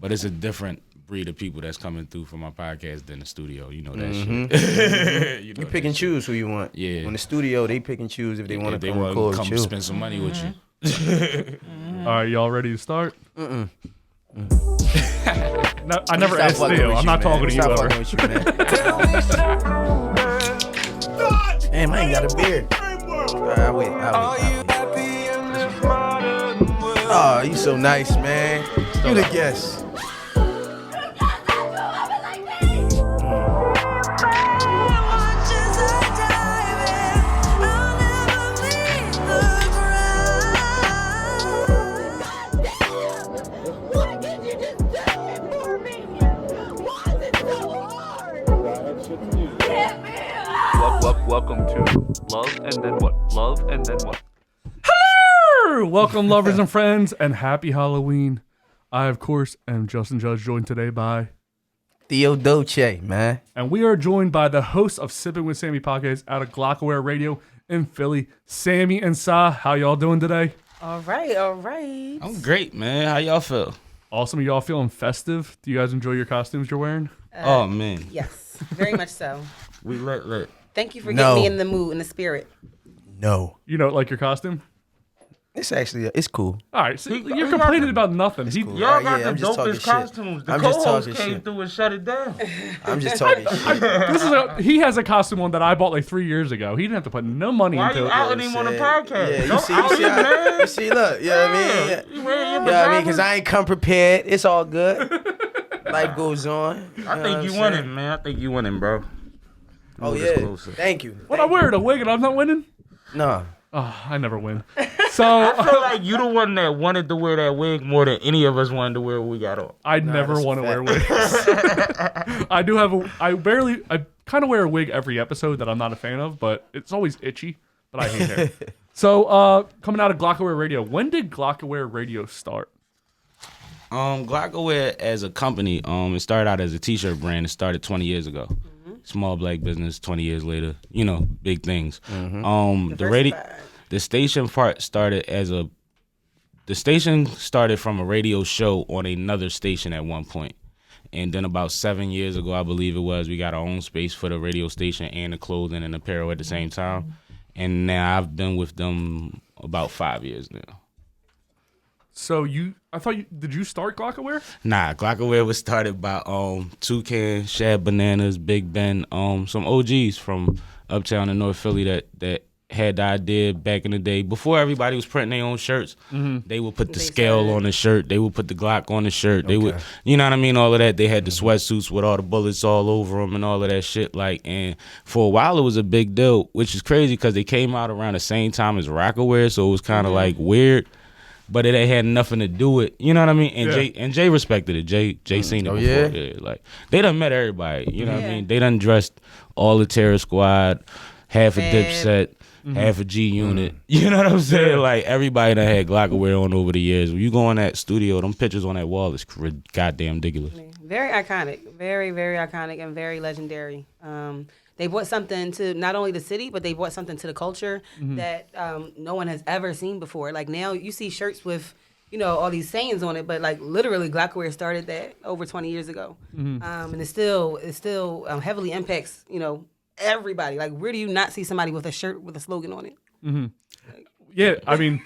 But it's a different breed of people that's coming through for my podcast than the studio. You know that shit. You pick and choose who you want. Yeah. In the studio, they pick and choose if they want to come record with you. Spend some money with you. All right, y'all ready to start? No, I never asked Theo. I'm not talking to you ever. Damn, I ain't got a beard. I'll wait. Oh, you so nice, man. You the guest. Welcome to Love and Then What? Love and Then What? Hello! Welcome, lovers and friends, and happy Halloween. I, of course, am Justin Judge, joined today by Theo Dolce, man. And we are joined by the host of Sippin Wit Sammie podcast out of Glockaware Radio in Philly, Sammy and Sa. How y'all doing today? All right. I'm great, man. How y'all feel? Awesome. Are y'all feeling festive? Do you guys enjoy your costumes you're wearing? Oh, man. Yes, very much so. We lit. Thank you for getting me in the mood, in the spirit. No. You don't like your costume? It's actually, it's cool. All right, so you're complaining about nothing. Cool. Y'all got the dopest costumes. The co-host came through and shut it down. I'm just talking shit. He has a costume one that I bought like 3 years ago. He didn't have to put no money into it. Why you outing him on the podcast? Yeah, you see, look, you know what I mean? You know what I mean? Because I ain't come prepared. It's all good. Life goes on. I think you winning, man. I think you winning, bro. Oh, yeah. Thank you. What, I wear the wig and I'm not winning? No. Oh, I never win. So I feel like you the one that wanted to wear that wig more than any of us wanted to wear what we got on. I never want to wear wigs. I do have I kind of wear a wig every episode that I'm not a fan of, but it's always itchy, but I hate hair. So, coming out of Glockaware Radio, when did Glockaware Radio start? Glockaware as a company, it started out as a t-shirt brand. It started 20 years ago. Small black business, 20 years later, big things. The station part started the station started from a radio show on another station at one point. And then about 7 years ago, I believe it was, we got our own space for the radio station and the clothing and apparel at the same time. And now I've been with them about 5 years now. So did you start Glockaware? Nah, Glockaware was started by Toucan, Shad Bananas, Big Ben, some OGs from Uptown in North Philly that had the idea back in the day. Before everybody was printing their own shirts, they would put the scale on the shirt, they would put the Glock on the shirt, they would, you know what I mean, all of that. They had the sweatsuits with all the bullets all over them and all of that shit. And for a while it was a big deal, which is crazy because they came out around the same time as Rockaware, so it was kind of like weird. But it had nothing to do with, you know what I mean? And Jay respected it. Jay seen it before. Yeah, like they done met everybody. You know what I mean? They done dressed all the Terror Squad, half a Dipset, half a G Unit. You know what I'm saying? Yeah. Like everybody done had Glockaware on over the years. When you go in that studio, them pictures on that wall is goddamn ridiculous. Very iconic. Very, very iconic and very legendary. They brought something to not only the city, but they brought something to the culture that no one has ever seen before. Like now you see shirts with, all these sayings on it, but like literally Glockaware started that over 20 years ago. And it still heavily impacts, everybody. Like where do you not see somebody with a shirt with a slogan on it? Yeah, I mean,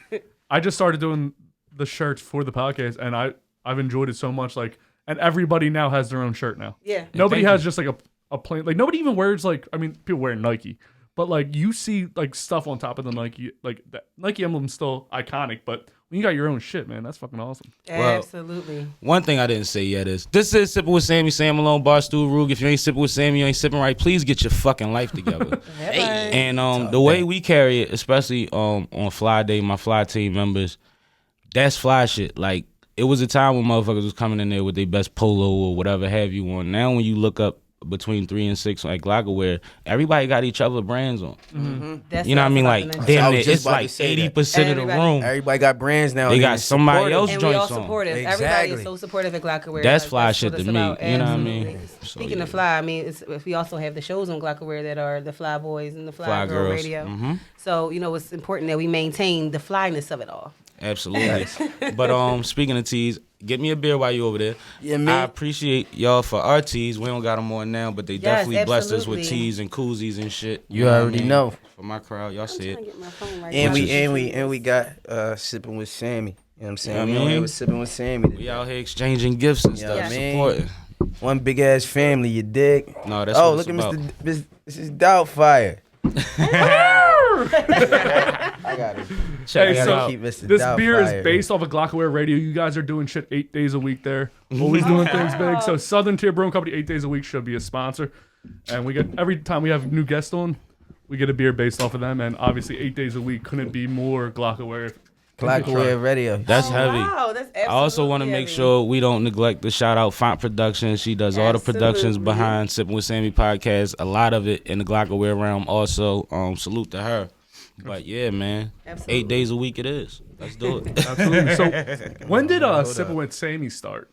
I just started doing the shirts for the podcast and I've enjoyed it so much. Like, and everybody now has their own shirt now. Yeah. Nobody has just like a plain, like nobody even wears people wear Nike, but like you see like stuff on top of the Nike, like that Nike emblem's still iconic, but when you got your own shit, man, that's fucking awesome. Absolutely. One thing I didn't say yet is this is Sippin Wit Sammie, Sam Malone, Barstool Rug. If you ain't sipping with Sammy, you ain't sipping right. Please get your fucking life together. And the way we carry it, especially on Fly Day, my Fly team members, that's fly shit. Like it was a time when motherfuckers was coming in there with their best polo or whatever have you on. Now when you look up between 3 and 6 like Glockaware, everybody got each other brands on. You know what I mean? Like damn it, it's like 80% of the room. Everybody got brands now. They got somebody else joints on. And we all supportive. Exactly. Everybody is so supportive at Glockaware. That's fly shit to me. About. You know what I mean? Speaking of fly, I mean, we also have the shows on Glockaware that are the Fly Boys and the Fly Girl Girls. Radio. So, it's important that we maintain the flyness of it all. Absolutely. But speaking of teas, get me a beer while you over there. Yeah, man. I appreciate y'all for our teas. We don't got them on now, but they definitely blessed us with teas and koozies and shit. You know what already I mean? know. For my crowd, y'all see it. And we got Sippin Wit Sammie. You know what I'm saying? We on here with Sippin Wit Sammie today. We out here exchanging gifts and stuff, supporting. One big ass family, you dig? No, that's what look it's at about. Mr. This is Doubtfire. I got it. Hey, so keep Mr. this beer Doubtfire. is based off of Glockaware Radio. You guys are doing shit 8 days a week there. Always doing things big. So Southern Tier Brewing Company 8 days a week should be a sponsor. And we get every time we have new guests on, we get a beer based off of them. And obviously 8 days a week couldn't be more Glockaware. Glockaware Radio. That's heavy. Wow, that's absolutely I also want to make sure we don't neglect the shout out Font Productions. She does all the productions behind Sippin Wit Sammie podcast. A lot of it in the Glockaware realm. Also, salute to her. But yeah, man, Absolutely. 8 days a week it is. Let's do it. Absolutely. So when did Sippin Wit Sammie start?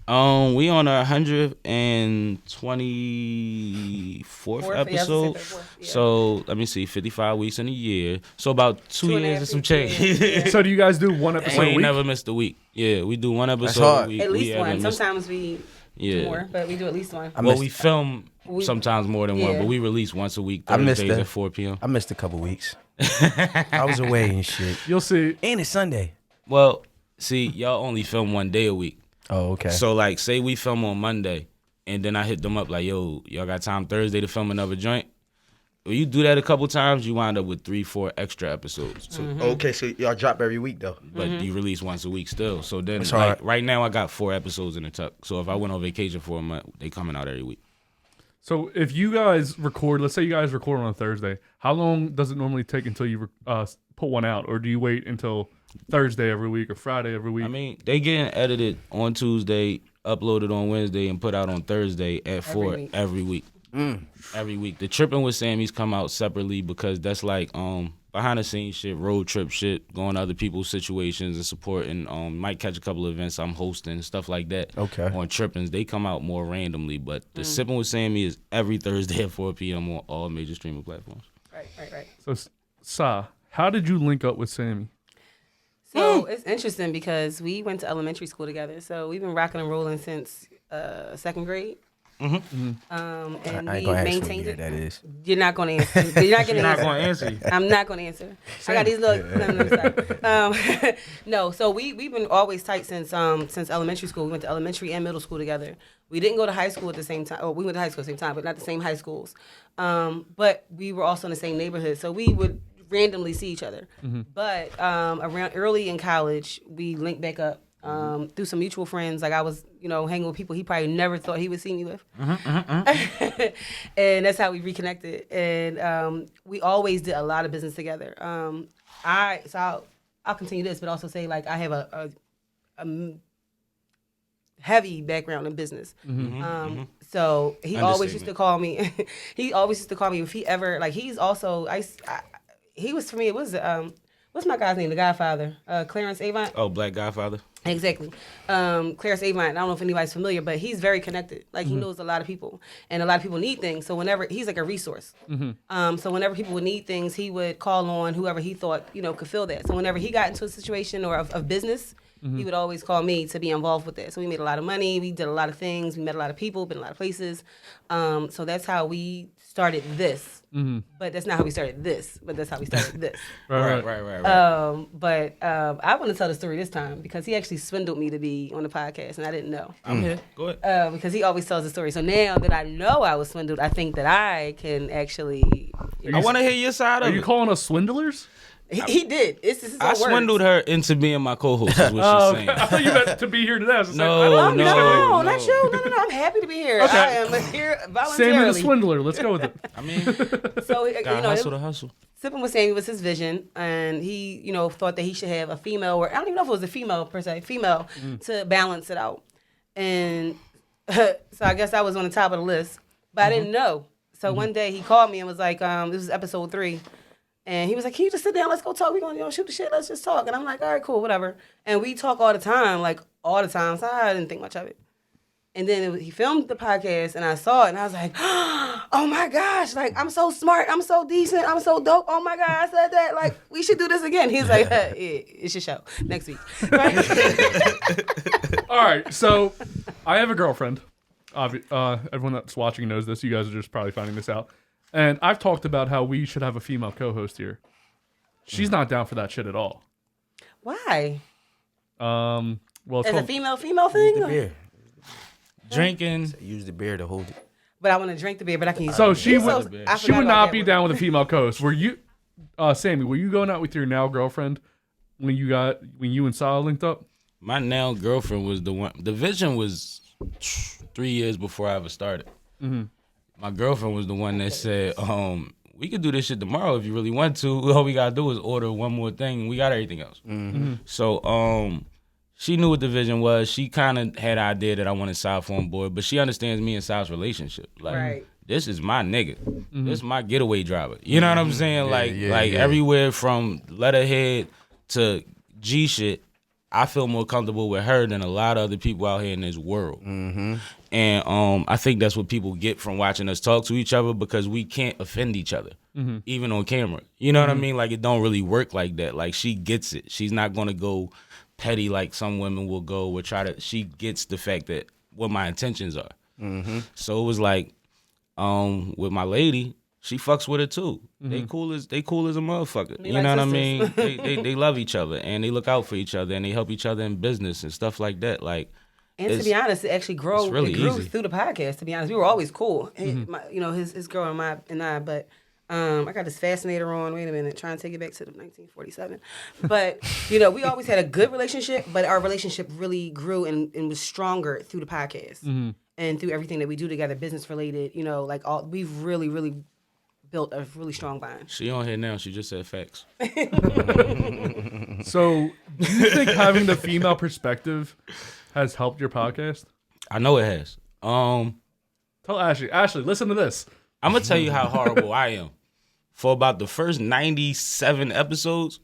We on our 124th episode. So let me see, 55 weeks in a year. So about 2 years and some change. So do you guys do one episode We a ain't week? never missed a week. Yeah, we do one episode hard. a week. At least We one. haven't missed- Sometimes we do more, but we do at least one. we film sometimes more than one, but we release once a week, I missed Thursdays that. at 4 p.m. I missed a couple weeks. I was away and shit. You'll see. And it's Sunday. Well, see, y'all only film one day a week. Oh, okay. So, like, say we film on Monday, and then I hit them up like, yo, y'all got time Thursday to film another joint? When you do that a couple times, you wind up with 3-4 extra episodes, too. Okay, so y'all drop every week, though. But you release once a week still. So then, That's like, hard. right now, I got 4 episodes in the tuck. So if I went on vacation for a month, they coming out every week. So if you guys record, let's say you guys record on a Thursday, how long does it normally take until you put one out? Or do you wait until Thursday every week or Friday every week? I mean, they getting edited on Tuesday, uploaded on Wednesday, and put out on Thursday at 4 every week. Every week. The Trippin' with Sammie's come out separately because that's like behind the scenes shit, road trip shit, going to other people's situations and supporting. Might catch a couple of events I'm hosting, stuff like that. Okay. On Trippins, they come out more randomly, but the Sippin' with Sammie is every Thursday at 4 p.m. on all major streaming platforms. Right. So, Sa, how did you link up with Sammie? So it's interesting because we went to elementary school together. So we've been rocking and rolling since second grade. And I we ain't gonna ask what maintained year it. that is. You're not going to answer. You're not going to answer. answer you. I'm not going to answer. I got these little. Stop. No, so we've been always tight since elementary school. We went to elementary and middle school together. We didn't go to high school at the same time. Oh, we went to high school at the same time, but not the same high schools. But we were also in the same neighborhood, so we would randomly see each other. But around early in college, we linked back up. Through some mutual friends, like I was, hanging with people he probably never thought he would see me with, and that's how we reconnected. And we always did a lot of business together. I'll continue this, but also say like I have a heavy background in business. So he always used to call me. He always used to call me if he ever like. He's also he was for me. It was what's my guy's name? The Godfather, Clarence Avant. Oh, Black Godfather. Exactly. Clarence Avant, I don't know if anybody's familiar, but he's very connected. Like, he knows a lot of people, and a lot of people need things. So whenever, he's like a resource. So whenever people would need things, he would call on whoever he thought, could fill that. So whenever he got into a situation or of business, he would always call me to be involved with that. So we made a lot of money. We did a lot of things. We met a lot of people, been a lot of places. So that's how we started this. But that's not how we started this. But that's how we started this. Right. But I want to tell the story this time because he actually swindled me to be on the podcast, and I didn't know. I'm here. Go ahead. Because he always tells the story. So now that I know I was swindled, I think that I can actually. I want to hear your side of Are you it. calling us swindlers? He did. It's his I own swindled words. her into being my co-host, is what she's saying. I thought you meant to be here today. I was just No, saying, I don't No, no. not you. No. I'm happy to be here. Okay. I am here Sammy voluntarily. the swindler. Let's go with it. I mean, So gotta hustle to hustle. Sippin Wit Sammie was his vision, and he, thought that he should have a female, or I don't even know if it was a female per se, to balance it out. And so I guess I was on the top of the list, but I didn't know. So one day he called me and was like, this was episode 3. And he was like, can you just sit down? Let's go talk. We're going to shoot the shit. Let's just talk. And I'm like, all right, cool, whatever. And we talk all the time, so I didn't think much of it. And then he filmed the podcast, and I saw it, and I was like, oh my gosh, like I'm so smart, I'm so decent, I'm so dope. Oh my God, I said that. Like we should do this again. He's like, it's your show next week. All right, so I have a girlfriend. Everyone that's watching knows this. You guys are just probably finding this out. And I've talked about how we should have a female co-host here. She's not down for that shit at all. Why? Well, it's As a called, female The thing? beer. Drinking. Use the beer to hold it. But I want to drink the beer, but I can use So it. she You're would I she forgot would about not that be one. down with a female co-host. Were you, Sammy? Were you going out with your now girlfriend when you and Sal linked up? My now girlfriend was the one. The vision was 3 years before I ever started. Mm-hmm. My girlfriend was the one that said, we could do this shit tomorrow if you really want to. All we gotta do is order one more thing and we got everything else. Mm-hmm. So she knew what the vision was. She kind of had an idea that I wanted Sal on board, but she understands me and Sal's relationship. Like, Right. this is my nigga. This is my getaway driver. You know what I'm saying? Yeah, yeah. Everywhere from letterhead to G shit, I feel more comfortable with her than a lot of other people out here in this world. Mm-hmm. And I think that's what people get from watching us talk to each other, because we can't offend each other, even on camera. You know what I mean? Like, it don't really work like that. Like, she gets it. She's not going to go petty like some women will go or she gets the fact that what my intentions are. So it was like, with my lady, she fucks with it too. They cool as a motherfucker. They You like know what I sisters. mean? they love each other and they look out for each other and they help each other in business and stuff like that. Like, And to be honest, it actually grew easy. through the podcast. To be honest, we were always cool. His girl and I, but I got this fascinator on. Wait a minute, trying to take it back to the 1947. But we always had a good relationship, but our relationship really grew and was stronger through the podcast and through everything that we do together, business related. We've really, really built a really strong bond. She on here now. She just said facts. So, do you think having the female perspective has helped your podcast? I know it has. Tell Ashley. Ashley, listen to this. I'm gonna tell you how horrible I am. For about the first 97 episodes,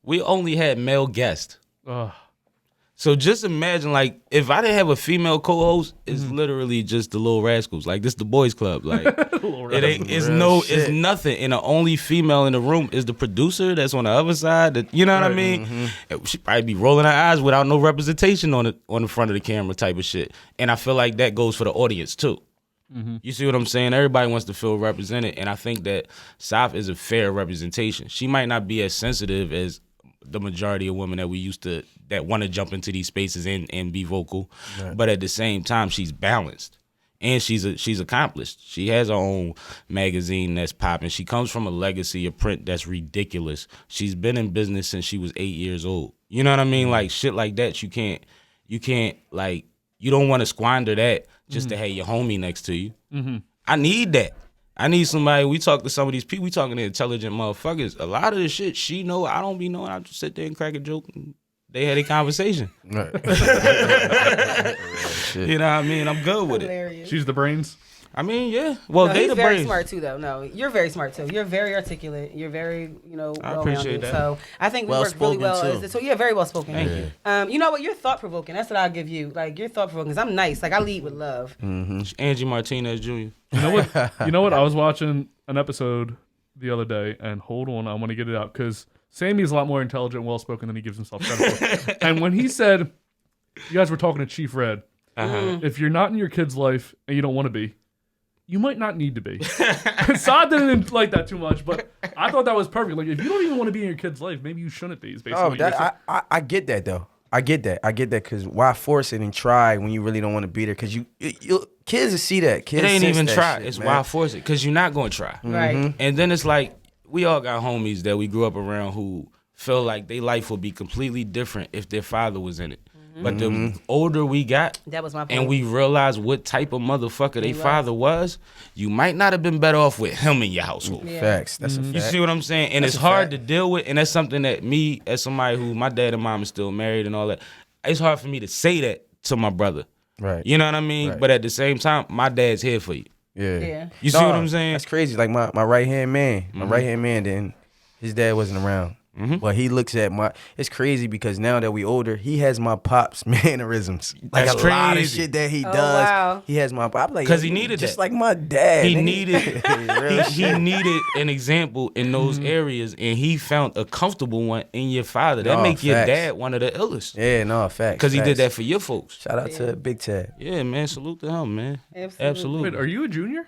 we only had male guests. Ugh. So just imagine, like, if I didn't have a female co-host, it's literally just the Little Rascals. Like, this the boys club. Like, it's nothing. And the only female in the room is the producer that's on the other side. You know what I mean? She'd probably be rolling her eyes without no representation on the front of the camera type of shit. And I feel like that goes for the audience too. You see what I'm saying? Everybody wants to feel represented, and I think that South is a fair representation. She might not be as sensitive as the majority of women that want to jump into these spaces and be vocal, but at the same time, she's balanced and she's accomplished. She has her own magazine that's popping. She comes from a legacy of print that's ridiculous. She's been in business since she was 8 years old. You know what I mean? Like, shit like that, you can't like, you don't want to squander that just to have your homie next to you. I need that. I need somebody. We talk to some of these people. We talking to intelligent motherfuckers. A lot of the shit she know, I don't be knowing. I just sit there and crack a joke and they had a conversation. Right. You know what I mean? I'm good with it. Hilarious. She's the brains. I mean, yeah. Well, No, they he's the very brains. smart too, though. No, you're very smart too. You're very articulate. You're very, I appreciate well-rounded. that. So I think we work really Well-spoken, well. too. So yeah, very well spoken. Thank you. You know what? You're thought provoking. That's what I'll give you. Like, you're thought provoking. Cause I'm nice. Like, I lead with love. Angie Martinez Jr. You know what? I was watching an episode the other day, and hold on, I want to get it out because Sammy's a lot more intelligent and well-spoken than he gives himself credit for. And when he said, you guys were talking to Chief Red, if you're not in your kid's life and you don't want to be, you might not need to be. Saad didn't like that too much, but I thought that was perfect. Like, if you don't even want to be in your kid's life, maybe you shouldn't be. Is basically Oh, what you're saying. I get that though. I get that because why force it and try when you really don't want to be there? Because you kids will see that. Kids It ain't sense even that try. shit, It's man. why force it? Because you're not going to try. Right. And then it's like, we all got homies that we grew up around who feel like their life would be completely different if their father was in it. But the older we got, That was my point. and we realized what type of motherfucker their father was, you might not have been better off with him in your household. Yeah. Facts. That's a fact. You see what I'm saying? And That's it's a hard fact. to deal with, and that's something that me, as somebody who, my dad and mom is still married and all that, it's hard for me to say that to my brother. Right. You know what I mean? Right. But at the same time, my dad's here for you. Yeah. You see what I'm saying? That's crazy. Like my right hand man. My right hand man. Then his dad wasn't around. But he looks at it's crazy because now that we older, he has my pop's mannerisms. Like That's a lot of crazy. shit that he does. Wow. He has my pop. Like, 'Cause yo, he needed just that. like my dad. He nigga. needed Real he shit. needed an example in those areas, and he found a comfortable one in your father. That No, make your facts. dad one of the illest. Yeah, no, facts. Because he did facts. that for your folks. Shout out to Big Ted. Yeah, man. Salute to him, man. Absolutely. Wait, are you a junior?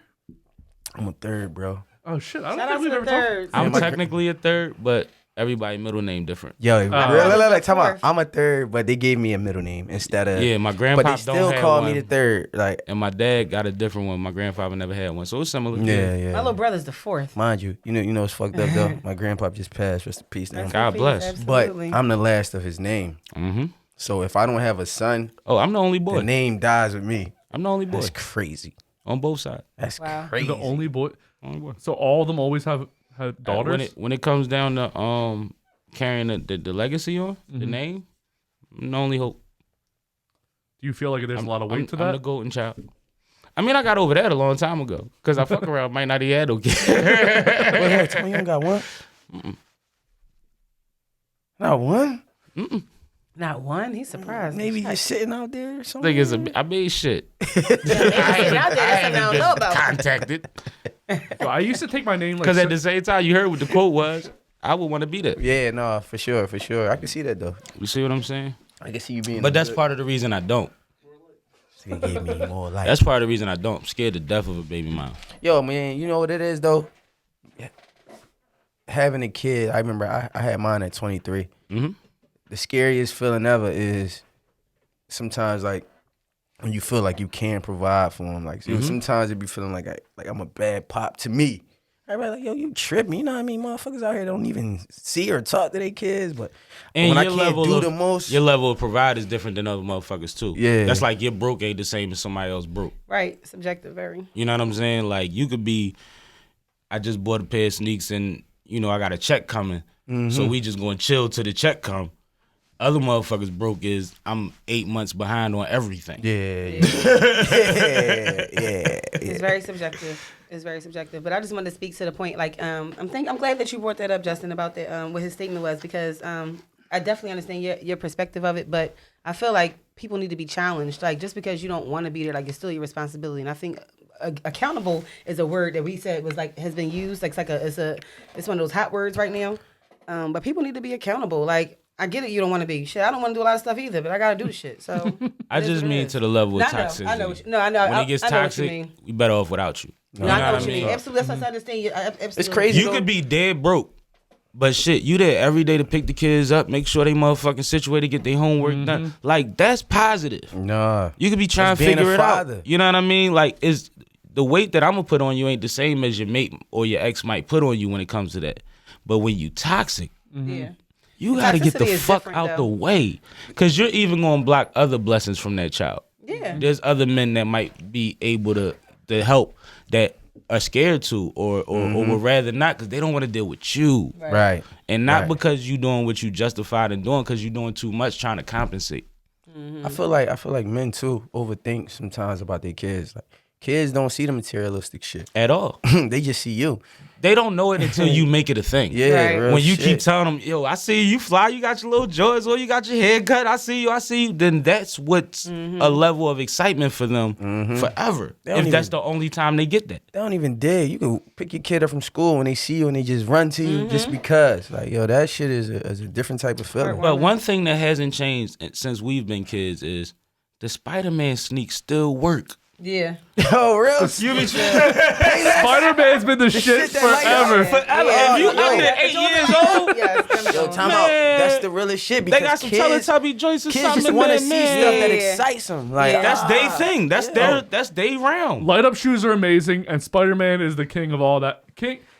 I'm a third, bro. Oh shit! I Shout don't out think to we've the ever talked. third. I'm my- technically a third, but everybody middle name different. Yo, Oh. like, talk about, Fourth. I'm a third, but they gave me a middle name instead of. Yeah, my grandpa But they don't still have call one, me the third. Like, and my dad got a different one. My grandfather never had one, so it's similar. yeah. My little brother's the fourth. Mind you, you know it's fucked up though. My grandpa just passed. Rest in peace. Now. God bless. But Absolutely. I'm the last of his name. Mm-hmm. So if I don't have a son, Oh, I'm the only the boy. name dies with me. I'm the only boy That's crazy. on both sides. That's Wow. crazy. The only boy. Only boy. So all of them always have had daughters. When it comes down to carrying the legacy on the name, I'm the only hope. Do you feel like there's a lot of weight to I'm that? the golden child. I mean, I got over that a long time ago because I fuck around might not have had no kid. Wait, tell me you don't got one? Not one? Not one. He's surprised. Maybe just sitting out there or something? Thing is, I made shit. Maybe sitting out there. That's something I don't know about. Contacted Yo, I used to take my name like. because at the same time, you heard what the quote was. I would want to be there. Yeah, no, for sure. I can see that though. You see what I'm saying? I can see you being. But that's part of the reason I don't. He gave me more life. That's part of the reason I don't. I'm scared to death of a baby mom. Yo, man, you know what it is though? Having a kid, I remember I had mine at 23. Mhm. The scariest feeling ever is sometimes like when you feel like you can't provide for them. Like sometimes it be feeling like I'm a bad pop to me. Everybody like, yo, you tripping. You know what I mean? Motherfuckers out here don't even see or talk to their kids. But And when I your can't level do of the most, your level of provide is different than other motherfuckers too. Yeah. That's like your broke ain't the same as somebody else broke. Right. Subjective, very. You know what I'm saying? Like you could be, I just bought a pair of sneaks and I got a check coming, so we just gonna chill till the check come. Other motherfuckers broke is I'm 8 months behind on everything. yeah. It's very subjective. It's very subjective. But I just wanted to speak to the point. Like, I'm glad that you brought that up, Justin, about that. What his statement was, because I definitely understand your perspective of it. But I feel like people need to be challenged. Like, just because you don't want to be there, like, it's still your responsibility. And I think accountable is a word that we said was like has been used. Like, it's one of those hot words right now. But people need to be accountable. Like, I get it. You don't want to be shit. I don't want to do a lot of stuff either, but I gotta do the shit. So I just mean to the level of I know. toxicity. I know. I know. When it gets I know what you toxic, mean. we better off without you. No, I know what you mean. Absolutely. That's what I understand you. Absolutely. It's crazy. You could be dead broke, but shit, you there every day to pick the kids up, make sure they motherfucking situated, get their homework done. Like that's positive. Nah. You could be trying to That's being figure a it father. out. You know what I mean? Like it's the weight that I'm gonna put on you ain't the same as your mate or your ex might put on you when it comes to that. But when you toxic, Yeah. you gotta get the Toxicity is fuck different, out though. the way, cause you're even gonna block other blessings from that child. Yeah. There's other men that might be able to help that are scared to or would rather not because they don't want to deal with you. Right. And not Right. because you doing what you justified in doing, because you're doing too much trying to compensate. I feel like men too overthink sometimes about their kids. Like kids don't see the materialistic shit. At all. They just see you. They don't know it until you make it a thing. Yeah. Right. Real When you shit. keep telling them, yo, I see you fly, you got your little joints, or you got your hair cut, I see you, then that's what's a level of excitement for them forever. They don't If that's even- the only time they get that. They don't even dare. You can pick your kid up from school when they see you and they just run to you just because. Like, yo, that shit is a different type of feeling. But one thing that hasn't changed since we've been kids is the Spider-Man sneaks still work. Yeah. Yo, real Spider-Man's been the shit shit that light up. forever. If you yo. under 8 years old, Yeah. Yo, time out. That's the realest shit they because got some kids Teletubby joints or just something. want to man, see man. stuff that Yeah. excites them. Like, Yeah. That's their thing. That's their round. Light up shoes are amazing, and Spider-Man is the king of all that.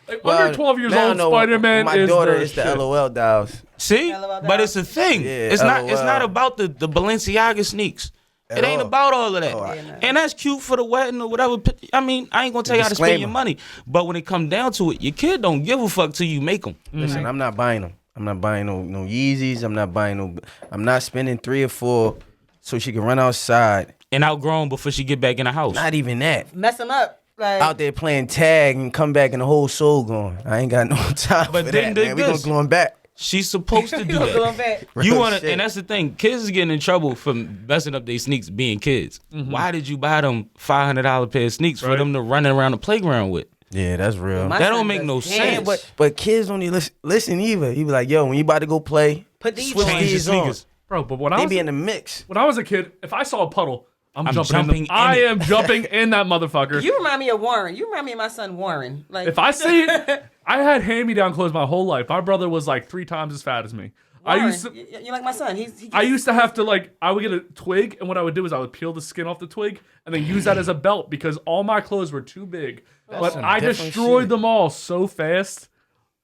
Like, Well, under 12 years now I old, know Spider-Man my is daughter the is the shit. LOL dolls. See, LOL but it's a thing. Yeah, it's not. It's LOL. not about the Balenciaga sneaks. At It ain't all. about all of that. Oh, Yeah, no. And that's cute for the wedding or whatever. I mean, I ain't gonna tell you how to spend your Disclaimer. money. But when it come down to it, your kid don't give a fuck till you make them. Listen, I'm not buying them. I'm not buying no Yeezys. I'm not spending 3 or 4 so she can run outside. And outgrown before she get back in the house. Not even that. Mess them up. Like, Out there playing tag and come back and the whole soul gone. I ain't got no time But for then that, man. We gonna this. glue 'em back. She's supposed to do Going that. back. You want shit. to, and that's the thing. Kids is getting in trouble for messing up their sneaks being kids. Why did you buy them $500 pair of sneaks for Right. them to run around the playground with? Yeah, that's real. My That son don't make does no damn, sense. But kids don't even listen either. You be like, yo, when you about to go play, Put these switch on. Change your these on. sneakers. Bro, but when They I be was in the mix. a kid, if I saw a puddle, I'm I'm jumping jumping in. in I it. am jumping in that motherfucker. You remind me of Warren. You remind me of my son Warren. Like If I see, I had hand-me-down clothes my whole life. My brother was like 3 times as fat as me. Warren, I used to. you're like my son. He I used to have to like, I would get a twig, and what I would do is I would peel the skin off the twig and then use that as a belt because all my clothes were too big. But some I different destroyed shit. them all so fast.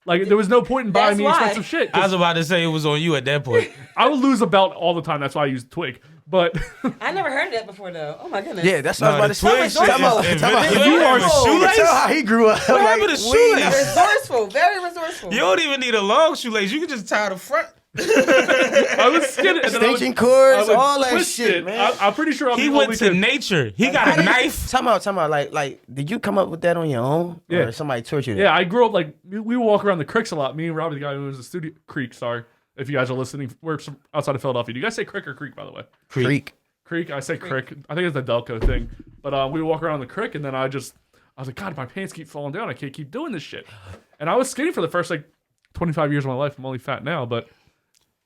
Like there was no point in buying That's me why. expensive shit. 'cause I was about to say it was on you at that point. I would lose a belt all the time. That's why I used twig. But I never heard that before though. Oh my goodness. Yeah, that's what I was about to say. twig Talk about- shit is- talk about- if you you are are a shoelace? Tell how he grew up. What happened to shoelace? Resourceful. Very resourceful. You don't even need a long shoelace. You can just tie the front. I was skinny. And then I would- Extension I cords, would all that twist shit, it. man. I'm pretty sure I'm He the went only to kid. nature. He got a knife. Time out. Like, did you come up with that on your own? Yeah. Or somebody taught you that? Yeah, I grew up like we would walk around the creeks a lot. Me and Robbie, the guy who owns the studio creek. Sorry, if you guys are listening, we're outside of Philadelphia. Do you guys say crick or creek? By the way, Creek. creek. I say crick. I think it's a Delco thing. But we would walk around the creek, and then I was like, God, my pants keep falling down. I can't keep doing this shit. And I was skinny for the first like 25 years of my life. I'm only fat now, but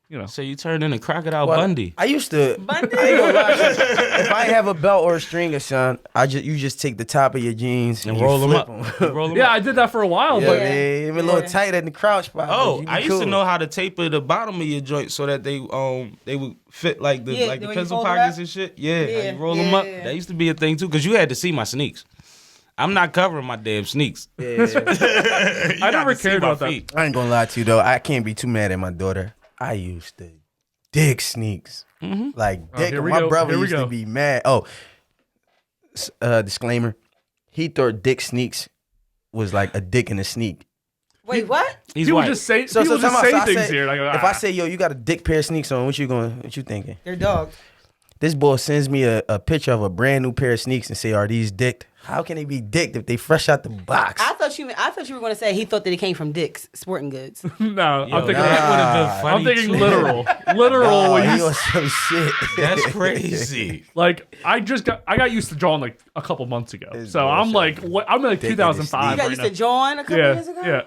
you know. So you turned into Crocodile Well, Bundy. I used to. Bundy. I ain't gonna lie to you. If I have a belt or a stringer, son, you just take the top of your jeans And you roll them flip up. You roll 'em Yeah, up. I did that for a while, Yeah, but they a little tight at the crouch spot. but Oh, you be I used cool. to know how to taper the bottom of your joint so that they would fit like the Yeah, like the when you pencil fold it pockets up? and shit. Yeah, Yeah, you roll them up. yeah. That used to be a thing too, cause you had to see my sneaks. I'm not covering my damn sneaks. Yeah. I never cared about that. I ain't gonna lie to you though. I can't be too mad at my daughter. I used to dig sneaks. Like dick. here we My go. brother Here we used to go. be mad. Oh, disclaimer. He thought dick sneaks was like a dick in a sneak. Wait, what? He's People white. just say So people just time out. say So I things say- here. Like, If I say, yo, you got a dick pair of sneaks on, what you thinking? They're dogs. This boy sends me a picture of a brand new pair of sneaks and say, are these dicked? How can they be dicked if they fresh out the box? I thought you were going to say he thought that it came from Dick's Sporting Goods. no, Yo, I'm thinking. that would have been funny. I'm thinking too. literal, literal. Oh, when he you on some shit. That's crazy. like, I got used to drawing like a couple months ago. It's So I'm bullshit. like, what? I'm like Dick in 2005 You got right used now. to join a couple Yeah, years ago? yeah.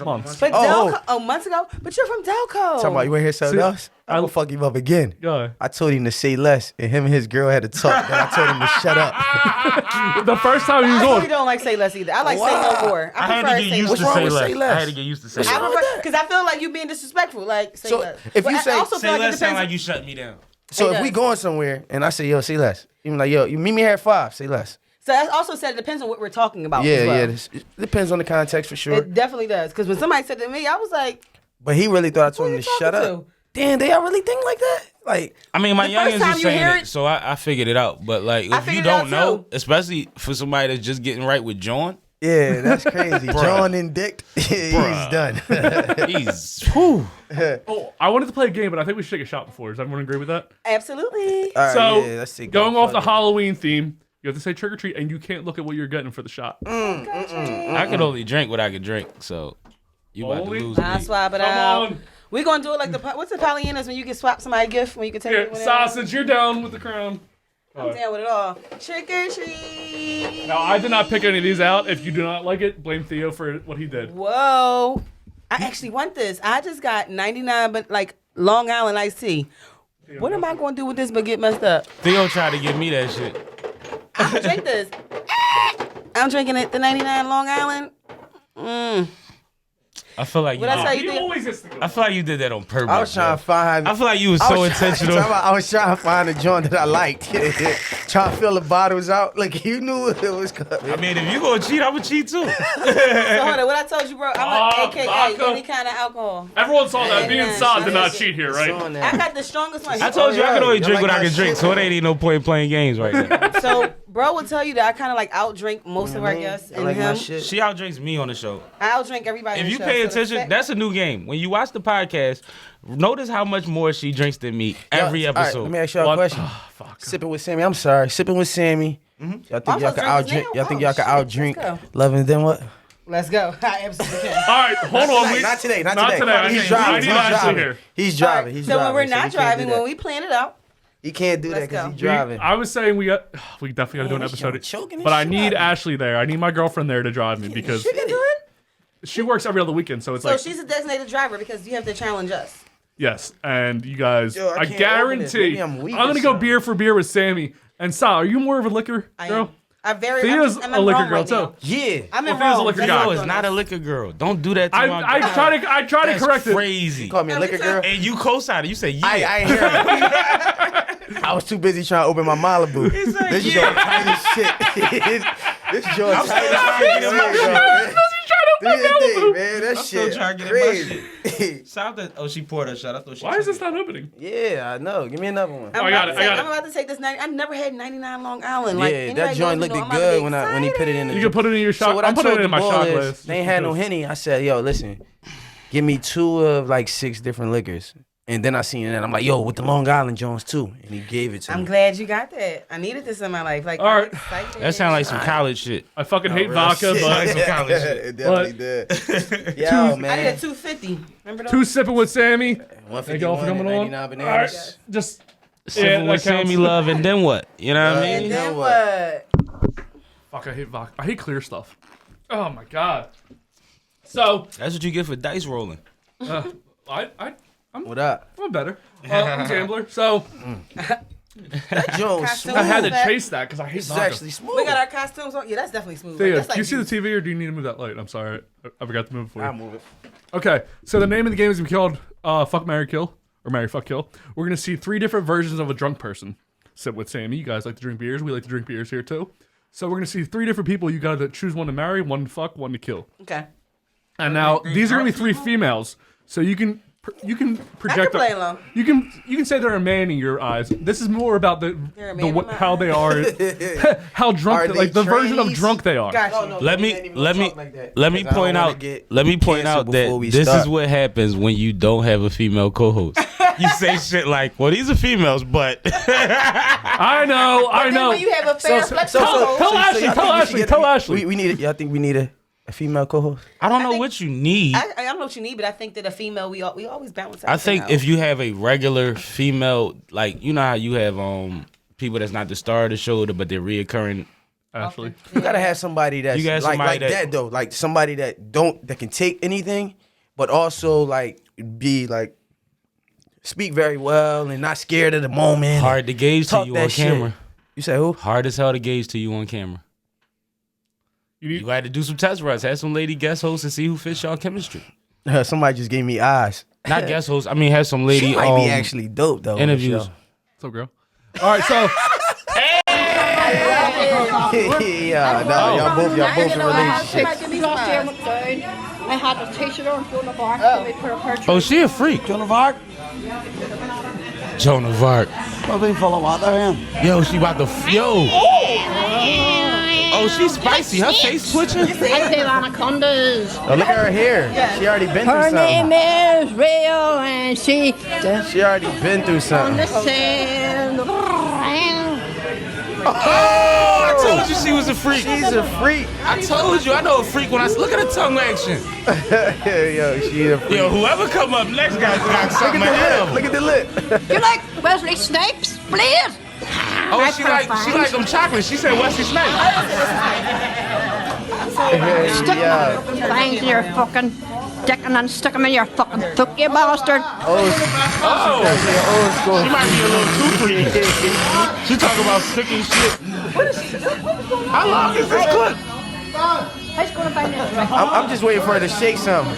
Months. But Oh. Delco, months ago? But you're from Delco. Talking about you ain't hear something See, else? I'm gonna fuck him up again. Yeah. I told him to say less, and him and his girl had to talk. Then I told him to shut up. The first time he was I really on, don't like say less either. I like say no more. I I had prefer to get say used What's to wrong say with less. say less? I had to get used to say What's less. wrong with that? Because I feel like you being disrespectful. Like, say So, less. if But you I say- also Say feel like it less sound depends. like you shut me down. So It if we does. going somewhere, and I say, yo, say less. You be like, yo, you meet me here at 5. Say less. So that also said it depends on what we're talking about. Yeah, as well. yeah. It depends on the context for sure. It definitely does. Because when somebody said to me, I was like, But he really thought I told Who him you to shut talking up. to? Damn, they all really think like that? Like, I mean, my The first youngins time was you saying hear it, it- so I figured it out. But like, I if you figured it out, don't know, too. especially for somebody that's just getting right with John, yeah, that's crazy. Bruh. John and Dick, he's Bruh. done. he's whew. oh, I wanted to play a game, but I think we should take a shot before. Does everyone agree with that? absolutely. All right, So, yeah, let's take going that. off the Fuck it. Halloween theme, you have to say trick or treat, and you can't look at what you're getting for the shot. I could only drink what I could drink, so you about to Only- lose I me. swap it Come out. on. We're going to do it like what's the Pollyannas when you can swap somebody a gift when you can take Here, it? sausage, you're down with the crown. I'm down with it all. Trick or treat. Now, I did not pick any of these out. If you do not like it, blame Theo for what he did. Whoa. I actually want this. I just got 99, but like Long Island iced tea. What am I going to do with this but get messed up? Theo tried to give me that shit. I'm going to drink this. I'm drinking it, the 99 Long Island. I feel like you. What I tell Did. you? He always gets to go. I feel like you did that on purpose. I was trying to find. I feel like you was I so was trying- intentional. I was trying to find a joint that I liked. Trying to fill the bottles out. Like, you knew it was coming. I mean, if you gonna cheat, I would cheat too. So hold on, what I told you, bro, I'm an AKA, vodka. any kind of alcohol. Everyone saw that. Me and Yeah, Saad did yeah. not cheat here, It's right? on I there. got the strongest one. I told you I yeah. can only You drink like what I my can drink, shit, so it ain't no point in playing games right now. So, bro will tell you that I kind of like outdrink most of our guests I and like my him. shit. She outdrinks me on the show. I outdrink everybody. If in you the pay show, so the attention, fact- that's a new game. When you watch the podcast, notice how much more she drinks than me every All right, episode. let me ask y'all a What? question. Oh, fuck. Sipping with Sammy. I'm sorry. Sipping with Sammy. Y'all think I'm y'all supposed can to drink outdrink? this now? Y'all think Oh, y'all can shit. outdrink Let's go. Love and then what? Let's go. I absolutely can. All right, hold on. Not today. Not today. I need Ashley here. He's driving. He's so driving. when we're not he can't driving, do that. when we plan it out, He can't do that Let's because go. he's driving. I was saying we definitely got to do an Man, episode. y'all choking But the I shit need out of me. Ashley there. I need my girlfriend there to drive me because she can do it. she works every other weekend. So it's So like, she's a designated driver because you have to challenge us. yes. And you guys, Yo, I I can't open this. guarantee, Maybe I'm I'm weak going or to go something. beer for beer with Sammy. And Sal, are you more of a liquor I girl? am. I'm very. Thea's I'm a liquor wrong girl right too. now. Yeah. I'm in Well, Thea's a wrong. liquor That's guy. what No, I'm it's doing. not a liquor girl. Don't do that to my I girl. try to That's correct it. crazy. You call me a liquor girl? And you co-signed it. You say yeah. I ain't hear it. I was too busy trying to open my Malibu. He's like, This yeah. joint tight as shit. This joint I'm tight still as trying to shit. get in my man. Do your thing, man. That I'm still shit trying to get in my crazy. Shout out to, she poured her shot. I thought she Why is took this not opening? Yeah, I know. Give me another one. I got it. I'm about to take this 90. I've never had 99 Long Island. Like, Yeah, anybody that joint knows me looked know I'm about to good be when he put it in the. You can put it in your shot. So what I'm I putting told it the in my boys, shot glass. they ain't had no Henny. I said, yo, listen, give me 2 of like 6 different liquors. And then I seen it and I'm like, yo, with the Long Island Jones too. And he gave it to I'm me. glad you got that. I needed this in my life. Like, All I'm right. excited. That sounds like some college shit. I fucking hate Real vodka, shit. but some college shit. It definitely did. Yo, I did man. 250. Remember those? two sipping with Sammy. Thank y'all for 151 coming and on. 99 All bananas. right, just Sipping that with counts. Sammy Love, and then what? You know what I And mean? then what? what? Fuck, I hate vodka. I hate clear stuff. Oh my god. So, That's what you get for dice rolling. What up? I'm better. I'm a gambler. So That Jones Costume. smooth. I had to That- chase that because I hate This is vodka. actually smooth. We got our costumes on. Yeah, that's definitely smooth. Thea, That's do you like see the juice. TV or do you need to move that light? I'm sorry. I forgot to move it for I'll you. move it. Okay, so the name of the game is called Fuck, Marry, Kill. Or Marry, Fuck, Kill. We're going to see 3 different versions of a drunk person. Sit with Sammy. You guys like to drink beers. We like to drink beers here too. So we're going to see 3 different people. You got to choose one to marry, one to fuck, one to kill. Okay. And now these are going to be 3 females. So you can project. play along. You can say they're a man in your eyes. This is more about They're a man in my how they are, how drunk, Are they, they like the version of trainees? drunk they are. Gotcha. Let me point out canceled that before we this start. is what happens when you don't have a female co-host. You say shit like, "Well, these are females, but I know. Then when you have a fair, flexible tell Ashley, y'all tell think we Ashley, should tell get- Ashley. We need it. Y'all think we need a female co-host? I don't know think- what you need." I don't know what you need, but I think that a female, we always balance out. I think if you have a regular female, like you know how you have people that's not the star of the show, but they're reoccurring. Ashley. You gotta have somebody that's You got like somebody that- that though, like somebody that can take anything, but also like be like speak very well and not scared of the moment. Hard to gauge to Talk you that on shit. camera. You say who? Hard as hell to gauge to you on camera. You You need, had to do some test runs. Have some lady guest hosts and see who fits y'all chemistry. Somebody just gave me eyes. Not guest hosts. I mean, have some lady She might be actually dope though. on the interviews. show. what's up, girl? All right, so Yeah, no, y'all both in relationships. I had a t-shirt on Joan of Arc, so we put a picture. Oh, she a freak. Joan of Arc? Joan of Arc. Probably full of water, him. Yo, she about to yo. Oh, she's spicy. Her face twitching. I feel anacondas. Oh, look at her hair. She already been through Her something. name is Real, and she She already been through something. understands. Oh, I told you she was a freak. She's a freak. I told you. I know a freak when I look at her tongue action. Yo, she a freak. Yo, whoever come up next got Look something ahead at of the lip. him. Look at the lip. You like Wesley Snipes? Please. Oh, she like them chocolate. She said Wesley Snipes. Stick Yeah. things in your fucking dick and then stick them in your fucking throat, you bastard. Oh, Old school. she might be a little too freaky. She talk about sticking shit. How long is this clip? I was going to find this. I'm just waiting for her to shake something.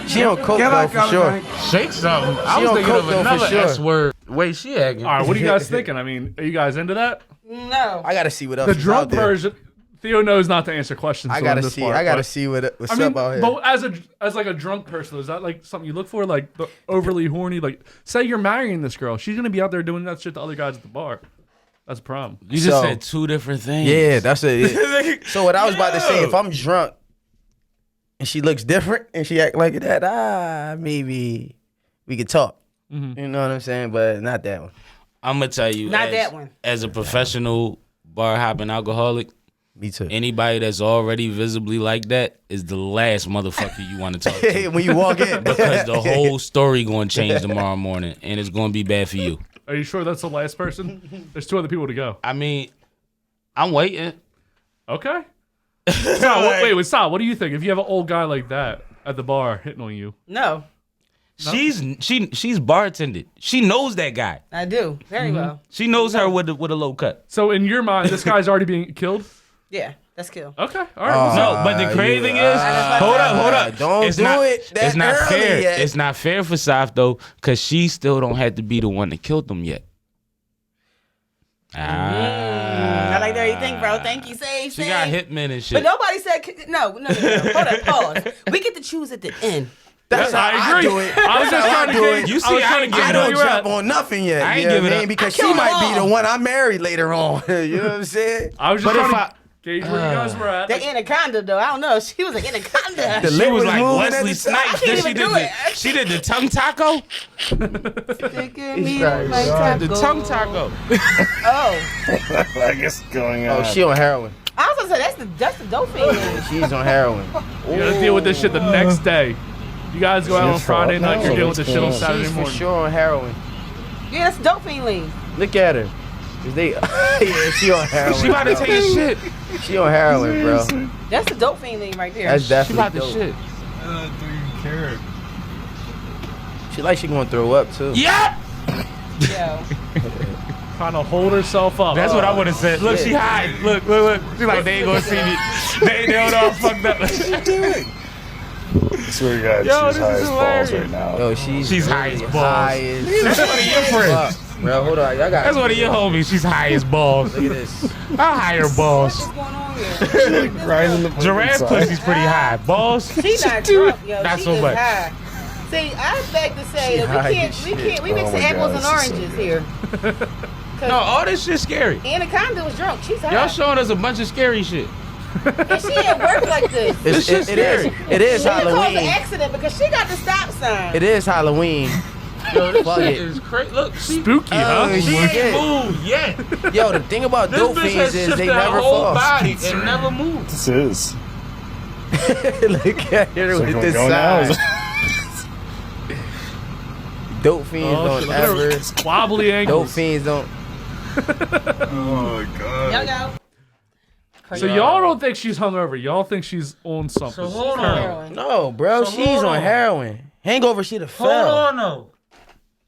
She don't coke though for sure. Shake something. I She was on thinking coke, of though, for another sure. S word. Wait, she acting. all right, what are you guys thinking? I mean, are you guys into that? No. I gotta see what else. The is drunk out there. version. Theo knows not to answer questions. I on gotta this see. part, I gotta but- see what's I mean, up out here. but as like a drunk person, is that like something you look for? Like the overly horny? Like, say you're marrying this girl, she's gonna be out there doing that shit to other guys at the bar. That's a problem. You just So- said 2 different things. Yeah, that's it. So what I was about to say, if I'm drunk and she looks different and she act like that, maybe we could talk. You know what I'm saying? But not that one. I'm gonna tell you. Not as, that one. As a professional bar hopping alcoholic, Me too. Anybody that's already visibly like that is the last motherfucker you want to talk to. When you walk in. Because the whole story going to change tomorrow morning, and it's going to be bad for you. Are you sure that's the last person? There's 2 other people to go. I mean, I'm waiting. Okay. Wait, stop. What do you think? If you have an old guy like that at the bar hitting on you? No, She's bartended. She knows that guy. I do very well. She knows her with a low cut. So in your mind, this guy's already being killed? Yeah, that's kill. Okay. All right. No, but the crazy thing is, hold up. Don't it's do not, it that It's not early fair. yet. It's not fair for Saf though, because she still don't have to be the one that killed them yet. I like that you think, bro. Thank you. Say. She got hitmen and shit. But nobody said no. Hold up, pause. We get to choose at the end. That's how I I agree. do it. I was That's just how trying to I do get it. You see, I ain't I giving don't up. jump on nothing yet. I ain't you know giving what I up. mean? Because I she killed might them be all. the one I marry later on. You know what I'm saying? I was just But trying if to gauge where you guys were at. The anaconda, though. I don't know. She was an anaconda. The She lip was like moving at Wesley the time. Snipes. I can't even do it. She did the tongue taco. The tongue taco. Oh, I guess going on. Oh, she on heroin. I was gonna say that's the dope thing. She's on heroin. You gotta deal with this shit the next day. You guys go out on Friday night, you're dealing with this shit on Saturday She's for morning. sure on heroin. Yeah, that's dope fiend lean. Look at her. Is they? Yeah, she on heroin. She about to take a shit. She on heroin, bro. That's the dope fiend lean right there. That's She definitely about to dope. shit. She like she gonna throw up too. Yep. Yo. Trying to hold herself up. That's what I would have said. Look, she high. Look. She like, they ain't gonna see me. They don't all fucked up. I swear to God, Yo, she's this high is as balls hilarious. right now. Yo, She's high as balls. High as That's one of your friends. fuck. Bro, hold on. Y'all got. That's one of your homies. She's high as balls. Look at this. How high are balls? What's going on here? Grinding the Giraffe pussy's pretty high. Balls? She not drunk, yo. Not she so just much. high. See, I beg to say She that high we as shit. we mixing Oh my apples God, and this is so oranges here. No, all this shit's scary. Anaconda was drunk. She's high. Y'all showing us a bunch of scary shit. And she at work like this. This shit's It is. scary. It is She caused an Halloween. accident because she got the stop sign. It is Halloween. Yo, this Fuck shit it. is crazy. Look, she, Spooky, huh? Oh, she shit. ain't moved yet. Yo, the thing about This dope bitch fiends has is shifted they her never whole fall. body and never moved. This is. Look at her So with can we this go now? side. Dope fiends Oh, don't shit, look at her ever. wobbly Dope ankles. fiends don't. Oh, God. Yo, yo. So y'all don't think she's hungover. Y'all think she's on something. So hold on. Heroin. No, bro, So she's hold on on. heroin. Hangover, she'd have Hold fell. on, though.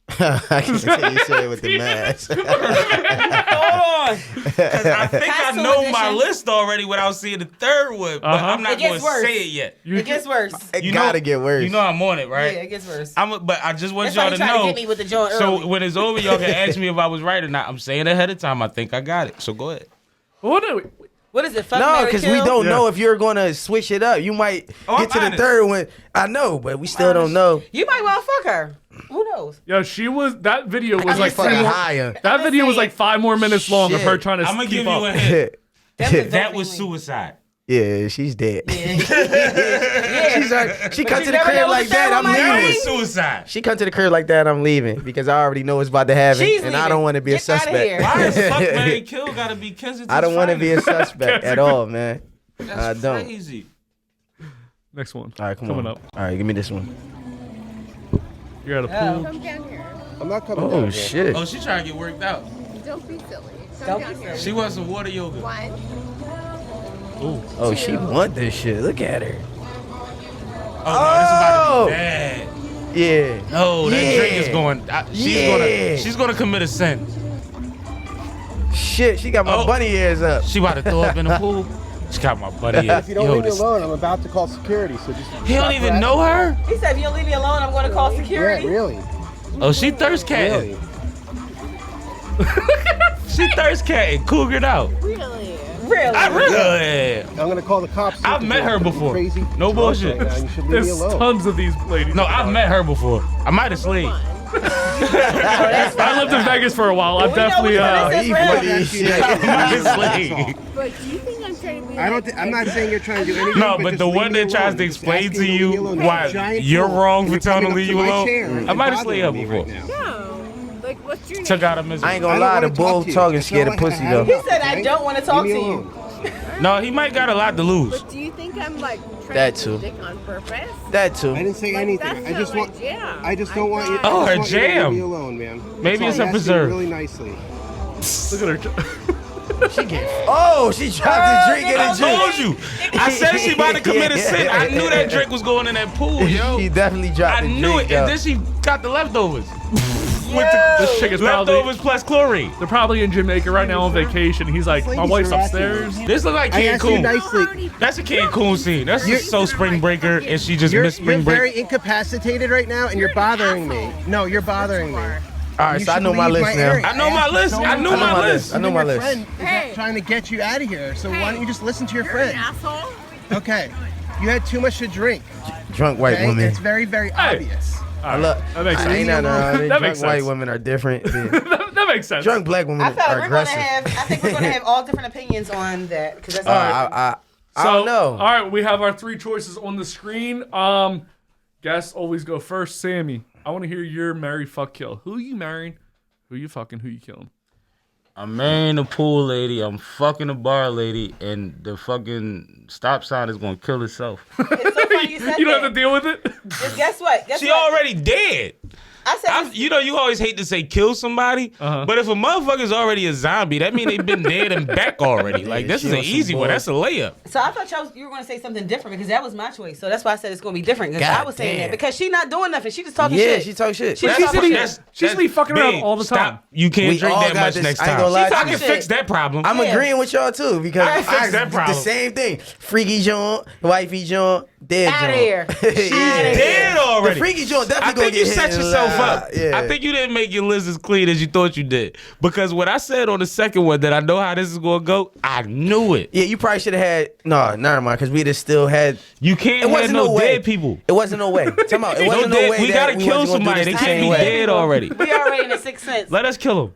I can tell you said it with the mask. Hold on. Because I think I Castle know my edition. list already without seeing the third one, but Uh-huh. I'm not It gets going to worse. say it yet. It gets worse. It You gotta know- get worse. You know I'm on it, Yeah, right? it gets worse. But I just want That's y'all why to you trying to know. get me with the joint So early. when it's over, y'all can ask me if I was right or not. I'm saying ahead of time. I think I got it. So go ahead. What are we? What is it? Fuck, No, Mary, because kill? we don't know if you're gonna switch it up. You might Oh, get to I'm the honest. third one. I know, but we still don't know. You might well fuck her. Who knows? Yo, she was. That video was I'm like just three saying. more. higher. That video was like 5 more minutes long of Shit. her trying to I'm going to keep give you up. a hint. yeah, That was suicide. she's dead. Yeah. She's like, she come you to the never know crib what like the third that. I'm one might That leaving. be. was suicide. She come to the crib like that. I'm leaving because I already know what's about to happen, She's and I leaving. don't want to be a Get outta suspect. here. Why is fuck Mary Kill got to be Kensington's I don't want to be a finest? suspect at all, man. That's I don't. crazy. Next one. All right, come Coming on. up. All right, give me this one. You're at a pool. Come down here. I'm not coming Oh down here. shit. Oh, she trying to get worked out. Don't be silly. Come Don't down be here. She wants some water yoga. One. Oh, she want this shit. Look at her. Oh, no, this is about to be bad. Yeah. No, that Yeah. drink is going. Yeah. She's gonna commit a sin. Shit, she got my Oh. bunny ears up. She about to throw up in the pool. She got my buddy. If you don't Yo, leave me this- alone, I'm about to call security. So just. He don't even know her. He said, if you don't leave me alone, I'm going to call Yeah, security. really. Oh, she thirst catting. Really. She thirst catting. Cougared out. Really? Really? I really. I'm gonna call the cops. I've met her before. Crazy No drunk bullshit. Right now. You should leave me There's alone. tons of these ladies. No, I've met her before. I might have slayed. I lived in Vegas for a while. I've we know definitely. which one this is He for him. funny as shit. I might have slayed. But do you think I'm trying to be I don't. like, I'm not saying you're trying to do anything. No, but just the leave one me that tries alone. to You're just explain asking to me you leave me alone. why You're a giant you're fool, wrong and for you're telling coming her up to leave to you my alone. chair and I might have bothering slayed her me before. right now. no. Like, what's your name? Took out a misery. I ain't I gonna don't lie, wanna the talk bull to you. talking That's scared all of I pussy have. though. He said, I don't want to talk to Leave me you. alone. No, he might got a lot to lose. But do you think I'm like trying That to too. dick on purpose? That too. I didn't say Like, anything. that's I just not want. my jam. I just don't want you. thought- Oh, I her just want you to jam. leave me alone, man. Maybe That's it's all. a I'm asking you preserve. really nicely. Look at her. Oh, she dropped the drink in I the drink. told you. I said she about to commit a sin. I knew that drink was going in that pool, yo. She definitely dropped I the knew drink, it. And yo. then she got the leftovers. This chick is probably. Leftovers plus chlorine. They're probably in Jamaica right now on vacation. He's like, my wife's upstairs. This look like I asked you Cancun. nicely. That's a Cancun scene. That's just so spring breaker, and she just You're missed spring break. very incapacitated right now, and you're bothering me. No, you're bothering me. All right, You so I should know my leave list now. area. I know my asked you list. so I many knew times. my list. I know my Even your list. friend is Hey. trying to get you out of here. So why don't you just listen to your You're an friend? asshole. Okay. You had too much to drink. Drunk white Okay? woman. It's very, very obvious. All right, Look, that makes I sense. ain't not That drunk makes white sense. women are different. That makes sense. Drunk black women I feel like are we're aggressive. gonna have. I think we're gonna have all different opinions on that because that's I don't know. All right, we have our 3 choices on the screen. Guests always go first. Sammy, I want to hear your marry, fuck, kill. Who you marrying? Who you fucking? Who you killing? I'm marrying the pool lady. I'm fucking the bar lady, and the fucking stop sign is gonna kill itself. It's so funny you said You don't that. have to deal with it. Just guess what? Guess She what? already dead. I said You know, you always hate to say kill somebody, but if a motherfucker's already a zombie, that means they've been dead and back already. Like, this she is an on some easy one. bull- That's a layup. So I thought you were going to say something different because that was my choice. So that's why I said it's going to be different because God I was saying damn. that because she not doing nothing. She just talking Yeah, shit. she talk shit. She- She's That's- gonna be, that's- she's gonna be fucking around Babe, all the time. stop. You can't We drink all that got much this- next I ain't time. gonna lie I to can you. fix that problem. I'm Yeah. agreeing with y'all too because I fixed that the problem. same thing. Freaky joint, wifey joint, dead Outta joint. here. She's dead already. The freaky joint I definitely think gonna you get set hit in the yourself eye. up. Yeah. I think you didn't make your list as clean as you thought you did. Because what I said on the second one that I know how this is going to go, I knew it. Yeah, you probably should have had no, never mind, because we'd have still had. You can't It have wasn't no no way. dead people. It wasn't no way. Time out. It No wasn't no dead- way. we that gotta we kill wasn't gonna do somebody. this They the can't same be way. dead already. We already in the sixth sense. Let us kill them.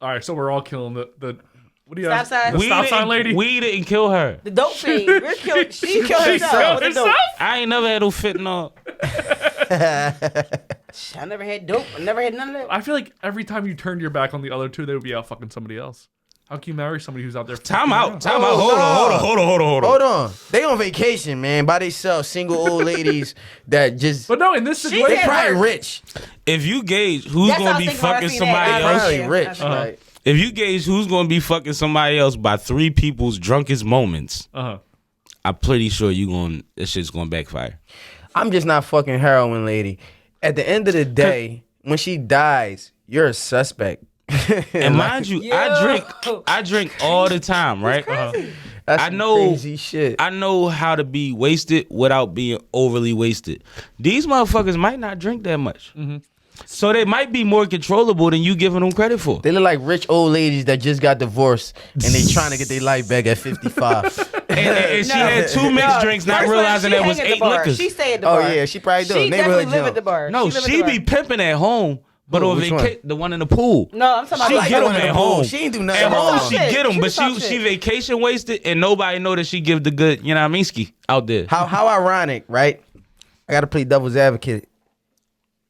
All right, so we're all killing the what do you Stop have? sign. The stop sign lady. We didn't kill her. The dope fiend. We're killing. She killed She herself. killed with the dope. herself? I ain't never had no fentanyl. I never had dope. I never had none of that. I feel like every time you turned your back on the other two, they would be out fucking somebody else. How can you marry somebody who's out there? Time fucking out. around? Time out. Hold on. Hold on. They on vacation, man. By themselves, single old ladies that just. But no, in this She situation, They said- probably rich. If you gauge who's That's going how to I be think when I fucking seen somebody that. else, Probably Yeah. rich. Like, if you gauge who's going to be fucking somebody else by 3 people's drunkest moments, I'm pretty sure this shit's going to backfire. I'm just not fucking heroin lady. At the end of the day, when she dies, you're a suspect. And mind you, I drink all the time, right? That's I some know- crazy shit. I know how to be wasted without being overly wasted. These motherfuckers might not drink that much. So they might be more controllable than you giving them credit for. They look like rich old ladies that just got divorced and they trying to get their life back at 55. And she had 2 mixed drinks, not First one, realizing she that was hang at the 8 bar. liquors. She stay at the Oh, bar. yeah, she probably do. She Neighborhood definitely live jump. at the bar. No, live at she the bar. be pimping at home, but Who, on which one? the one in the pool. No, I'm talking She about like get the them one in at the pool. home. She ain't do nothing At home, wrong. she Shit. get them, She but talk she shit. vacation wasted, and nobody know that she give the good, you know what I mean, ski out there. How ironic, right? I gotta play devil's advocate.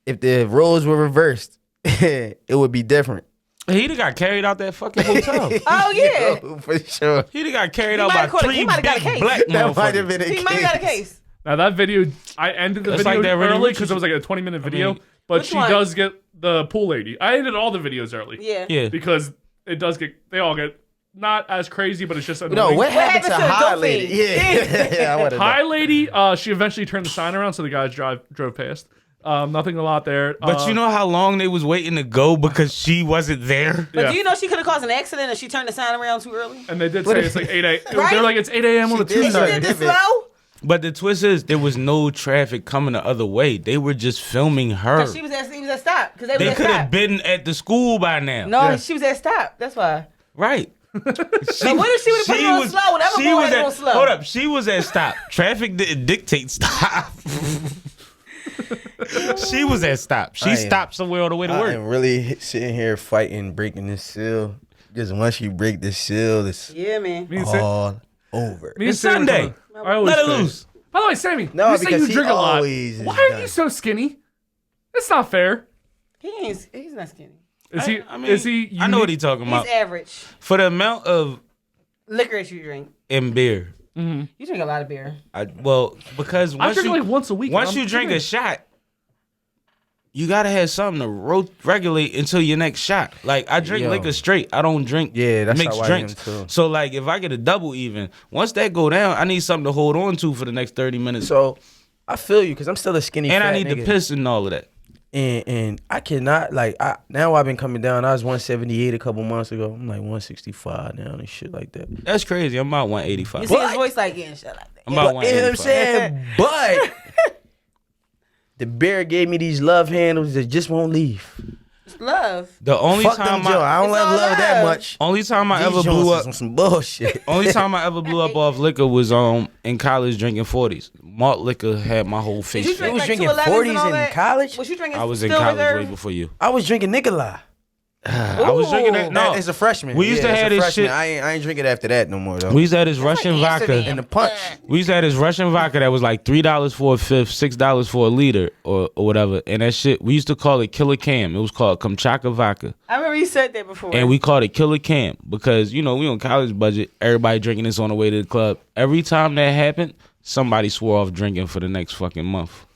If the roles were reversed, it would be different. He done got carried out that fucking hotel. Oh yeah. Yo, for sure. He done got carried He out might by have caught a- 3 he might have got a big case. black That might have motherfuckers. been a He might have got a case. now that video, I ended the That's video like that Rennie early Richards- because it was like a 20-minute video. mean- but Which she one? does get the pool lady. I ended all the videos early. Yeah. Yeah. Because it does they all get not as crazy, but it's just annoying. No, what happened to happened to the High dope Lady? fiend? Yeah, I wanna know. High lady, she eventually turned the sign around, so the guys drove past. Nothing a lot there. But you know how long they was waiting to go because she wasn't there? But Yeah. do you know she could have caused an accident if she turned the sign around too early? And they did say it's like 8 a.m. Right? They're like, it's 8 a.m. on a She did She Tuesday. did the Divot. slow. But the twist is there was no traffic coming the other way. They were just filming her. She was at stop because they They was could at have stop. been at the school by now. No, Yeah. she was at stop. That's why. Right. But what if she would have put it on slow? Whatever she boy was had it at, on slow. Hold up. She was at stop. Traffic didn't dictate stop. She was at stop. She I am- stopped somewhere on the way to I work. am really sitting here fighting, breaking this seal. Just once you break this seal, it's Yeah, man. Me and Sam- all over. me and It's Sam Sunday. kinda- I always Let it say- loose. By the way, Sammy, No, you say because you he drink a lot. always is Why are done. you so skinny? That's not fair. He's not skinny. Is he? I mean, is he? I know what unique? he's talking He's about. average. For the amount of Licorice you drink. and beer. You drink a lot of beer. Because I once drink you like once a week. once and I'm you drink good. a shot, you gotta have something to regulate until your next shot. Like I drink Yo. liquor straight. I don't drink That's mixed how I drinks. am too. So like if I get a double even, once that go down, I need something to hold on to for the next 30 minutes. So I feel you because I'm still a skinny and fat I need nigga. to piss and all of that. And I cannot now I've been coming down. I was 178 a couple months ago. I'm like 165 now and shit like that. That's crazy. I'm about You 185. see his voice like getting shit like that. I'm about But, you know what I'm 185. saying? But the bear gave me these love handles that just won't leave. It's love. The only Fuck them, time Joe. I don't It's love all love that love. much. only time I These ever joints blew is up on some bullshit. only time I ever blew up off liquor was in college drinking 40s. Malt liquor had my whole face. Did you filled. drink was like drinking 211s 40s and all in that? college? Was you drinking I was in Still college Reserve? way before you. I was drinking Nikolai. I was drinking that. No, As a freshman. We used to as a have this freshman. shit. I ain't drinking after that no more though. We used to have this Russian like vodka. Amsterdam. And the punch. We used to have this Russian vodka that was like $3 for a fifth, $6 for a liter, or whatever. And that shit, we used to call it Killer Cam. It was called Kamchatka vodka, I remember you said that before. and we called it Killer Cam because we on college budget. Everybody drinking this on the way to the club. Every time that happened, somebody swore off drinking for the next fucking month.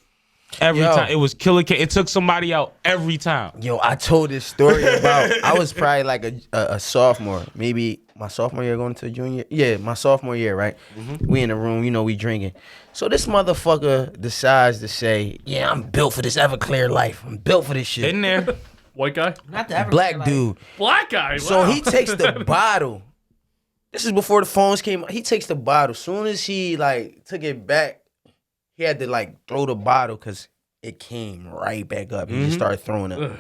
Every Yo. time it was Killer Cam. It took somebody out every time. Yo, I told this story about I was probably like a sophomore, maybe my sophomore year going to junior. Yeah, my sophomore year, right? We in the room, we drinking. So this motherfucker decides to say, "Yeah, I'm built for this Everclear life. I'm built for this shit." In there, White guy, Not the Everclear, Black like- dude. black guy. So wow. he takes the bottle. This is before the phones came. He takes the bottle. Soon as he took it back, he had to throw the bottle because it came right back up. He just started throwing it.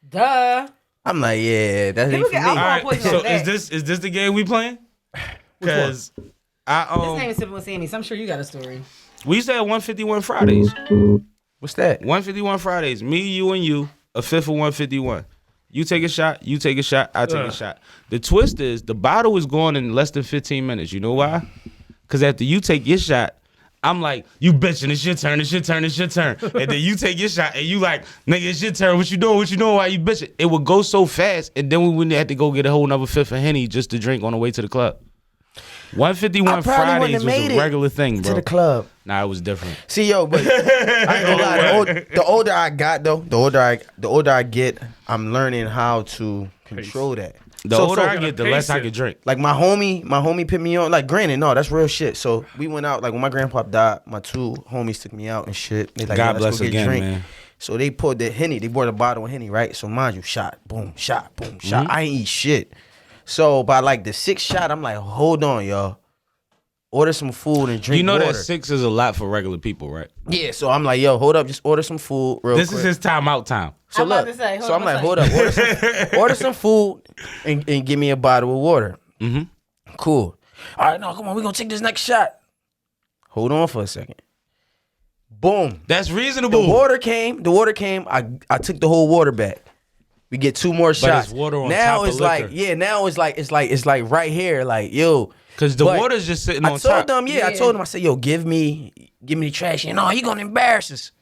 Duh. I'm like, yeah, that ain't People for get me. all alcohol right. poisoning So off that. is this the game we playing? Because His name is Sippin Wit Sammie, so I'm sure you got a story. we used to have 151 Fridays. What's that? 151 Fridays. Me, you, and you, a fifth of 151. You take a shot, I take a shot. The twist is the bottle is gone in less than 15 minutes. You know why? Because after you take your shot, I'm like, you bitching, it's your turn. And then you take your shot and you like, nigga, it's your turn. What you doing? Why you bitching? It would go so fast and then we wouldn't have to go get a whole nother fifth of Henny just to drink on the way to the club. 151 I probably Fridays wouldn't was have made a it regular thing, to bro. the club. Nah, it was different. See, yo, but I ain't gonna lie, the older I got though, the older I get, I'm learning how to control that. The So- older so- I get, the less I could drink. Like my homie put me on. Like granted, no, that's real shit. So we went out. Like when my grandpa died, my two homies took me out and shit. They like, God yo, let's bless go get a again, drink. man. So they poured the Henny. They bought a bottle of Henny, right? So mind you, shot, boom, shot, boom, shot. I ain't eat shit. So by like the sixth shot, I'm like, hold on, y'all. Order some food and drink You know water. that 6 is a lot for regular people, right? Yeah, so I'm like, yo, hold up, just order some food real This quick. is his timeout time. So I'm about look, to say, so I'm like, hold hold up, order some food and give me a bottle of water. Mm-hmm. Cool. All right, no, come on, we're gonna take this next shot. Hold on for a second. Boom. That's The reasonable. water came. I took the whole water back. We get 2 more shots. it's water on now top of it's like, liquor. yeah, now it's like right here, like, yo. Because the But water's just sitting I on told top. them, I told them, I said, yo, give me the trash. You know, you gonna embarrass us.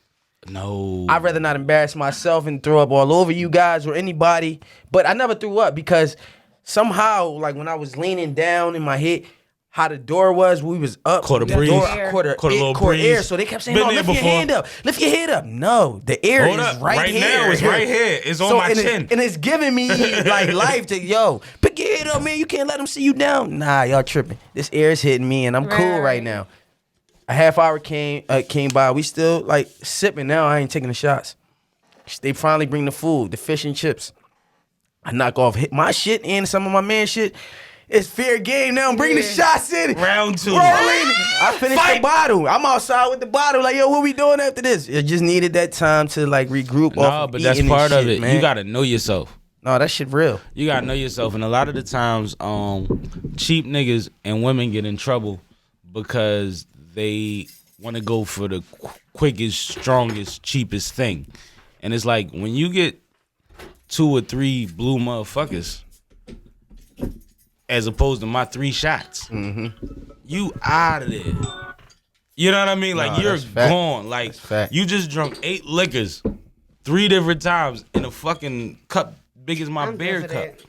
No. I'd rather not embarrass myself and throw up all over you guys or anybody. But I never threw up because somehow, like when I was leaning down in my head, how the door was, we was up. Caught a the breeze. door, Air. Caught a little breeze. air. So they kept saying, Been no, there lift your before. hand up. Lift your head up. No, the air Hold is up. right here. now. It's right here. It's on my and chin. and it's giving me like life to, yo, pick your head up, man. You can't let them see you down. Nah, y'all tripping. This air is hitting me and I'm cool right Right. now. A half hour came by. We still like sipping now. I ain't taking the shots. They finally bring the food, the fish and chips. I knock off my shit and some of my man shit. It's fair game now. Bring the shots in. Round 2. Rolling. I finished the bottle. I'm outside with the bottle. Like, yo, what we doing after this? It just needed that time to like regroup. No, off but of that's eating part and of shit, it. man. You got to know yourself. No, that shit real. You got to know yourself. And a lot of the times, cheap niggas and women get in trouble because they want to go for the quickest, strongest, cheapest thing. And it's like when you get 2 or 3 blue motherfuckers, as opposed to my 3 shots, you out of there. You know what I mean? Like Nah, you're that's fact. gone. Like That's fact. you just drunk 8 liquors 3 different times in a fucking cup big as my I'm beer good for cup. that.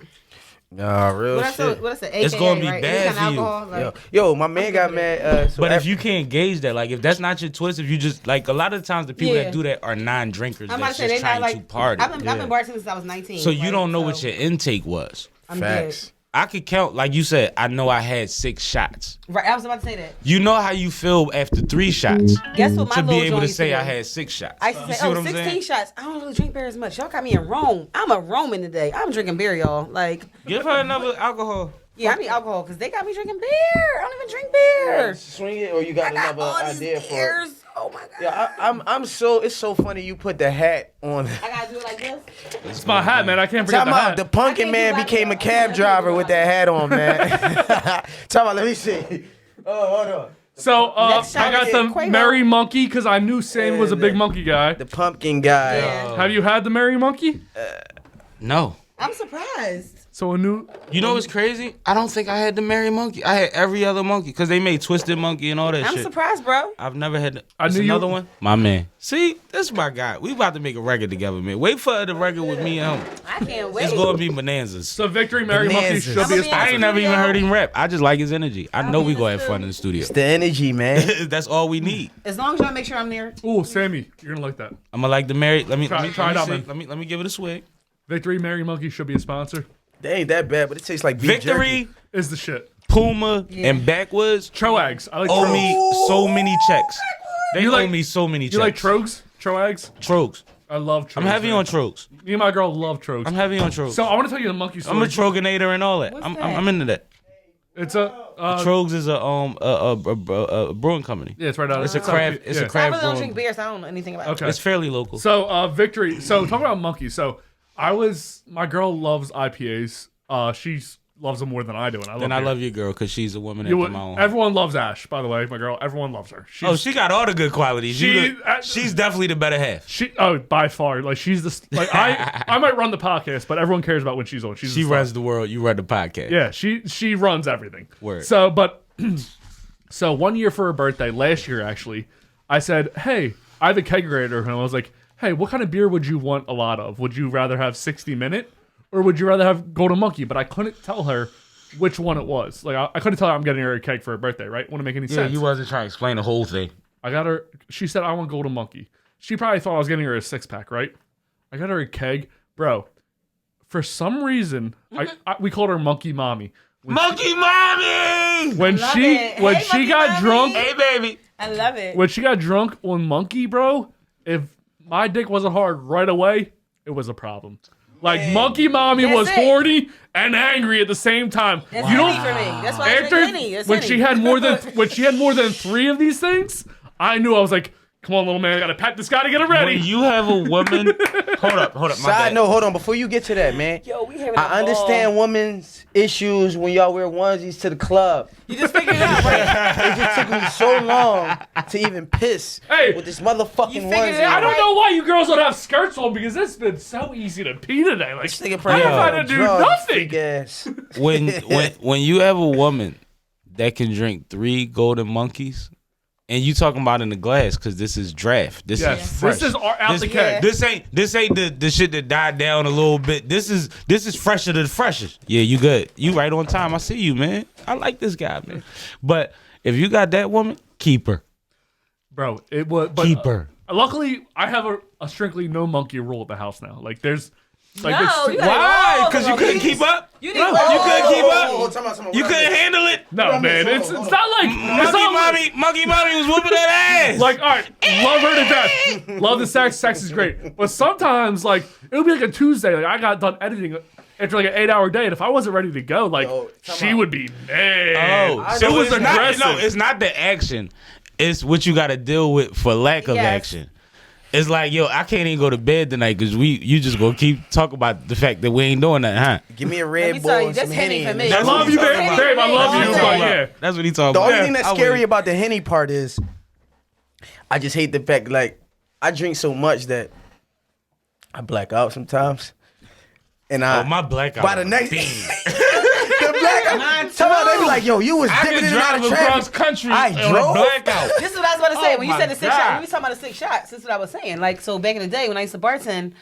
Nah, real shit. What's it? It's AKA, gonna be right? bad Any kind for of you. alcohol, like, Yo, my man got mad. But if you can't gauge that, like if that's not your twist, if you just like a lot of times the people Yeah. that do that are non-drinkers I'm about that's to say just they not trying to like. party. I've been bartending since I was 19. So you like, don't know what your intake was. I'm Facts. I could count, like you said, I know I had 6 shots. Right, I was about to say that. You know how you feel after 3 shots. Guess what my To be little able joint to used say do? I had 6 shots. I used to You say, see what I'm 16 saying? shots. I don't really drink beer as much. Y'all got me in Rome. I'm a Roman today. I'm drinking beer, y'all. Like, Give her another alcohol. yeah, I need alcohol because they got me drinking beer. I don't even drink beer. Swing it, or you got I got another all these idea for it. beers. Oh my god. Yeah, I'm so. It's so funny you put the hat on. I gotta do it like this. It's my hat, man. I can't forget Talking the about hat. the pumpkin I man can't do became a like cab that. driver with that hat on, man. Talking about, let me see. Oh, hold on. So Next I shot got is the Quavo. Merry Monkey because I knew Sam was a big the- monkey guy. The pumpkin guy. Yeah. Have you had the Merry Monkey? No. I'm surprised. So a new. You know what's crazy? I don't think I had the Merry Monkey. I had every other monkey because they made Twisted Monkey and all that I'm shit. surprised, bro. I've never had. I knew you- another one. My man. See, this is my guy. We about to make a record together, man. Wait for the record with me and him. I can't wait. It's gonna be bonanzas. So Victory Merry Monkey Bonanzas. should be a I'ma be in sponsor. I ain't never even studio. heard him rap. I just like his energy. I know be we in gonna the have fun in the studio. It's the energy, man. That's all we need. As long as y'all make sure I'm there. Ooh, Sammy, you're gonna like that. I'm gonna like the Merry. Let me Try it see. out, man. Let me give it a swig. Victory Merry Monkey should be a sponsor. They ain't that bad, but it tastes like beef Victory, jerky. Is the shit. Puma, Yeah. and Backwoods Troags. I like owe Trogs. me so many checks. They You owe like- me so many checks. You like Trogs? Troags? Trogs. I love Trogs. I'm heavy man. on Trogs. Me and my girl love Trogs. I'm heavy on Trogs. So I want to tell you the monkey story. I'm a Troganator and all that. What's I'm that? I'm into that. It's a Trogs is a brewing company. yeah, it's right out. It's a craft. It's yeah. a I craft really don't brewing. drink beer, so I don't know anything about it. Okay. It's fairly local. So Victory. So talking about monkeys. So my girl loves IPAs. She loves them more than I do, and I love. Then I beer. love your girl because she's a woman You after would, my own. everyone loves Ash, by the way. My girl, everyone loves her. She's, She got all the good qualities. She's definitely the better half. by far, like she's the like I might run the podcast, but everyone cares about when she's on. She's She the star. runs the world. You run the podcast. Yeah, she runs everything. Word. So, but so 1 year for her birthday, last year actually, I said, hey, I have a kegerator, and I was like, hey, what kind of beer would you want a lot of? Would you rather have 60 Minute, or would you rather have Golden Monkey? But I couldn't tell her which one it was. Like I couldn't tell her I'm getting her a keg for her birthday, right? Wouldn't make any Yeah, sense. you wasn't trying to explain the whole thing. I got her. She said I want Golden Monkey. She probably thought I was getting her a 6-pack, right? I got her a keg, bro. For some reason, we called her Monkey Mommy. Monkey Mommy! When Love she it. when Hey, she Monkey got Mommy. drunk, Hey, baby. I love it. when she got drunk on Monkey, bro, if my dick wasn't hard right away, it was a problem. Like Monkey Mommy That's was it. horny and angry at the same time. That's You Henny don't for me. That's why I drink after Henny. That's when Henny. she had more than 3 of these things, I knew I was like, come on, little man, I gotta pat this guy to get him ready. When you have a woman, hold up, my Side bad. note, hold on. Before you get to that, man, Yo, we having a I understand ball. women's issues when y'all wear onesies to the club. You just figured it out, right? It just took me so long to even piss Hey, with this motherfucking you figured it onesie. out, I don't know why you girls don't have skirts on because it's been so easy to pee today. Like, This nigga I'm probably trying on to do drugs, nothing. freak ass. when you have a woman that can drink 3 golden monkeys, and you talking about in the glass because this is draft. This Yes, is fresh. this is out the keg. This ain't the shit that died down a little bit. This is fresher than freshest. Yeah, you good. You right on time. I see you, man. I like this guy, man. But if you got that woman, keep her. Bro, it was. But, Keep her. Luckily, I have a strictly no monkey rule at the house now. Like, there's. Like, No, it's- you gotta- Why? Oh, Because you couldn't keep up. You need You couldn't keep up. Time out, You couldn't handle it. no, man, it's not like. It's not like, Monkey mommy was whooping that ass. like, all right, love her to death. Love the sex. Sex is great. But sometimes, like, it would be like a Tuesday. Like, I got done editing after like an 8-hour day, and if I wasn't ready to go, like, Yo, time she out. would be mad. Oh, it was it's not, aggressive. no, it's not the action. It's what you got to deal with for lack of Yes. action. It's like, yo, I can't even go to bed tonight because you just gonna keep talking about the fact that we ain't doing that, huh? Give me a Let Red me Bull tell you, and that's some Henny Henny. for me. I That's love what you, he's babe. talking Babe, I love you. Yeah. But yeah. That's what he talking The about. only thing that's I scary wait. about the Henny part is I just hate the fact, like, I drink so much that I black out sometimes. And Oh, my blackout. by the next the blackout. Tell me, they be like, yo, you was I dipping can in and out drive of across traffic. country I on drove? a blackout. This is what I was about to say. Oh When you my said the 6 God. shots, we was talking about the 6 shots. This is what I was saying. Like, so back in the day when I used to bartend,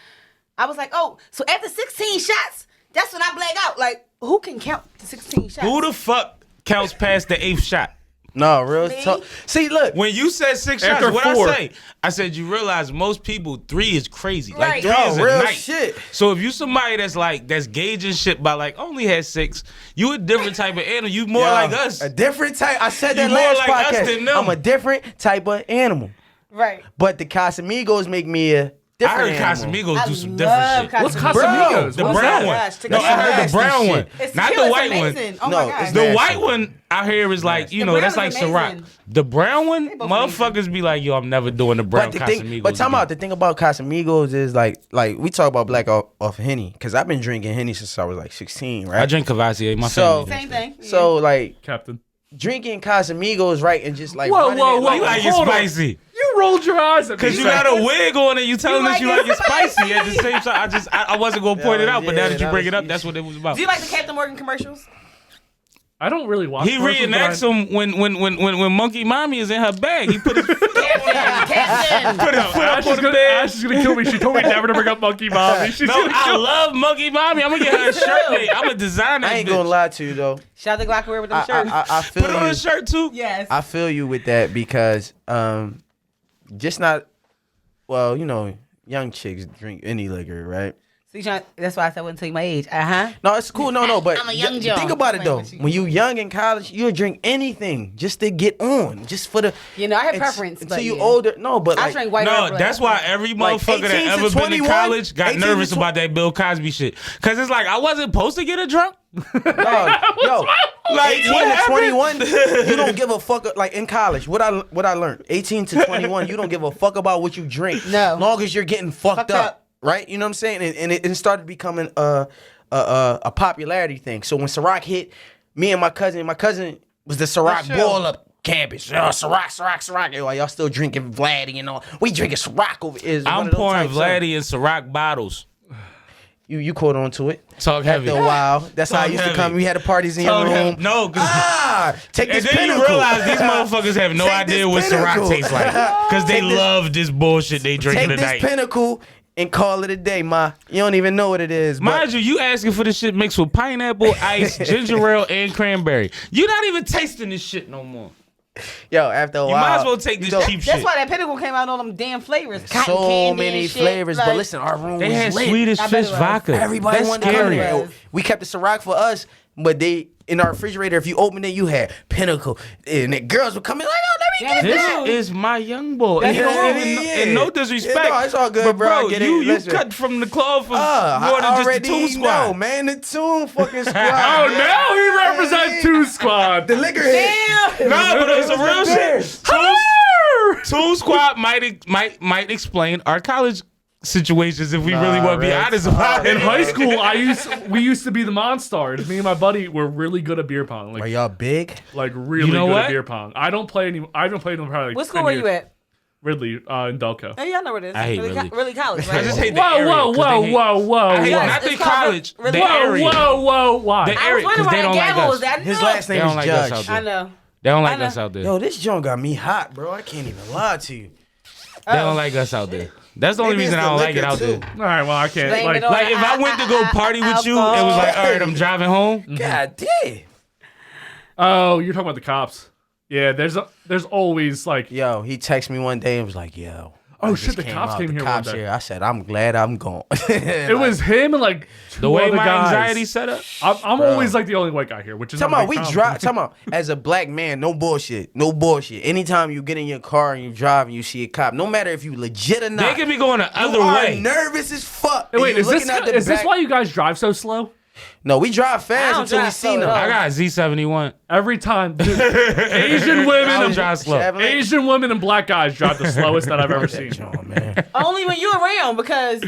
I was like, oh, so after 16 shots, that's when I black out. Like, Who can count to 16 shots? Who the fuck counts past the 8th shot? No, real Me? talk. See, look. When you said 6 shots, After what 4. I say? I said you realize most people 3 is crazy. Right. Like 3 Yo, is a real night. shit. So if you somebody that's gauging shit by like only had 6, you a different type of animal. You more Yo, like us. A different type. I said that You more last like us podcast. than them. I'm a different type of animal. Right. But the Casamigos make me a I different heard animal. Casamigos do some love different shit. What's Casamigos. Casamigos? The What's brown that? one. Gosh, take No, a I heard nasty the brown shit. one, It's not tequila, the white it's one. amazing. Oh No, my God. it's The nasty. white one out here is like, you The know, brown that's is like Ciroc. amazing. The brown one, both motherfuckers be like, yo, I'm never doing the brown But Casamigos. but time again. out. The thing about Casamigos is like we talk about black off Henny because I've been drinking Henny since I was like 16, right? I drink Cavassier. My So- family. Same thing. So like Captain. drinking Casamigos, right, and just like Whoa, running whoa, it, whoa, You like it Hold on. spicy. You rolled your eyes at me. Cause you got a wig on and you telling You us like you it like it spicy at the same time. I wasn't gonna point it out, but now yeah, that you that bring was- it up, that's what it was about. Do you like the Captain Morgan commercials? I don't really watch He commercials, but reenacts them when Monkey Mommy is in her bag. He put his Captain. put his foot up Ash on is, the gonna, bed. Ash is gonna kill me. She told me never to bring up Monkey Mommy. She's No, gonna I kill love Monkey Mommy. I'm gonna get her a shirt made. I'm gonna design that I ain't bitch. gonna lie to you though. Shout out to Glock with them I, shirts. I feel Put on you. a shirt too. Yes. I feel you with that because just not well, you know, young chicks drink any liquor, right? So you trying, that's why I said I wouldn't tell you my age. No, it's cool. No, but I'm a young Joe. think about it though. Playing with you. When you young in college, you'll drink anything just to get on, just for the. You know, I have it's- preference, until but you yeah. older. No, but I like, drank white No, Red Bull. that's why every Like motherfucker 18 that to ever been in 21, college got 18 to nervous 20. about that Bill Cosby shit. Cause it's like I wasn't supposed to get a drunk. dog, yo, Like 18 what to happened? 21, you don't give a fuck. Like in college, what I learned, 18 to 21, you don't give a fuck about what you drink. No. long as you're getting fucked Fucked up, up. right? You know what I'm saying? And it started becoming a popularity thing. So when Ciroc hit, me and my cousin was the Ciroc true. ball up campus. Oh, Ciroc. Yo, y'all still drinking Vladdy and all? We drinking Ciroc over here. It's one I'm of those pouring types of- Vladdy in Ciroc bottles. You caught on to it. Talk heavy. After a while, that's how I Talk used to heavy. come. We had the parties in your Talk room. heavy. No, cause Take and this then you Pinnacle. realize these motherfuckers have no Take idea this what Ciroc Pinnacle. tastes like. Cause they Take this- love this bullshit they drinking Take this tonight. Pinnacle and call it a day, ma. You don't even know what it is. Mind you asking for this shit mixed with pineapple, ice, ginger ale, and cranberry. You're not even tasting this shit no more. Yo, after a You while, might as well take this you know, cheap That's shit. why that Pinnacle came out on them damn flavors. Cotton So candy many and shit. flavors, but Like, listen, our room They was had lit. Swedish I bet fish it was. vodka. Everybody That's wanted to come scary. in. Yes. We kept the Ciroc for us, but they in our refrigerator. If you opened it, you had Pinnacle, and the girls would come in like, "Oh, let me get This that." is my young boy. And, Yeah, you don't yeah, even know- yeah. and no disrespect. Yeah, no, it's all good, but bro. I bro. get it. You Listen. cut from the cloth for more I than just the already two squad. know, man. The Toon fucking squad. Oh, man. now he represents Two Squad. The liquor hit. Nah, but it's a real shit. Two squad might explain our college situations if we really want to be real honest about In it. high school, we used to be the Monstars. Me and my buddy were really good at beer pong. Are Like y'all big? really You know good what? at beer pong. I don't play any. I haven't played in probably like What 10 school were years. you at? Ridley in Delco. Hey, y'all know where it is. I hate really, Ridley. really college, I right? just hate the Whoa, area. whoa, 'cause whoa, they hate- whoa, whoa, I hate whoa. not It's the called college, Ridley- the Whoa, area. whoa, whoa, why? The I was area, wondering because they why don't the like gavel us. was that. His No. last They name don't is like us out Judge. there. I know. They don't like know. us out there. Yo, this joint got me hot, bro. I can't even lie to you. They don't like us out there. That's the only Maybe reason it's I the don't like it liquor, out there. too. All right, well I can't. Blame Like, it on- Like if I went to go party with you, it was like, all right, I'm driving home. God damn. oh, you're talking about the cops. Yeah, there's always like. Yo, he texted me one day and was like, yo. Oh, I shit, just the cops out. came The here cops one day. here. I said, I'm glad I'm gone. It was him and like two The way other my guys. anxiety set up. I'm always like the only white guy here, which is Talking not a about big we problem. drive. Talking about as a black man, no bullshit, no bullshit. Anytime you get in your car and you drive and you see a cop, no matter if you legit or They not, could be going the you other are way. nervous as fuck. Hey, wait, And is you this looking at the is this back- why you guys drive so slow? No, we drive I fast don't until we drive see slow them. at all. I got a Z71. Every time, dude, Asian I women don't and drive slow. Chevrolet. Asian women and black guys drive the slowest that I've ever seen. Oh man. Only when you're around because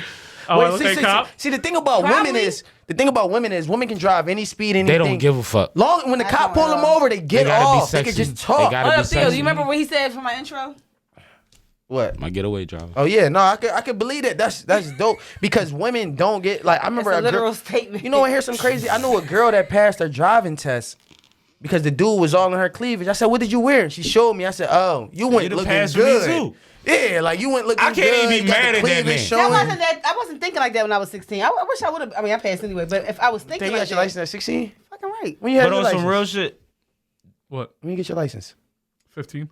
Oh, Wait, okay, cop. see, the thing about women Probably. is women can drive any speed, anything. They don't give a fuck. Long when the I cop don't pull them know. over, they get gotta be off. They can sexy. just talk. They gotta what be up, Theo? sexy. You remember what he said for my intro? What? My getaway driver. Oh yeah, no, I could believe that. That's dope because women don't get like I remember That's a a girl. literal statement. You know, I hear some crazy. I know a girl that passed her driving test, because the dude was all in her cleavage. I said, "What did you wear?" She showed me. I said, "Oh, you went You done looking passed with me good." too. Yeah, like you went looking good. I can't even be You got the mad at that cleavage man. showing. I wasn't thinking like that when I was 16. I wish I would have. I mean, I passed anyway. But if I was thinking Damn, you like got your that, license at 16? fucking right. When you had But your on license? some real shit, What? When you get your license? 15.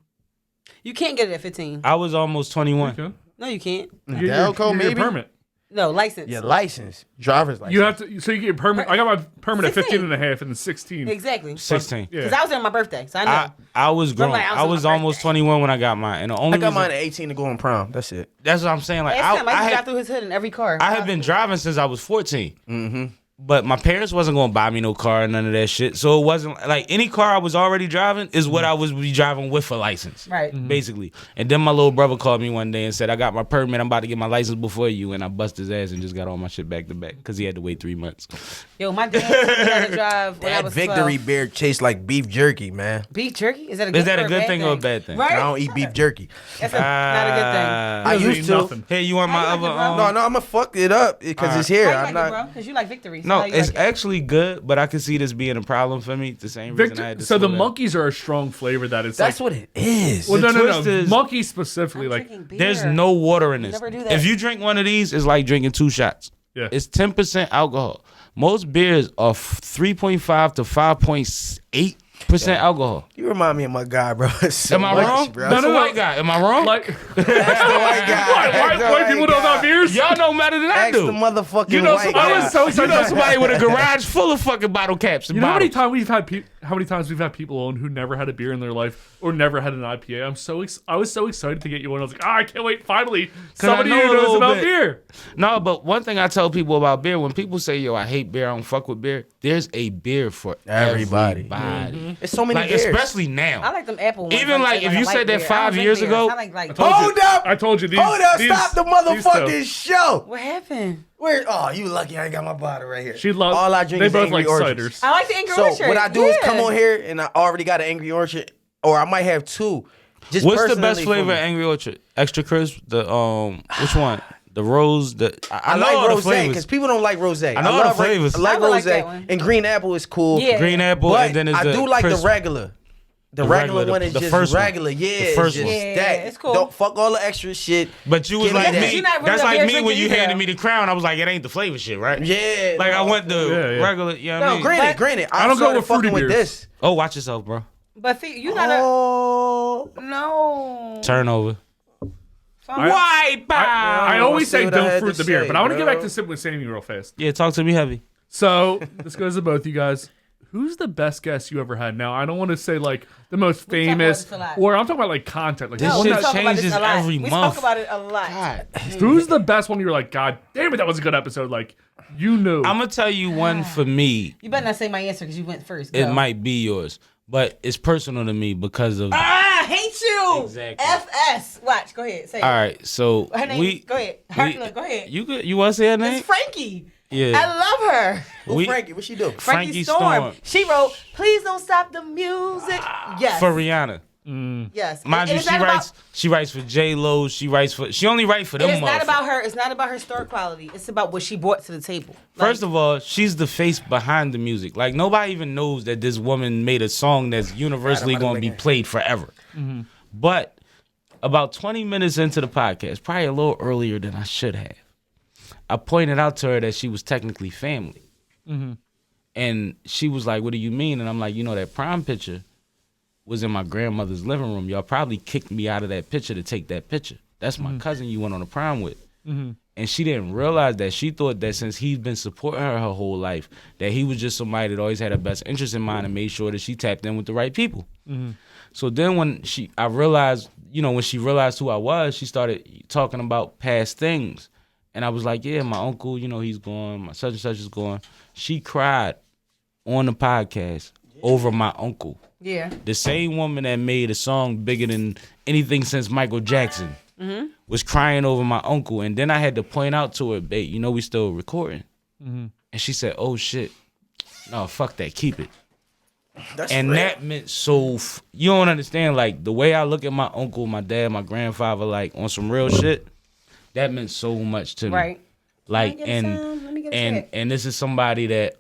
You can't get it at 15. I was almost 21. Okay. No, you can't. You get Down code, you get your maybe? permit. No, license. Your license. Driver's license. You have to. So you get your permit. I got my permit at 16. 15 and a half and then 16. Exactly. 16. Yeah. Because I was there on my birthday, so I know. I was grown. like, I was almost 21 when I got mine, and the only I got reason, mine at 18 to go on prom. That's it. that's what I'm saying. Like Last time I used to drive had, through his hood in every car. I had been driving since I was 14. Mm-hmm. But my parents wasn't gonna buy me no car or none of that shit. So it wasn't like any car I was already driving is what I was be driving with a license. Right. Basically. And then my little brother called me one day and said, I got my permit, I'm about to get my license before you, and I bust his ass and just got all my shit back to back because he had to wait 3 months. Yo, my dad told me how to drive when I That was victory 12. beer tastes like beef jerky, man. Beef jerky? Is that a good, Is that or a good thing or a bad thing? Right? I don't eat beef jerky. That's not a good thing. I Doesn't used eat to. nothing. Hey, you want my How you other like it, bro? No, I'm gonna fuck it up because it's here. How you I'm like not. it, bro? Because you like victory. So No, how you it's like it? actually good, but I can see this being a problem for me. The same reason I had to So the slow down. monkeys are a strong flavor that it's That's like. what it is. Well, The no. twist is- Monkeys specifically, I'm like. drinking beer. There's no water in this. Never do that. If you drink one of these, it's like drinking 2 shots. Yeah. It's 10% alcohol. Most beers are 3.5 to 5.8% alcohol. You remind me of my guy, bro. So Am I much, wrong? bro. That's No, a no. white guy. Am I wrong? Like, That's the white guy. white people know about beers? Y'all know better than I Ask the do. motherfucking You know, white somebody, guy. was so you know excited. somebody with a garage full of fucking bottle caps. And You know how many bottles. times we've had how many times we've had people on who never had a beer in their life or never had an IPA. I was so excited to get you on. I was like, I can't wait. Finally, somebody I know who a knows little about bit. beer. No, but one thing I tell people about beer, when people say, yo, I hate beer, I don't fuck with beer, there's a beer for Everybody. everybody. It's so many Like, beers. especially now. I like them apple ones. Even like if you said that 5 years ago- I like Hold up. I told you these. Hold up. these- Stop the these two. motherfucking show. What happened? Where? Oh, you lucky I ain't got my bottle right here. She loves. All I drink They is both Angry like Orchards. ciders. I like the Angry So Orchard. what I do is come Yeah. on here and I already got an Angry Orchard, or I might have 2. Just What's the personally best for flavor me. at Angry Orchard? Extra crisp? The which one? The rose? I know I all like the rose flavors. because people don't like rose. I know all the love flavors. I like I would like rose that one. and green apple is cool. Yeah. Green apple, But and then it's I the do like crisp. the regular. The The regular regular, one is the just first one. regular. Yeah, The it's first just one. Yeah, that. it's cool. Don't fuck all the extra shit. But you was Give me like that. me. You're not really That's a like beer me when drinker you either. handed me the crown. I was like, it ain't the flavor shit, right? Yeah. Like I went the Yeah. regular. You know what I No, mean? granted. I don't go started with fruity fucking with beers. this. Oh, watch yourself, bro. But see, you not Oh. no. Turnover. White I always say say what I don't had fruit to the beer, say, but I want to get back bro. to Sippin Wit Sammie real fast. Yeah, talk to me heavy. So this goes to both you guys. Who's the best guest you ever had? Now I don't want to say like the most talk about famous, this a lot. or I'm talking about like content. Like This one shit that- talk about this changes a lot. every we month. talk about it a lot. God. who's the best one? You're like, God damn it, that was a good episode. Like you knew. I'm gonna tell you one for me. You better not say my answer because you went first. Go. It might be yours, but it's personal to me because of. I hate you. Exactly. FS. Watch. Go ahead. Say All it. right, so Her name. we. Go ahead. Look, go ahead. You good? You want to say her name? It's Frankie. Yeah. I love her. Who Frankie? What she do? Frankie Frankie Storm. Storm. She wrote, "Please don't stop the music." Yes. For Rihanna. Yes. Mind you, it's not about- she writes for J Lo. She only writes for them. It's not motherfuckers. about her. It's not about her star quality. It's about what she brought to the table. First of all, she's the face behind the music. Like nobody even knows that this woman made a song that's universally going to be played forever. But about 20 minutes into the podcast, probably a little earlier than I should have, I pointed out to her that she was technically family. And she was like, "What do you mean?" And I'm like, that prom picture was in my grandmother's living room. Y'all probably kicked me out of that picture to take that picture. That's my cousin you went on a prom with. And she didn't realize that. She thought that since he's been supporting her whole life, that he was just somebody that always had her best interest in mind and made sure that she tapped in with the right people. So then when I realized, when she realized who I was, she started talking about past things. And I was like, yeah, my uncle, he's gone. My such and such is gone. She cried on the podcast over my uncle. Yeah. The same woman that made a song bigger than anything since Michael Jackson was crying over my uncle. And then I had to point out to her, babe, we still recording. And she said, oh, shit. No, fuck that. Keep it. That's And real. that meant so... you don't understand, like, the way I look at my uncle, my dad, my grandfather, like, on some real shit, that meant so much to me. Right. Like, Let me get a check. and this is somebody that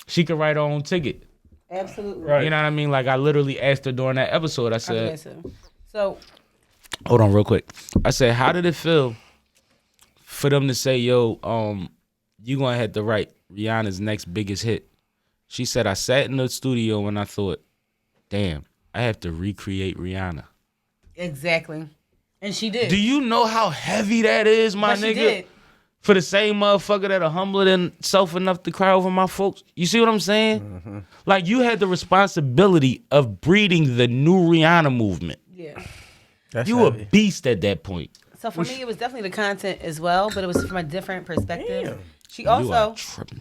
she could write her own ticket. Absolutely. Right. You know what I mean? Like I literally asked her during that episode. I said, So hold on real quick. I said, how did it feel for them to say, yo, you gonna have to write Rihanna's next biggest hit? She said, I sat in the studio and I thought, damn, I have to recreate Rihanna. exactly, and she did. Do you know how heavy that is, my But nigga? she did. For the same motherfucker that are humbler than self enough to cry over my folks. You see what I'm saying? Like you had the responsibility of breeding the new Rihanna movement. Yeah. That's You heavy. a beast at that point. So for me, it was definitely the content as well, but it was from a different perspective. Damn. She You are also, tripping.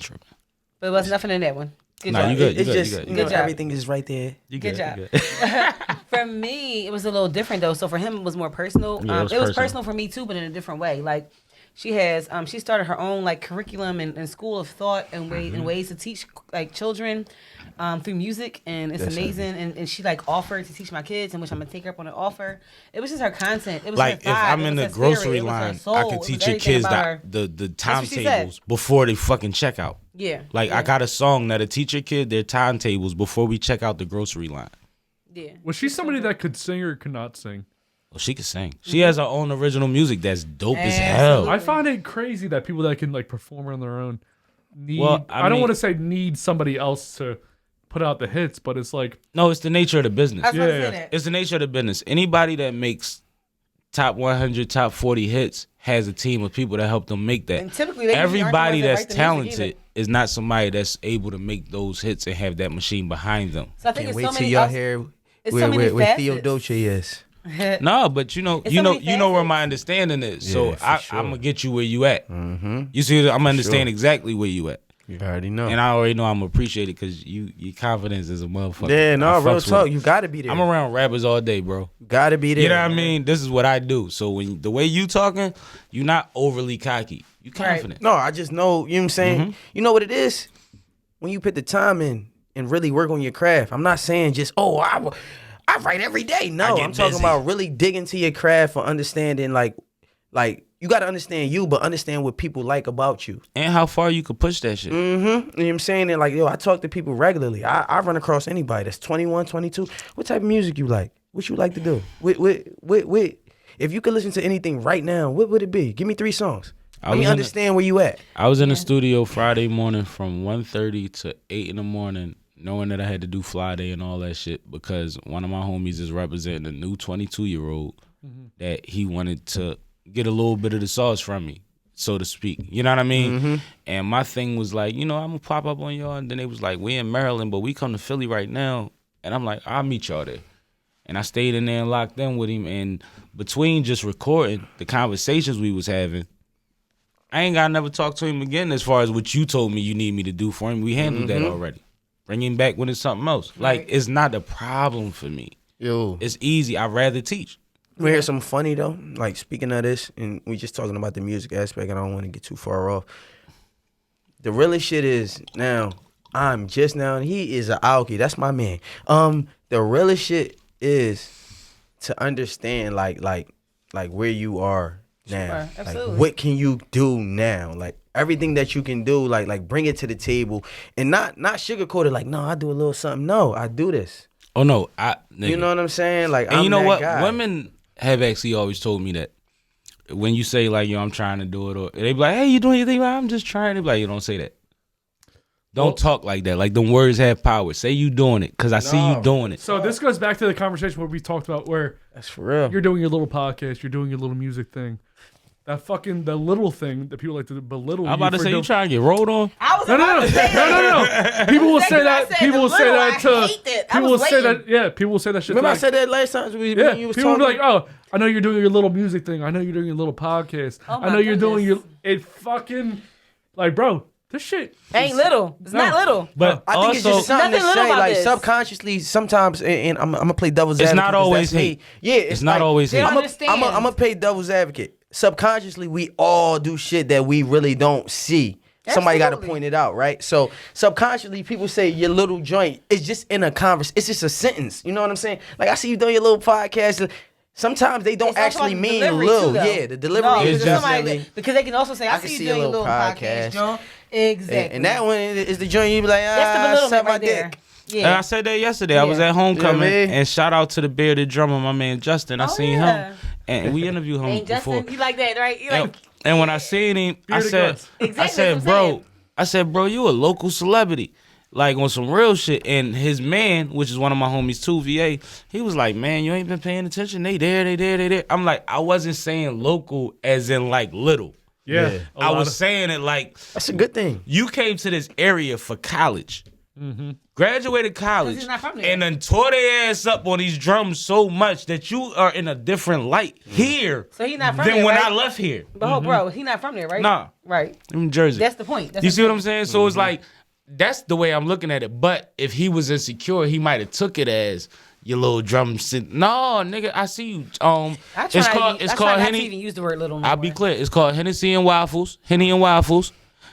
but it was nothing in that one. Good Nah, job. you good. It's You just good. you Good know job. everything is right there. You Good good. job. You good. For me, it was a little different though. So for him, it was more personal. Yeah, it was it was personal. personal for me too, but in a different way. Like she has, she started her own like curriculum and school of thought and ways to teach like children through music, and it's That's amazing. And she like offered to teach my kids, and which I'm gonna take her up on an offer. It was just her content. It was Like her if vibe. I'm It in was the her grocery spirit. It was her line, soul. I It could was teach your everything kids about her. the what she timetables said. before they fucking check out. Yeah. Like yeah, I got a song that'll teach your kid their timetables before we check out the grocery line. Yeah. Was she somebody that could sing or could not sing? Well, she can sing. She has her own original music that's dope as Absolutely. hell. I find it crazy that people that can like perform on their own need. Well, I, I don't mean- want to say need somebody else to put out the hits, but it's like No, it's the nature of the business. I was gonna Yeah. say that. It's the nature of the business. Anybody that makes top 100, top 40 hits has a team of people that help them make that. And typically, they usually aren't the Everybody ones that that's write the music talented either. is not somebody that's able to make those hits and have that machine behind them. So I think Can't it's wait so till many. y'all hear it's so many where facets. Theodosia is. No, but you know, It's so many you know where facets. my understanding is. Yeah, So for I'm sure. gonna get you where you at. You see, I'm gonna understand exactly where you at, You already know. and I already know I'm gonna appreciate it because your confidence is a motherfucker. yeah, I no, fucks real with talk. it. You gotta be there. I'm around rappers all day, bro. Gotta be there. You know what I mean? This is what I do. So when the way you talking, you're not overly cocky. You confident. No, I just know, you know what I'm saying? You know what it is? When you put the time in and really work on your craft. I'm not saying just, I write every day. No, get I'm talking busy. about really digging to your craft for understanding like you got to understand you, but understand what people like about you. And how far you could push that shit. You know what I'm saying? And like, yo, I talk to people regularly. I run across anybody that's 21, 22. What type of music you like? What you like to do? If you could listen to anything right now, what would it be? Give me 3 songs. Let me was in understand where you at. I was in the studio Friday morning from 1:30 to 8 in the morning, knowing that I had to do Fly Day and all that shit because one of my homies is representing a new 22-year-old that he wanted to get a little bit of the sauce from me, so to speak. You know what I mean? And my thing was like, I'm going to pop up on y'all. And then they was like, we in Maryland, but we come to Philly right now. And I'm like, I'll meet y'all there. And I stayed in there and locked in with him. And between just recording the conversations we was having, I ain't got to never talk to him again as far as what you told me you need me to do for him. We handled that already. Bring him back when it's something else. Like, it's not a problem for me. Yo. It's easy. I'd rather teach. We hear something funny though. Like speaking of this, and we just talking about the music aspect, and I don't want to get too far off. The realest shit is now. I'm just now, and he is a Aoki. That's my man. The realest shit is to understand like where you are now. Sure, Like, absolutely. what can you do now? Like everything that you can do, like bring it to the table, and not sugarcoat it. Like no, I do a little something. No, I do this. Oh, no. You know what I'm saying? Like, And I'm you know that what? guy. Women have actually always told me that. When you say, like, I'm trying to do it, or they be like, hey, you doing your thing? Like, I'm just trying. They be like, you don't say that. Don't talk like that. Like, them words have power. Say you doing it, because I see you doing it. so. This goes back to the conversation where we talked about where That's for real. you're doing your little podcast, you're doing your little music thing. That fucking the little thing that people like to belittle. I'm about to for say, you doing- trying to get rolled on? I was No, about no, to say that. no. People will Thank say you. I that. said People the will say little, that I to. hate that. I People will was say waiting. that. Yeah, people will say that shit. Remember to I like, said that last time yeah, you was people will be talking? like, "Oh, I know you're doing your little music thing. I know you're doing your little podcast. Oh I my know you're doing your." goodness. It fucking like, bro, this shit Ain't little. It's not little. But I think it's also, just something to Nothing little say, about like this. subconsciously. Sometimes, and I'm gonna play devil's It's advocate. not 'cause always that's me. hate. Yeah, It's not always hate. I'm Understand. gonna play devil's advocate. Subconsciously, we all do shit that we really don't see. Somebody got to Absolutely. point it out, right? So subconsciously, people say your little joint. It's just in a converse. It's just a sentence. You know what I'm saying? Like I see you doing your little podcast. Sometimes they don't It's also actually like mean delivery, little. too, though. Yeah, the delivery No, is because somebody- definitely. because they can also say, I can see you see doing a your little little podcast. podcast, John. Exactly. And that one is the joint you be like, That's the ah, belittlement suck my right there. dick. Yeah. And I said that yesterday. I was at homecoming, Yeah, man. and shout out to the bearded drummer, my man Justin. I seen him, and we interviewed him Hey, before. Justin, you like that, right? You like, And when I seen him, I Bearded said, Gus. Exactly, I said, that's what I'm saying. bro, you a local celebrity. Like on some real shit. And his man, which is one of my homies too, VA, he was like, man, you ain't been paying attention. They there. I'm like, I wasn't saying local as in like little. Yeah. Yeah. a I lot was of- saying it like That's a good thing. you came to this area for college. Graduated college he's not from there. and then tore their ass up on these drums so much that you are in a different light here So he not from than there, when right? I left here. But bro, he not from there, right? Nah. Right. I'm in Jersey. That's the point. That's You the see what point. I'm saying? So it's like that's the way I'm looking at it. But if he was insecure, he might have took it as your little drum sit. No, nigga, I see you. I try It's called not to Henny. even use the word little. No I'll be more. clear. It's called Hennessy and Waffles. Henny and Waffles.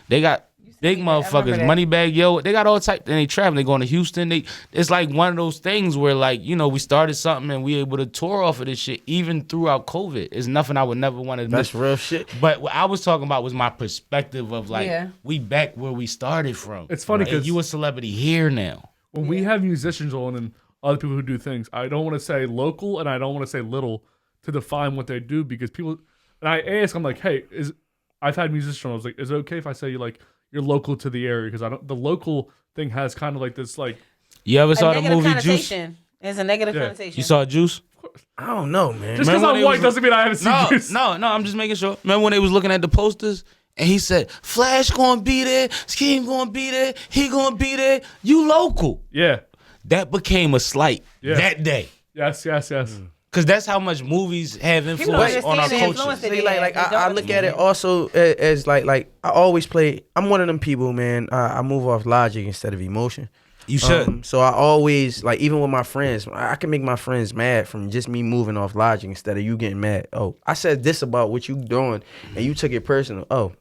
They got big that. I remember motherfuckers. that. Moneybag Yo. They got all type. And they traveling. They going to Houston. It's like one of those things where like we started something and we able to tour off of this shit even throughout COVID. It's nothing I would never want to That's miss. real shit. But what I was talking about was my perspective of like Yeah. we back where we started from. It's funny And 'cause- you a celebrity here now. when we have musicians on and other people who do things, I don't want to say local and I don't want to say little to define what they do because people. And I ask, I'm like, hey, I've had musicians on. I was like, is it okay if I say you're local to the area because I don't. The local thing has kind of like this like. You ever A saw the negative movie Juice? connotation. It's a negative Yeah. connotation. You saw Juice? I don't know, man. Just because Remember when I'm they white was- doesn't mean I haven't seen No, Juice. no, I'm just making sure. Remember when they was looking at the posters and he said, Flash gonna be there, Scheme gonna be there, he gonna be there. You local. Yeah. That became a slight Yeah. that day. Yes. Cause that's how much movies have People influence on our understand the culture. influence that See, they like have. They I don't look at it also as like I always play. I'm one of them people, man. I move off logic instead of emotion. You should. So I always like even with my friends, I can make my friends mad from just me moving off logic instead of you getting mad. Oh, I said this about what you doing, and you took it personal. Oh,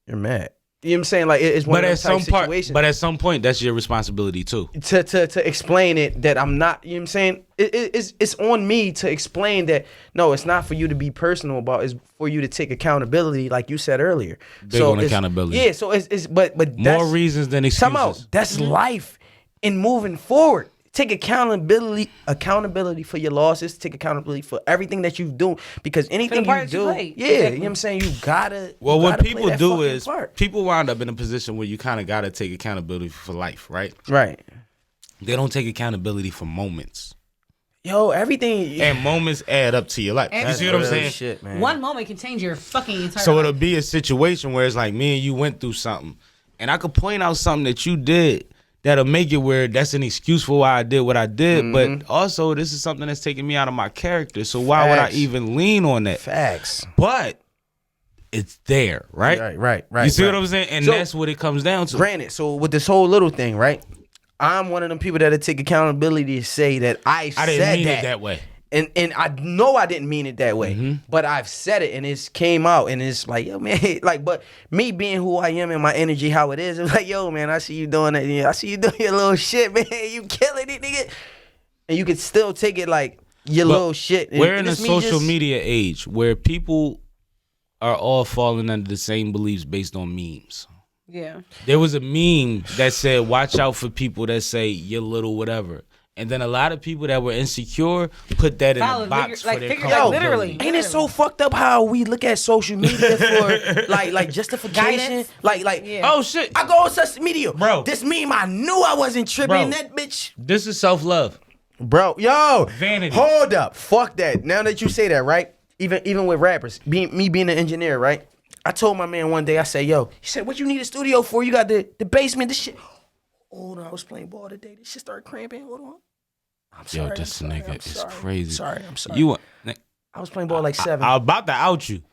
you're mad. You know what I'm saying? Like it's one But of at those type some part, situations. but at some point, that's your responsibility too. to explain it that I'm not, you know what I'm saying? It's on me to explain that no, it's not for you to be personal about, it's for you to take accountability, like you said earlier. Big on it's- accountability. Yeah, so it's but More that's, reasons than Time out. excuses. That's life in moving forward. Take accountability for your losses. Take accountability for everything that you do, because anything part you that you do, played. yeah, Exactly. you know what I'm saying. You gotta. Well, you what gotta play people that do fucking is part. people wind up in a position where you kind of got to take accountability for life, right? Right. They don't take accountability for moments. Yo, everything. And moments add up to your life. You see what I'm Real saying? Shit, man. One moment can change your fucking entire So life. it'll be a situation where it's like me and you went through something, and I could point out something that you did that'll make it where that's an excuse for why I did what I did. But also, this is something that's taking me out of my character. So why would I Facts. even lean on that? Facts. But it's there, right? Right. You see what I'm saying? And So- that's what it comes down to. Granted, so with this whole little thing, right? I'm one of them people that'll take accountability to say that I I said didn't mean that. it that way. And I know I didn't mean it that way, but I've said it and it's came out and it's like, yo, man, like, but me being who I am and my energy, how it is, it's like, yo, man, I see you doing that. Yeah, I see you doing your little shit, man. You killing it, nigga. And you can still take it like your But little shit. And We're in a it's me social just- media age where people are all falling under the same beliefs based on memes. Yeah. There was a meme that said, watch out for people that say you're little whatever. And then a lot of people that were insecure put that in Follow a box like for their figure- Yo, like literally. Ain't it so fucked up how we look at social media for like justification? Guidance? Like Yeah. Oh shit. I go on social media. Bro. This meme, I knew I wasn't tripping. Bro. That bitch. This is self-love. Bro, yo. Vanity. Hold up. Fuck that. Now that you say that, right? Even with rappers, me being an engineer, right? I told my man one day, I said, yo, he said, what you need a studio for? You got the basement, this shit. Hold on, I was playing ball today. This shit started cramping. Hold on. I'm sorry. Yo, this I'm sorry, nigga I'm is sorry. crazy. Sorry, I'm sorry. You I was playing ball like 7. I was about to out you.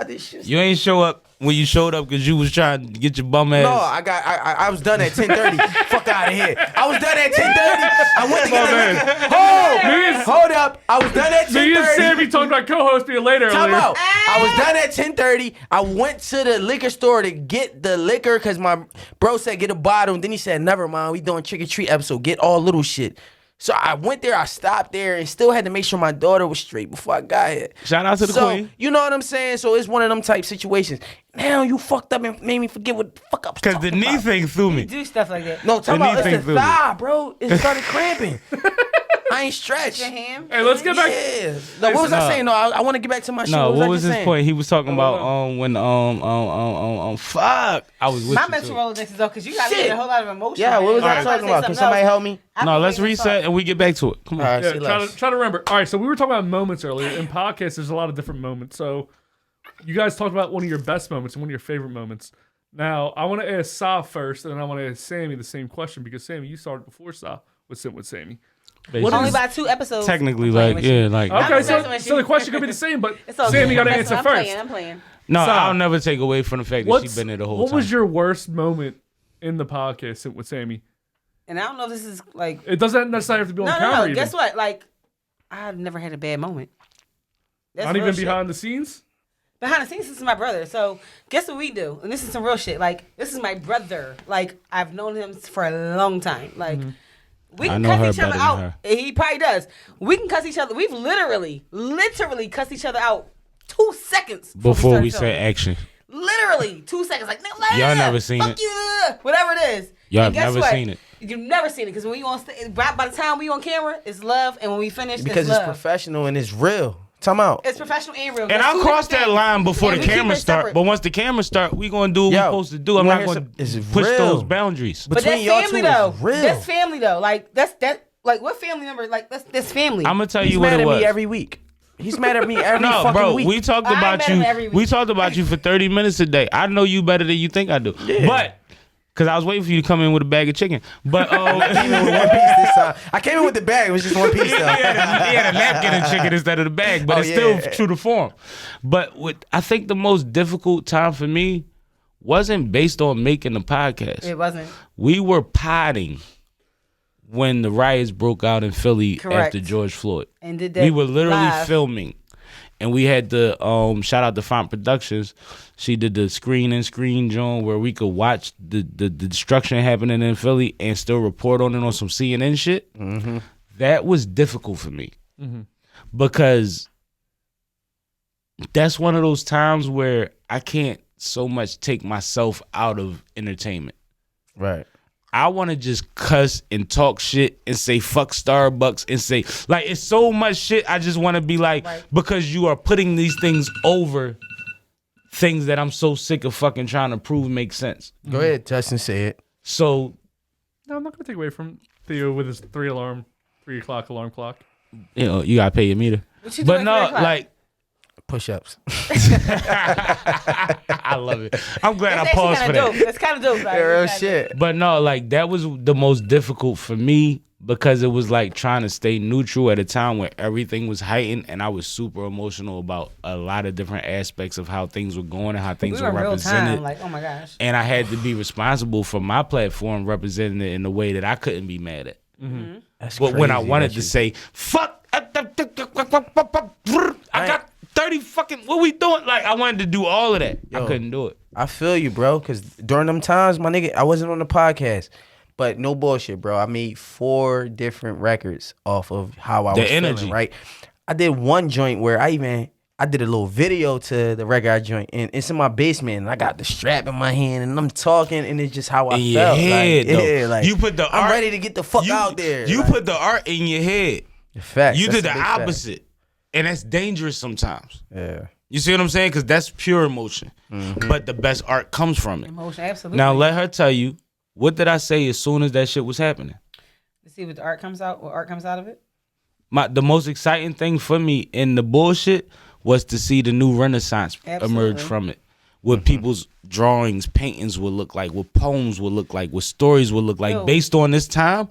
This shit. You ain't show up when you showed up because you was trying to get your bum ass. No, I was done at 10:30. Fuck out of here. I was done at 10:30. I went to get a liquor. Hold up. I was done at 10:30. Me and Sammy talking about co-host being later Time earlier. out. I was done at 10:30. I went to the liquor store to get the liquor because my bro said get a bottle. And then he said, never mind. We doing trick or treat episode. Get all little shit. So I went there, I stopped there, and still had to make sure my daughter was straight before I got here. Shout out to the queen. You know what I'm saying? So it's one of them type situations. Now you fucked up and made me forget what the fuck I was Because the talking knee about. thing threw me. Do stuff like that. No, talking knee about thing it's the threw me. thigh, bro. It started cramping. I ain't stretched. Your ham. Hey, let's get back. Yeah. No, what was I saying? No, I want to get back to my show. No, what was his saying? point? He was talking about when fuck. I was with My you, mental too. Rolodex is though, because you got me Shit. in a whole lot of emotion. Yeah, what was man. I I'm talking to say about? Can something somebody else. help me? No, let's forgetting reset and we get back to it. Come on. All right, Yeah, say try less. to remember. All right, so we were talking about moments earlier. In podcasts, there's a lot of different moments. So you guys talked about one of your best moments and one of your favorite moments. Now, I want to ask Sa first, and then I want to ask Sammy the same question because, Sammy, you started before Sa with Sippin Wit Sammie. Basically. Only by 2 episodes. Technically, I'm playing like, with yeah, you. like. Okay, messing so with the you. question could be the same, but It's all Sammy good. got to answer I'm first. I'm playing. No, Sa, I'll never take away from the fact that she's been there the whole what time. was your worst moment in the podcast Sippin Wit Sammie? And I don't know if this is like. It doesn't necessarily have to be on No, camera. no, no. even. Guess what? Like, I've never had a bad moment. That's Not real even shit. behind the scenes? Behind the scenes, this is my brother. So guess what we do? And this is some real shit. Like, this is my brother. Like, I've known him for a long time. Like, we I can know her cuss each other better than out. her. He probably does. We can cuss each other. We've literally cussed each other out 2 seconds Before we started say filming. action. Literally 2 seconds. Like, no, Y'all never seen fuck it. you, whatever it is. Y'all And guess never what? seen it. You've never seen it because when you on stage, by the time we on camera, it's love, and when we finish, Because it's it's love. professional and it's real. Time out. It's professional and real. And That's I'll two cross different that things. line before And the we keep camera it start. separate. But once the camera start, we gonna do what we're Yo, supposed to do. I'm you not wanna gonna hear some- it's push real. those boundaries. But Between that's y'all family two is though. real. That's family though. Like that. Like what family member? Like that's family. I'm gonna tell He's you what mad it at was. me every week. He's mad at me every No, fucking bro, week. we talked I about met you. him every We week. talked about you for 30 minutes a day. I know you better than you think I do. But because I was waiting for you to come in with a bag of chicken. But I came in with one piece this time. I came in with the bag. It was just one piece though. he had a napkin and chicken instead of the bag, but Oh, it's yeah. still true to form. But I think the most difficult time for me wasn't based on making the podcast. It wasn't. We were potting when the riots broke out in Philly Correct. after George Floyd. And did that We were literally live. filming. And we had the shout out to Font Productions. She did the screen joint where we could watch the destruction happening in Philly and still report on it on some CNN shit. Mm-hmm. That was difficult for me because that's one of those times where I can't so much take myself out of entertainment. Right. I want to just cuss and talk shit and say fuck Starbucks and say like it's so much shit. I just want to be like because you are putting these things over things that I'm so sick of fucking trying to prove make sense. Go ahead, Justin. Say it. So No, I'm not going to take away from Theo with his 3 o'clock alarm clock. you know you gotta pay your meter. What you But doing no, at 3 o'clock? like Push-ups. I love it. I'm glad That's I paused for actually that. kind of dope. That's kind of dope. Right? Yeah, real That's kinda dope. shit. But no, like that was the most difficult for me because it was like trying to stay neutral at a time where everything was heightened and I was super emotional about a lot of different aspects of how things were going and how things We were were in real represented. time. Like, oh my gosh. And I had to be responsible for my platform representing it in a way that I couldn't be mad at. That's But when I crazy wanted that to you- say, fuck, I got 30 fucking, what we doing? Like, I wanted to do all of that. I Yo. couldn't do it. I feel you, bro. Because during them times, my nigga, I wasn't on the podcast. But no bullshit, bro. I made 4 different records off of how I The was energy. feeling, right? I did one joint where I did a little video to the record I joint, and it's in my basement, and I got the strap in my hand, and I'm talking, and it's just how I In your felt. head, like, though. yeah, like You put the I'm art- ready to get the fuck out there. You like, put the art in your head. facts. You That's did a the big fact. opposite. And that's dangerous sometimes. Yeah. You see what I'm saying? Because that's pure emotion. But the best art comes from it. Emotion, absolutely. Now, let her tell you, what did I say as soon as that shit was happening? to see what the art comes out. What art comes out of it? The most exciting thing for me in the bullshit was to see the new renaissance emerge Absolutely. from it. What people's drawings, paintings would look like, what poems would look like, what stories would look like Yo. based on this time.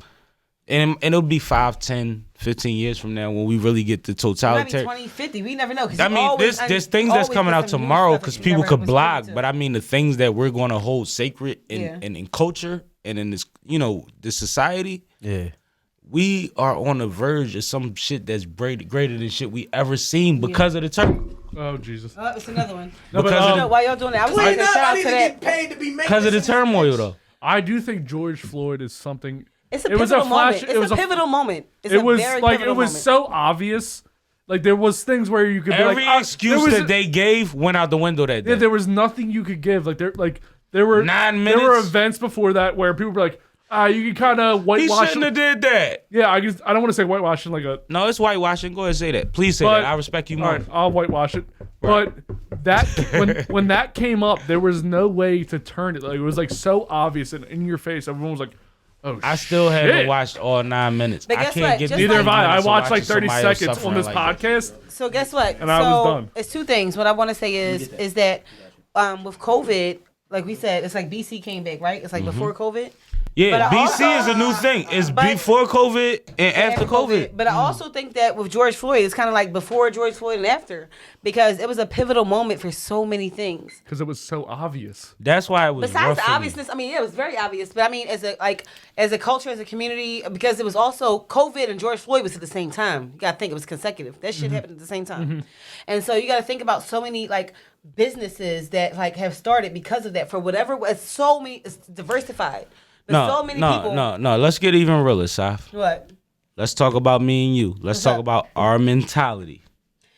And it'll be 5, 10, 15 years from now when we really get the It might be totalitarian. 2050. We never know. 'cause I you mean, always- there's things that's always coming get out some new tomorrow stuff that because you people never could was privy blog, to. but I mean the things that we're going to hold sacred Yeah. in culture and in this, this society, Yeah. we are on the verge of some shit that's greater than shit we ever seen because of the turn. Oh, Jesus. Oh, it's another one. No, but, Because You know, while y'all doing that, I was going to shout out to that. paid to be making Because of the turmoil though. I do think George Floyd is something It's a It was a pivotal flash- moment. it was It's a- a pivotal moment. It's It a was very like it pivotal was moment. so obvious. Like there was things where you could be Every like, excuse there was that they gave went out the window that day. yeah, there was nothing you could give. There were 9 There were minutes? events before that where people were like, you can kind of He whitewash. shouldn't have did that. Yeah, I don't want to say whitewashing like a. No, it's whitewashing. Go ahead and say that. Please say But, that. I respect you all more. right, I'll whitewash it. But that when that came up, there was no way to turn it. Like it was like so obvious and in your face. Everyone was like, "Oh, I still shit. haven't watched all 9 minutes. But I guess can't what? get Just Neither like- have I. I minutes of watched like watching 30 somebody else seconds on suffering this like that. podcast. So guess what? And I was done. It's two things. What I want to say is that with COVID, like we said, it's like BC came back, right? It's like before COVID. Yeah, But I BC also- is a new thing. It's but- before COVID and after COVID. But I also think that with George Floyd, it's kind of like before George Floyd and after, because it was a pivotal moment for so many things. Because it was so obvious. That's why it was Besides rough the for me. obviousness, I mean, it was very obvious. But I mean, as a culture, as a community, because it was also COVID and George Floyd was at the same time. You gotta think it was consecutive. That shit happened at the same time, and so you gotta think about so many like businesses that like have started because of that. For whatever, it's so many, it's diversified. There's so many people. No. Let's get even realer, Saf. What? Let's talk about me and you. Let's talk up? about our mentality.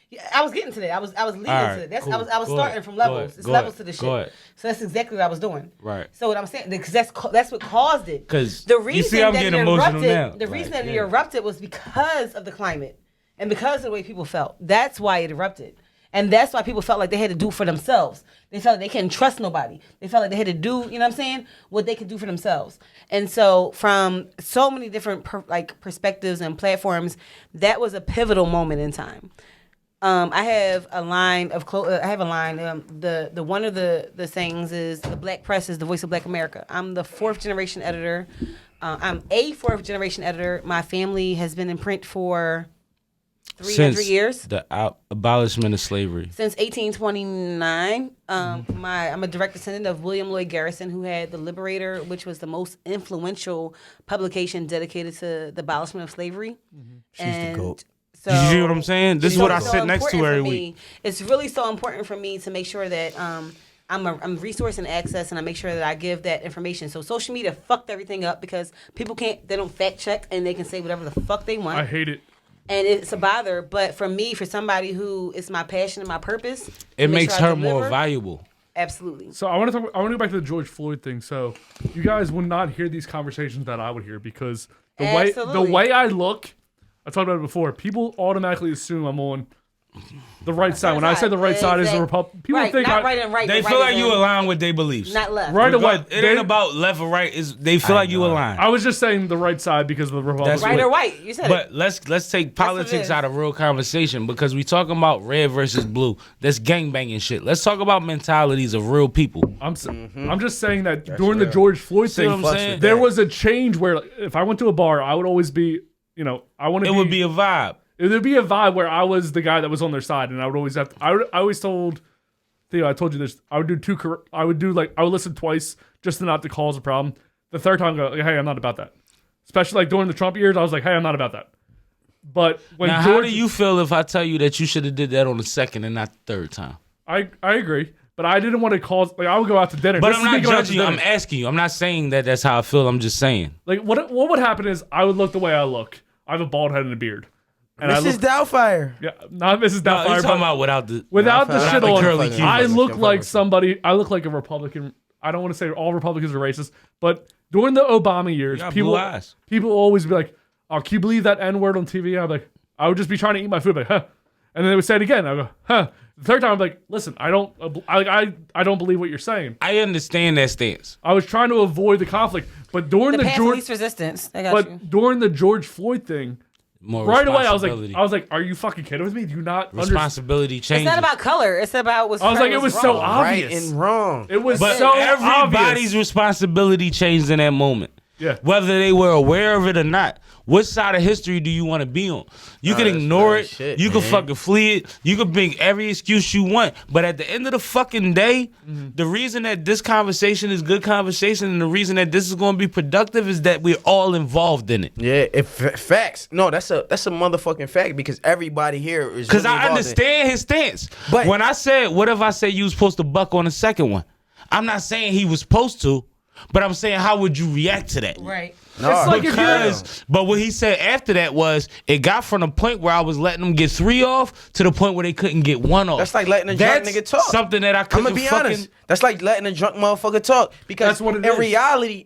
Yeah, I was getting to that. I was leading All right, to that. That's cool. I was Go starting ahead. from Go levels. ahead. It's Go levels ahead. to the Go shit. ahead. So that's exactly what I was doing. Right. So what I'm saying, because that's what caused it. 'Cause the you reason see I'm that getting it emotional erupted, now. the Right, reason that it yeah. erupted was because of the climate and because of the way people felt. That's why it erupted. And that's why people felt like they had to do for themselves. They felt like they couldn't trust nobody. They felt like they had to do, you know what I'm saying, what they could do for themselves. And so from so many different perspectives and platforms, that was a pivotal moment in time. I have a line of the one of the sayings is the black press is the voice of Black America. I'm the 4th generation editor. I'm a 4th generation editor. My family has been in print for 300 Since years. the abolishment of slavery. Since 1829, I'm a direct descendant of William Lloyd Garrison, who had The Liberator, which was the most influential publication dedicated to the abolishment of slavery. She's the GOAT. So, You see what I'm saying? This is what I so sit next to important every for week. me. It's really so important for me to make sure that I'm resource and access, and I make sure that I give that information. So social media fucked everything up because people they don't fact check, and they can say whatever the fuck they want. I hate it. And it's a bother, but for me, for somebody who it's my passion and my purpose, It to make makes sure I her more deliver, valuable. Absolutely. So I want to go back to the George Floyd thing. So you guys would not hear these conversations that I would hear because the Absolutely. way I look, I talked about it before. People automatically assume I'm on the right side. When I say the right side is the Exactly. Republic, people Right, think not right and right. They but feel right like and you in, align with their beliefs. not left. right away. It ain't about left or right. They feel like you align. I was just saying the right side because of the Republic. That's Right what- or white. You said But it. let's take what it politics is. out of real conversation because we talking about red versus blue. That's gangbanging shit. Let's talk about mentalities of real people. I'm just saying that during the George Floyd See what thing, I'm saying? there was a change where like, if I went to a bar, I would always be, I want to It would be a vibe. It would be a vibe where I was the guy that was on their side, and I would always have. I always told Theo, I told you this. I would do I would listen twice just to not to cause a problem. The third time, I go, hey, I'm not about that. Especially like during the Trump years, I was like, hey, I'm not about that. But when Now, George, how do you feel if I tell you that you should have did that on the second and not the third time? I agree, but I didn't want to cause. Like I would go out to dinner. But This I'm is me not going out to judging you. dinner. I'm asking you. I'm not saying that that's how I feel. I'm just saying. Like what would happen is I would look the way I look. I have a bald head and a beard. And I Mrs. look, Doubtfire. yeah, not Mrs. No, Doubtfire, you're but talking about without the the shit the on. curly Q. I look Fuck like with somebody. I look like a Republican. I don't want to say all Republicans are racist, but during the Obama years, You got people blue eyes. people always be like, "Oh, can you believe that N word on TV?" I'm like, I would just be trying to eat my food, like, huh, and then they would say it again. I go, huh. The third time, I'm like, listen, I don't believe what you're saying. I understand that stance. I was trying to avoid the conflict, but during The the path of George, least resistance. I got you. during the George Floyd thing, More right away, I responsibility. was like, are you fucking kidding with me? Do you not understand? responsibility It's changes. not about color. It's about what's I was right, like, it what's was so wrong. obvious. Right and wrong. It was But so everybody's obvious. responsibility changed in that moment. Yeah. Whether they were aware of it or not. What side of history do you want to be on? You can that's ignore real it. shit, You can man. fucking flee it. You can bring every excuse you want. But at the end of the fucking day, the reason that this conversation is good conversation and the reason that this is going to be productive is that we're all involved in it. Yeah, facts. No, that's a motherfucking fact because everybody here is. Because really I involved in- understand his stance. But- when I said, what if I said you was supposed to buck on the second one? I'm not saying he was supposed to, But I'm saying, how would you react to that? Right. No, It's like if Because, but what he said after that was, it got from the point where I was letting them get 3 off to the point where they couldn't get 1 off. That's like letting a drunk nigga talk. Something that I I'm couldn't gonna be fucking. honest. That's like letting a drunk motherfucker talk. Because That's what it in is. reality,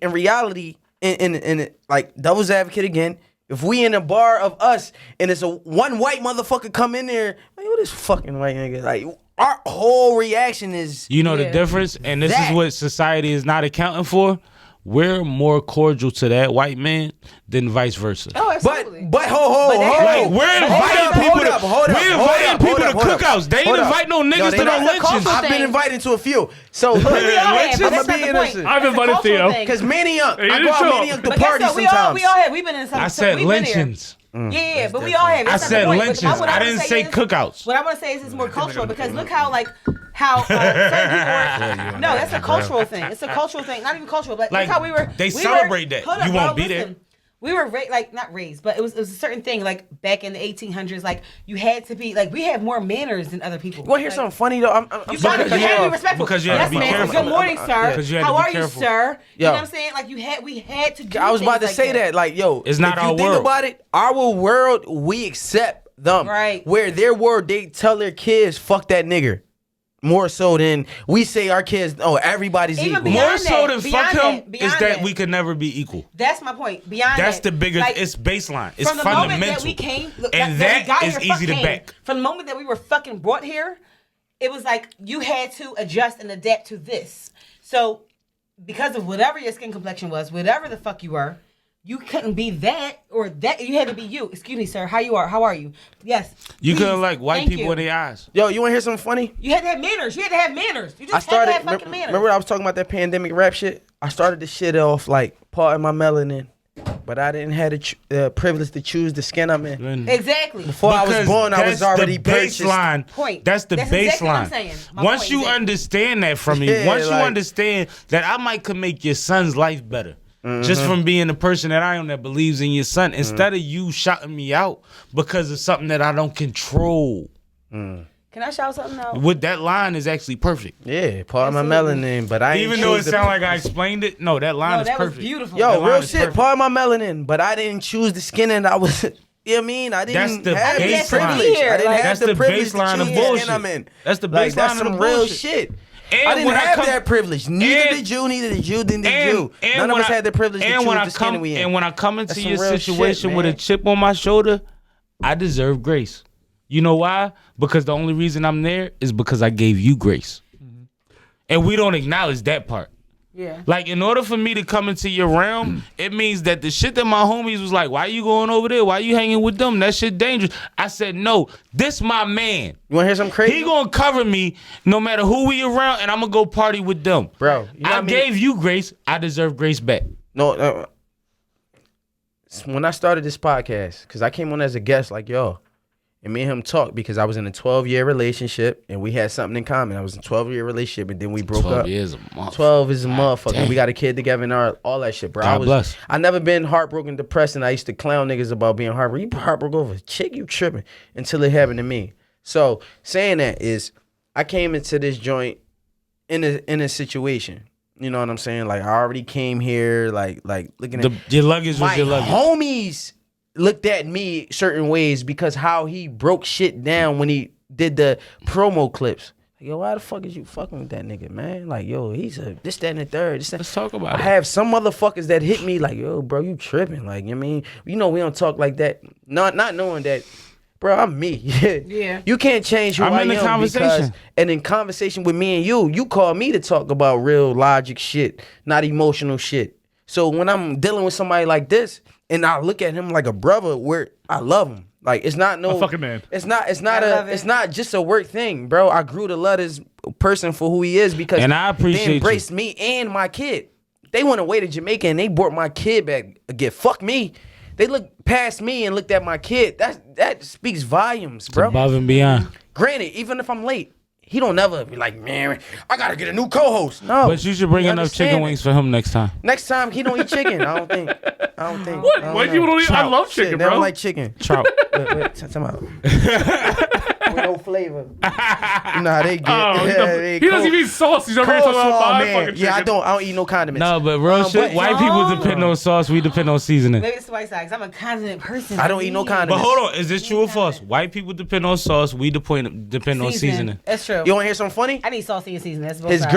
in like devil's advocate again, if we in a bar of us and it's a one white motherfucker come in there, like, who this fucking white nigga? Like, our whole reaction is, You know the difference, and this That. is what society is not accounting for. We're more cordial to that white man than vice versa. Oh, absolutely. but ho, But they have- Like we're inviting people to cookouts. They ain't invite no niggas to no lynchings. I've been invited to a few. So look, We all have, but I'm that's gonna not be the point. innocent. I've That's a invited cultural Theo. thing. Cause Manny Young, Hey, I you go out show. Manny Young to But guess party what? sometimes. We all have. We've been in some. I said we've been there. lynchings. Yeah, but we all have. I That's not the said point. But lynchings. what I wanna didn't say say is- cookouts. What I want to say is it's more cultural because look how certain people are. No, that's a cultural thing. It's a cultural thing. Not even cultural, but Like, look how we were. they we celebrate that. Hold up, You bro, won't be there. listen. We were not raised, but it was a certain thing. Like back in the 1800s, like you had to be like we have more manners than other people. You wanna hear Like, something funny though? I'm You sorry gotta to cut you be off. respectful. Because you had to Yes, be ma'am. careful. Good morning, sir. Because you had to How be are careful. you, sir? You Yo. know what I'm saying? Like we had to do I was about to things say like that, like, yo, It's not if you our think world. about it, our world, we accept them. Right. Where their world, they tell their kids, fuck that nigger. More so than we say our kids, oh, everybody's Even equal. beyond More so than beyond fuck him that, is beyond that that. we could never be equal. That's my point. Beyond That's that, the biggest. like, It's baseline. It's from the fundamental. moment that we came, look, and that we that got is here, easy to came, back. From the moment that we were fucking brought here, it was like you had to adjust and adapt to this. So, because of whatever your skin complexion was, whatever the fuck you were, you couldn't be that or that. You had to be you. Excuse me, sir. How are you? Yes. You please, couldn't like white thank people you. in their eyes. Yo, you wanna hear something funny? You had to have manners. You had to have manners. You I just had started, to have fucking manners. remember I was talking about that pandemic rap shit? I started the shit off like part of my melanin, but I didn't have the privilege to choose the skin I'm in. Exactly. Before I was Because born, I was that's already the purchased. baseline. Point. That's the That's baseline. exactly what I'm saying. My Once point, you exactly. understand that from me, Yeah, once you like- understand that I might could make your son's life better. Mm-hmm. Just from being the person that I am that believes in your son, instead of you shouting me out because of something that I don't control. Can I shout something out? With that line is actually perfect. Yeah, part of my Absolutely. melanin, but I Even ain't though it choose the- sounds like I explained it, no, that line No, is that was perfect. beautiful. Yo, That line real is shit, perfect. part of my melanin, but I didn't choose the skin and I was, you know what I mean? I That's didn't the have the baseline. privilege. I didn't Like, have That's the the privilege to baseline of choose the bullshit. skin I'm in. That's the Like, baseline that's of some the real bullshit. shit. And I didn't when I have come- that privilege. Neither and- did you, neither did you, then did And- you. and None of when us I- had the privilege to and choose when I the skin come, we in. And when I come into That's your some real situation shit, with a man. chip on my shoulder, I deserve grace. You know why? Because the only reason I'm there is because I gave you grace. And we don't acknowledge that part. Yeah. Like, in order for me to come into your realm, it means that the shit that my homies was like, why you going over there? Why you hanging with them? That shit dangerous. I said, no, this my man. You want to hear something crazy? He gonna cover me no matter who we around, and I'm gonna go party with them. Bro, you know I what I mean? gave you grace. I deserve grace back. No, when I started this podcast, because I came on as a guest like y'all, and me and him talked because I was in a 12-year relationship and we had something in common. I was in a 12-year relationship and then we broke 12 up. years a month. 12 is a motherfucker. damn. We got a kid together and all that shit, bro. God bless. I never been heartbroken, depressed, and I used to clown niggas about being heartbroken. You heartbroken over a chick, you tripping, until it happened to me. So saying that is, I came into this joint in a situation. You know what I'm saying? Like, I already came here, like looking at Your luggage was my your luggage. homies looked at me certain ways because how he broke shit down when he did the promo clips. Like, yo, why the fuck is you fucking with that nigga, man? Like, yo, he's a this, that, and the third. This, that. Let's talk about I it. have some motherfuckers that hit me like, yo, bro, you tripping. Like, you know what I mean? You know we don't talk like that. Not knowing that, bro, I'm me. Yeah. You can't change who I'm I in the am conversation. because, and in conversation with me and you call me to talk about real logic shit, not emotional shit. So when I'm dealing with somebody like this, and I look at him like a brother, where I love him. Like, it's not no A fucking man. It's not I love it. it's not just a work thing, bro. I grew to love this person for who he is because And I appreciate they you. embraced me and my kid. They went away to Jamaica and they brought my kid back again. Fuck me. They looked past me and looked at my kid. That speaks volumes, bro. Above and beyond. Granted, even if I'm late, he don't never be like, man, I gotta get a new co-host. No, But you should bring he enough understand chicken it. wings for him next time. Next time he don't eat chicken. I don't think. What? I don't Why know. people don't eat? I Trout. love Shit, chicken, they bro. don't like chicken. Trout. Wait, time out. with no flavor. You know how they get. Oh, Yeah, he doesn't even eat sauce. He's over here talking about coleslaw, five man. fucking Yeah, I chicken. don't eat no condiments. No, but real shit. but- White people depend on sauce. We depend on seasoning. Maybe it's the white side, 'cause I'm a condiment person. I don't eat no condiments. But hold on, is this true or false? White people depend on sauce. We depend on seasoning. That's true. You want to hear something funny? I need saucy and seasoning. That's both His sides.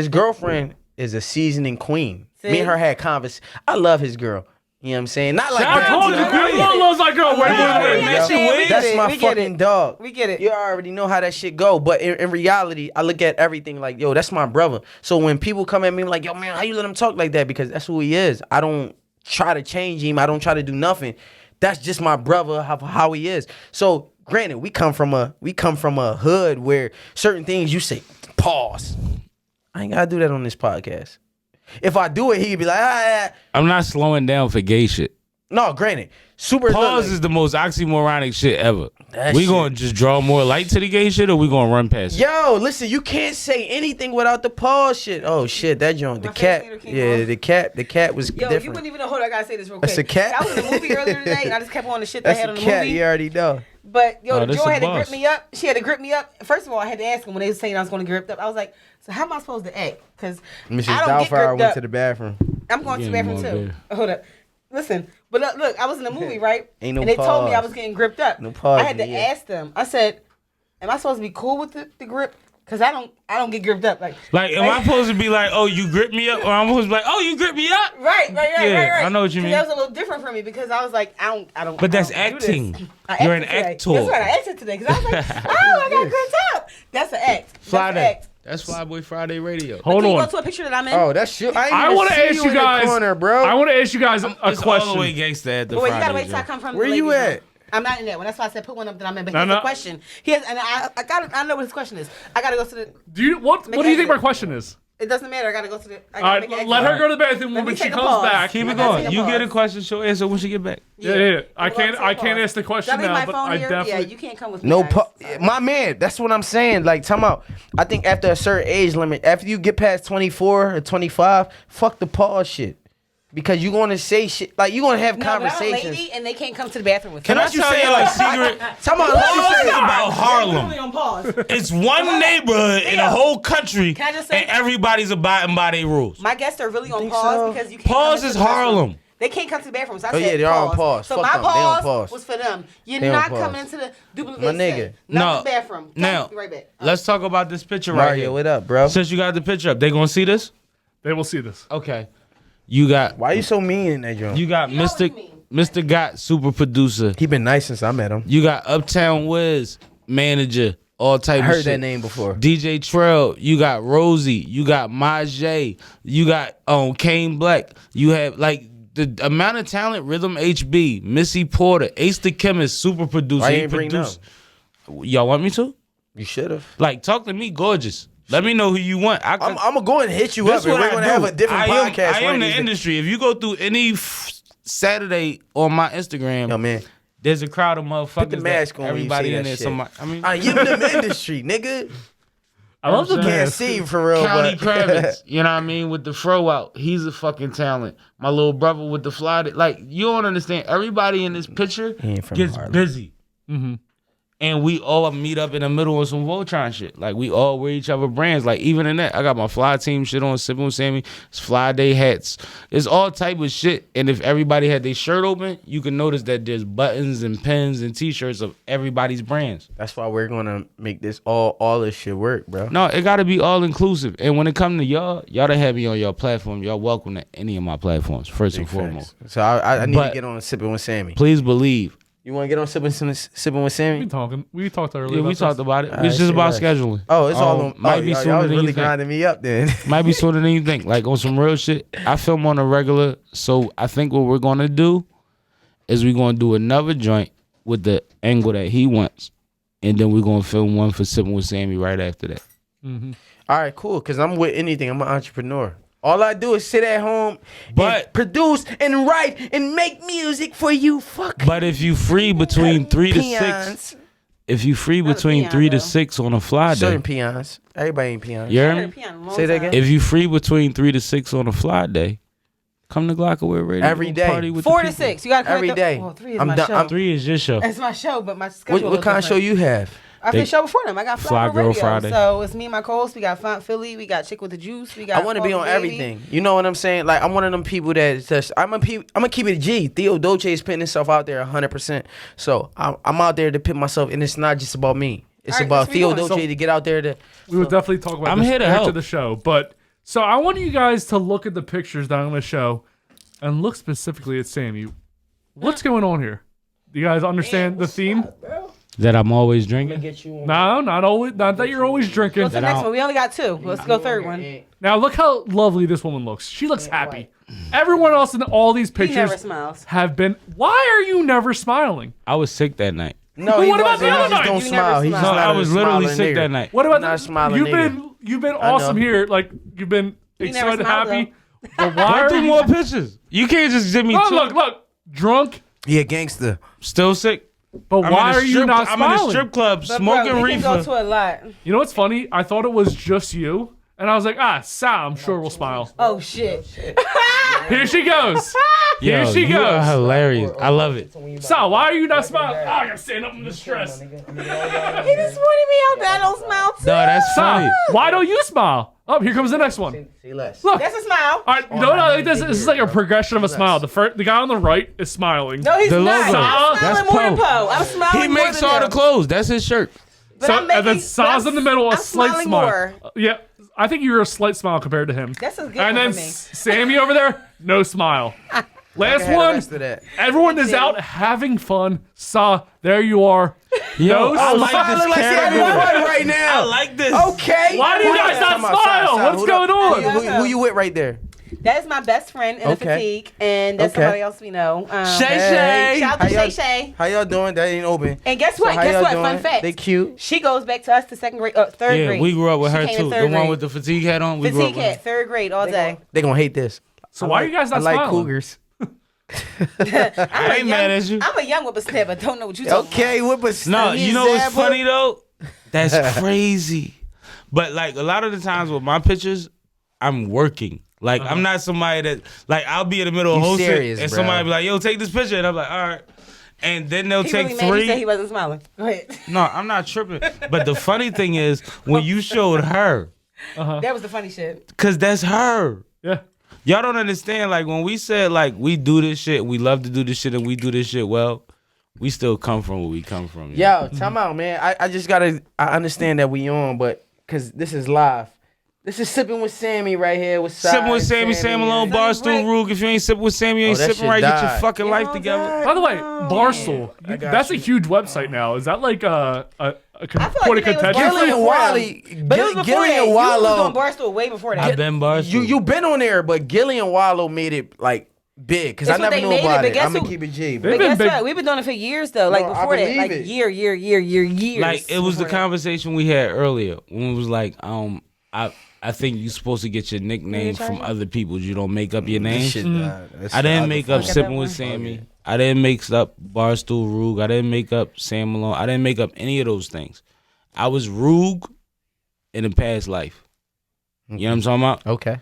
girlfriend is a seasoning queen. See? Me and her had convers. I love his girl. You know what I'm saying? Not like I that. told you, Queen Law loves that girl. Wait, Yeah, wait. man, we That's get it. my We get fucking it. dog. We get it. You already know how that shit go. But in reality, I look at everything like, yo, that's my brother. So when people come at me like, yo, man, how you let him talk like that? Because that's who he is. I don't try to change him. I don't try to do nothing. That's just my brother, how he is. So granted, we come from a hood where certain things you say, pause. I ain't gotta do that on this podcast. If I do it, he'd be like, I'm not slowing down for gay shit. No, granted. Super Pause is the most oxymoronic shit ever. That We shit. gonna just draw more light to the gay shit, or we gonna run past it? Yo, listen, you can't say anything without the pause shit. Oh shit, that joint. The My cat. face came Yeah, off. the cat was Yo, you different. wouldn't even know. Hold on, I gotta say this real quick. That's a cat? I was in a movie earlier today, and I just kept on the shit that I That's had a on the cat, movie. you already know. But yo, Oh, the this girl a had to boss. grip me up. She had to grip me up. First of all, I had to ask him when they was saying I was going to get gripped up. I was like, so how am I supposed to act? Because Mrs. I don't get Doubtfire gripped went up. to the bathroom. I'm going to the Getting bathroom more too. Hold up. Listen, but look, I was in a movie, right? Ain't no and they told me I pause. was getting gripped up. No pause I had to in here. ask them. I said, am I supposed to be cool with the grip? Because I don't get gripped up. Like, Am I supposed to be like, oh, you grip me up, or I'm supposed to be like, oh, you grip me up? Right. Yeah, I know what you 'Cause mean. That was a little different for me because I was like, I don't. But that's I don't do acting. this. I You're acted an today. actor. That's right. I acted today because I was like, oh, I got gripped up. That's an act. That's an Friday. act. That's Flyboy Friday Radio. Hold Can you on. go to a picture that I'm in? Oh, that's you. I want to ask you guys. corner, bro. I want to ask you guys a It's all the way question. gangsta at the But wait, you gotta Friday wait till I joint. come from. Where the you ladies' at? room. I'm not in that one. That's why I said put one up that I'm in. But No, here's no. the question. I know what his question is. I gotta go to the. Do you what do you think my question is? It doesn't matter. I gotta go to the. I All gotta right, make an let exit. her go to the bathroom Let me when she take a comes pause. back. Keep I it gotta going. take a You get a pause. question, she'll answer when she get back. Yeah. I I'm going to can't pause. ask the question Did I leave now, my but phone I here? definitely. Yeah, you can't come with me. No, guys. my man. That's what I'm saying. Like, time out. I think after a certain age limit, after you get past 24 or 25, fuck the pause shit. Because you're gonna say shit like you're gonna have No, but I'm a conversations. lady and they can't come to the bathroom with me. Can I tell say you like a secret? Tell me, Pause is about Literally Harlem. on pause. It's one neighborhood in the whole country, Can I just say- and everybody's abiding by their rules. My guests are really on think pause so? because you can't. Pause come is into the bathroom. Harlem. They can't come to the bathroom. So I Oh, said yeah, they're on pause. So Fuck my them. They on pause, pause. was for them. You're They on not pause. coming into the duplicate. My nigga. Not the bathroom. Now, Be right back. let's talk about this picture right Mario, here. what up, bro? Since you got the picture up, they gonna see this? They will see this. Okay. You got Why you so mean in that joint? you got You always Mr. mean. Mr. Got super producer. He been nice since I met him. You got Uptown Wiz manager. All type I of heard shit. that name before. DJ Trell, you got Rosie, you got Majay, you got Kane Black. You have like the amount of talent, Rhythm HB, Missy Porter, Ace the Chemist, super producer. Why you He ain't bring produced. Y'all want me to? You should have. Like, talk to me, gorgeous. Let me know who you want. I'm gonna go and hit you This up, and what we're I gonna do. have a different podcast. I one am of the these days. industry. If you go through any Saturday on my Instagram, Yo, man. there's a crowd of motherfuckers. Put the mask on when you Everybody say in that there. shit. Somebody, I mean, I am the industry, nigga. I love the Can't mask. see for real, County but Kravitz, you know what I mean, with the fro out. He's a fucking talent. My little brother with the fly. Like, you don't understand. Everybody in this picture He ain't from gets Harlem. busy. Mm-hmm. And we all meet up in the middle on some Voltron shit. Like, we all wear each other brands. Like, even in that, I got my Fly Team shit on, Sippin Wit Sammie. It's Fly Day hats. It's all type of shit. And if everybody had their shirt open, you can notice that there's buttons and pins and T-shirts of everybody's brands. that's why we're gonna make this all this shit work, bro. No, it got to be all inclusive. And when it come to y'all that have me on your platform, y'all welcome to any of my platforms, first and foremost. So I need But- to get on Sippin' with Sammy. Please believe. You want to get on Sippin' with Sammy? We talked earlier. Yeah, we about talked this. about it. Alright, It's just say about less. scheduling. Oh, it's all on. Might be y'all sooner was than really you think. grinding me up then. Might be sooner than you think. Like, on some real shit. I film on a regular, so I think what we're gonna do is we're gonna do another joint with the angle that he wants, and then we're gonna film one for Sippin' with Sammy right after that. All right, cool. Cause I'm with anything. I'm an entrepreneur. All I do is sit at home, But- and produce and write and make music for you. Fuck. But if you free between 3 to 6, peons. if you free Not a between peon, 3 to though. 6 on a fly Certain day, peons. Everybody ain't peons. you hear I heard me? a piano a long Say that time. again? If you free between 3 to 6 on a fly day, Come to Glockaway Radio. Every day. Party with 4 the to people. 6. You gotta come Every at day. Well, 3 is I'm my done- show. I'm- 3 is your show. It's my show, but my schedule. What kind of show you have? I They- did show before them. I got Fly Fly Girl Radio. Friday. So it's me and my co-host. We got Font Philly. We got Chick with the Juice. We got. I want to be on Baby. everything. You know what I'm saying? Like I'm one of them people that just I'm gonna keep it G. Theo Dolce is putting himself out there 100%. So I'm out there to put myself, and it's not just about me. It's All right, about that's what Theo we doing. Dolce So- to get out there to. We will definitely talk about I'm this here to after help. the show. But so I want you guys to look at the pictures that I'm going to show and look specifically at Sammie. What's going on here? Do you guys understand the theme? That I'm always drinking. Get you on. No, not always. Not that you're always drinking. What's the next one? We only got 2. Let's go third one. Now look how lovely this woman looks. She looks happy. Everyone else in all these He never pictures smiles. have been. Why are you never smiling? I was sick that night. No, But he what about wasn't. the other He just night? don't You never smile. He's smile. just No, not I a was literally smiling sick nigga. that night. What about Not a smiling nigga. You've been I know. awesome here. Like you've been He never excited, smiled, happy. But why Run are through you? more pictures. You can't just give me Oh, two. look, drunk. Yeah, gangster. Still sick. But I'm why in a are you strip- not I'm in a smiling? strip club But smoking bro, we can go reefer. to a lot. You know what's funny? I thought it was just you, and I was like, Sal, I'm sure will smile. Oh shit. Here she goes. Here Yo, she you are goes. hilarious. I love it. Sal, why are you not smiling? Oh, I gotta stand up in the stress. He just pointed me out that I don't smile too. No, that's Sal, funny. why don't you smile? Oh, here comes the next one. See less. Look. That's a smile. All right, you know what I like this? This is like a progression of a smile. The guy on the right is smiling. No, he's The not. logo. I'm That's smiling more than Poe. Poe. I'm smiling He more makes than all him. the clothes. That's his shirt. But So I'm making, and then Sal's in the middle, a I'm slight smiling smile. more. Yeah, I think you're a slight smile compared to him. That's a good And one then for me. Sammy over there, no smile. Last had the one, rest of that. everyone is out having fun. There you are. Yo, No I smile. like this Look like character. Sammy right now. I like this. Okay. Why do you guys not Time out, smile? stop, What's hold going up. on? Who you with right there? That is my best friend in the Okay. fatigue, and that's Okay. somebody else we know. Shay Shay. Shout out to How y'all- Shay Shay. How y'all doing? That ain't open. And guess So what? how Guess y'all what? doing? Fun fact. They cute. She goes back to us to third Yeah, grade. we grew up with She her came too. in The third one grade. with the fatigue hat on. We grew up Fatigue with her. hat, third grade all day. They gonna hate this. So why are you guys I not like smiling? cougars. I ain't mad at you. I'm a young whippersnapper. Don't know what you talking Okay, whippersnapper. No, you know what's funny though? That's crazy. But like a lot of the times with my pictures, I'm working. Like I'm not somebody that like I'll be in the middle of You hosting serious, and bro. somebody be like, "Yo, take this picture," and I'm like, "All right." And then they'll He take really mad. He said he three. wasn't smiling. Go ahead. No, I'm not tripping. But the funny thing is when you showed her, That was the funny shit. cause that's her. Yeah. Y'all don't understand. Like when we said like we do this shit, we love to do this shit, and we do this shit well. We still come from where we come from. Yo, time out, man. I just gotta. I understand that we on, but cause this is live. This is Sippin Wit Sammie right here. With Sipping with Sammy, Sam alone, Barstool, Rug. If you ain't sipping with Sammy, you ain't Oh, that sipping right. shit Get your died. fucking life together. By the way, Barstool. I got That's you. a huge website now. Is that like a I feel like point of the name was contention? Barstool. Gillian Wiley. But it was before that. Gillian You was doing Wallow. Barstool way before that. I've been Barstool. You been on there, but Gillian Wallow made it like big because I That's what never they knew made it, about but it. guess I'm gonna who- keep it G. They've But been guess big. what? We've been doing it for years though. Like No, I before that. believe Like it. years. Like it was the before that. conversation we had earlier when it was like, I think you're supposed to get your nicknames from other people. You don't make up your name. I didn't make up fuck. Sipping with That Sammy. I didn't make up Barstool Rug. I didn't make up Sam Malone. I didn't make up any of those things. I was Rug in a past life. You know what I'm talking about? Okay.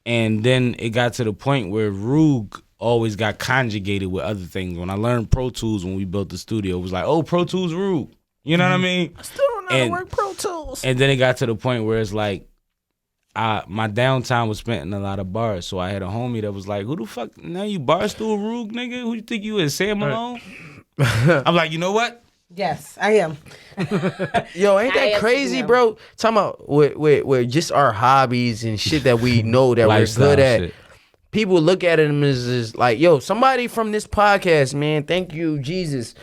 And then it got to the point where Rug always got conjugated with other things. When I learned Pro Tools when we built the studio, it was like, oh, Pro Tools Rug. You know what I mean? Still don't know how to work Pro Tools. And then it got to the point where it's like, my downtime was spent in a lot of bars. So I had a homie that was like, who the fuck, now you Barstool Rug, nigga? Who you think you is, Sam Malone? I'm like, you know what? Yes, I am. Yo, ain't I that am crazy, too. bro? Talking about with just our hobbies and shit that we know that we're Lifestyle good at. shit. People look at them as like, yo, somebody from this podcast, man. Thank you, Jesus.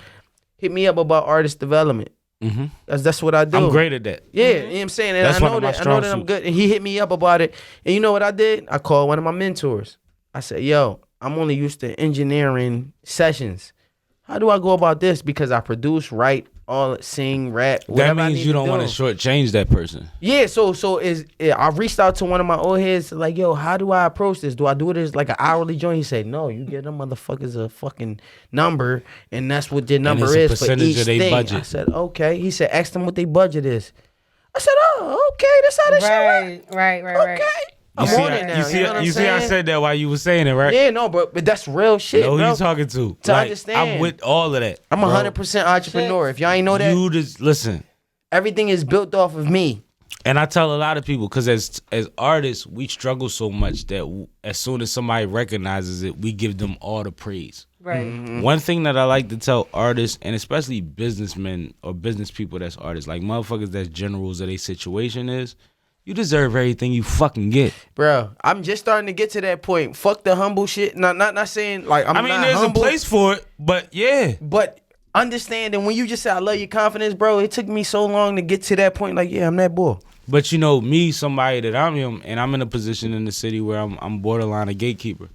Hit me up about artist development. Mm-hmm. That's what I do. I'm great at that. Yeah, you know what I'm saying? And That's I know one of my that I know strong that I'm suits. good. And he hit me up about it. And you know what I did? I called one of my mentors. I said, yo, I'm only used to engineering sessions. How do I go about this? Because I produce, write, all sing, rap. That whatever I means need you don't do. want to shortchange that person. Yeah, so I reached out to one of my old heads, like, yo, how do I approach this? Do I do it as like an hourly joint? He said, no, you give them motherfuckers a fucking number, and that's what their number it's a is for percentage each of they thing. budget. I said, okay. He said, ask them what their budget is. I said, oh, okay, that's how that shit work. Right. Okay. I'm see, on it now. You see, you know what I'm you see, I saying? said that while you were saying it, right? Yeah, no, but that's real shit, No, who bro. you talking to? To Like, understand. I'm with all of that. I'm bro. 100% entrepreneur. If y'all ain't know that, You just listen. everything is built off of me. And I tell a lot of people, because as artists, we struggle so much that as soon as somebody recognizes it, we give them all the praise. Right. One thing that I like to tell artists, and especially businessmen or business people that's artists, like motherfuckers that's generals of their situation is, you deserve everything you fucking get. Bro, I'm just starting to get to that point. Fuck the humble shit. Not saying like I'm I mean, not there's humble, a place for it, but yeah. but understanding when you just say I love your confidence, bro, it took me so long to get to that point. Like, yeah, I'm that boy. But you know, me, somebody that I'm him, and I'm in a position in the city where I'm borderline a gatekeeper.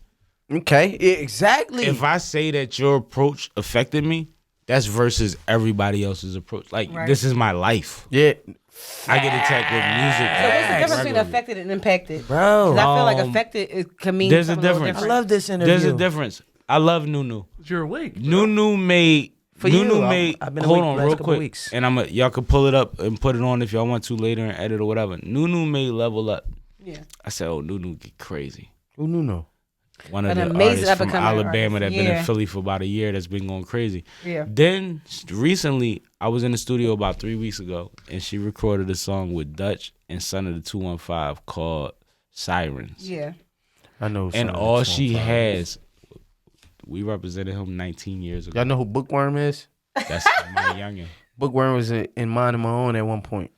Okay, yeah, exactly. If I say that your approach affected me, that's versus everybody else's approach. Like, this is my life. Yeah. I get attacked with music. So what's the difference between regularly. affected and impacted? Bro, 'Cause I feel like affected can mean there's a something little difference. I different. love this interview. There's a difference. I love Nunu. You're awake. Nunu made For you, Nunu I've- made. I've been Hold awake on, the real last couple quick, weeks. and y'all could pull it up and put it on if y'all want to later and edit or whatever. Nunu made Level Up. Yeah. I said, oh, Nunu get crazy. Who knew no? One of An the amazing artists from up-and-coming Alabama artist. that's been in Yeah. Philly for about a year that's been going crazy. Yeah. Then recently, I was in the studio about 3 weeks ago, and she recorded a song with Dutch and Son of the 215 called Sirens. Yeah. I know. And all she has, we represented him 19 years ago. Y'all know who Bookworm is? That's my youngin. Bookworm was in Mind of My Own at one point.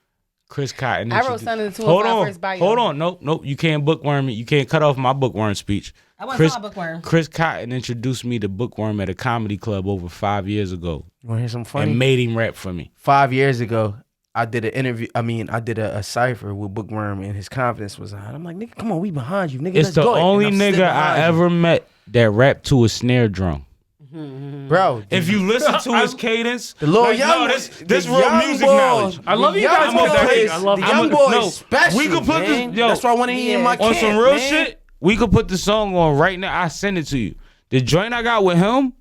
Chris Cotton. I wrote introduced- Son of the 215 first bio. Hold on. Nope. You can't bookworm me. You can't cut off my bookworm speech. I wasn't talking about Bookworm. Chris Cotton introduced me to Bookworm at a comedy club over 5 years ago You want to hear something funny? and made him rap for me. 5 years ago, I did an interview. I mean, I did a cipher with Bookworm, and his confidence was high. I'm like, nigga, come on, we behind you, nigga. It's let's the go. And only I'm still nigga I behind you. ever met that rapped to a snare drum. Bro. If you listen to his cadence, the little like, young, no, this the real young music boy- knowledge. I love the you young guys boy with that. is- I love the that. young boy No, is special. we could put man. this. Yo, that's why I want to eat in my on some camp, real man. shit. We could put the song on right now. I send it to you. The joint I got with him,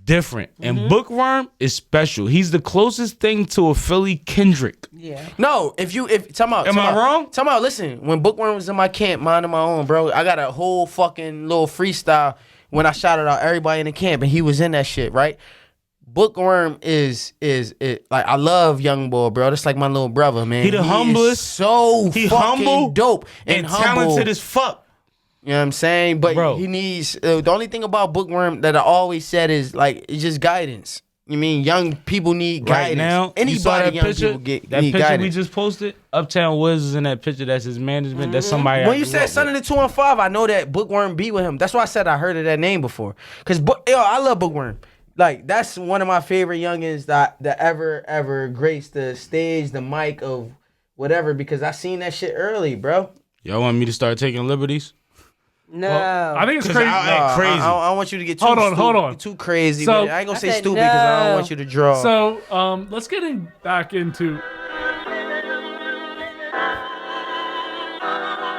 different. And Bookworm is special. He's the closest thing to a Philly Kendrick. Yeah. No, if time out. Am I wrong? Time out. Listen, when Bookworm was in my camp, Mind of My Own, bro, I got a whole fucking little freestyle when I shouted out everybody in the camp, and he was in that shit, right? Bookworm is like, I love Young Boy, bro. That's like my little brother, man. He the is humblest. so He fucking humble dope And humble. talented as fuck. You know what I'm saying? But Bro. he needs the only thing about Bookworm that I always said is like it's just guidance. You mean young people need Right guidance. now, you saw Anybody that young picture? people That need picture guidance. we just posted. Uptown Wiz is in that picture. That's his management. That's somebody. I When you grew said up Son of with. the 215, I know that Bookworm be with him. That's why I said I heard of that name before. Cause I love Bookworm. Like that's one of my favorite youngins that ever graced the stage, the mic of whatever. Because I seen that shit early, bro. Y'all want me to start taking liberties? No. I think it's 'Cause crazy. crazy. I want you to get too Hold on, stupid, hold on. too crazy. So- but I ain't gonna I say said stupid because I don't no. want you to draw. So let's get back into.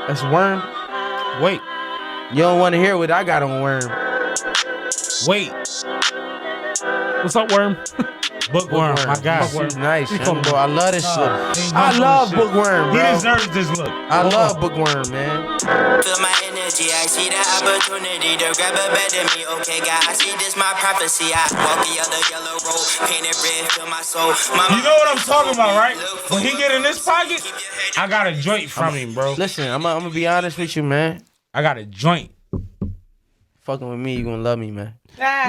That's Worm. Wait. You don't want to hear what I got on Worm. Wait. What's up, Worm? Bookworm. My God. Bookworm. She's nice, He young called boy. I love this shit. He I hustle love shit. Bookworm, He bro. deserves this look. I love Bookworm, man. Feel my energy, I see the opportunity to grab a better me. Okay, God, I see this my prophecy. I walk the yellow road, painted red, feel my soul. You know what I'm talking about, right? When he get in this pocket, I got a joint from him, bro. Listen, I'm gonna be honest with you, man. I got a joint. Fucking with me, you gonna love me, man.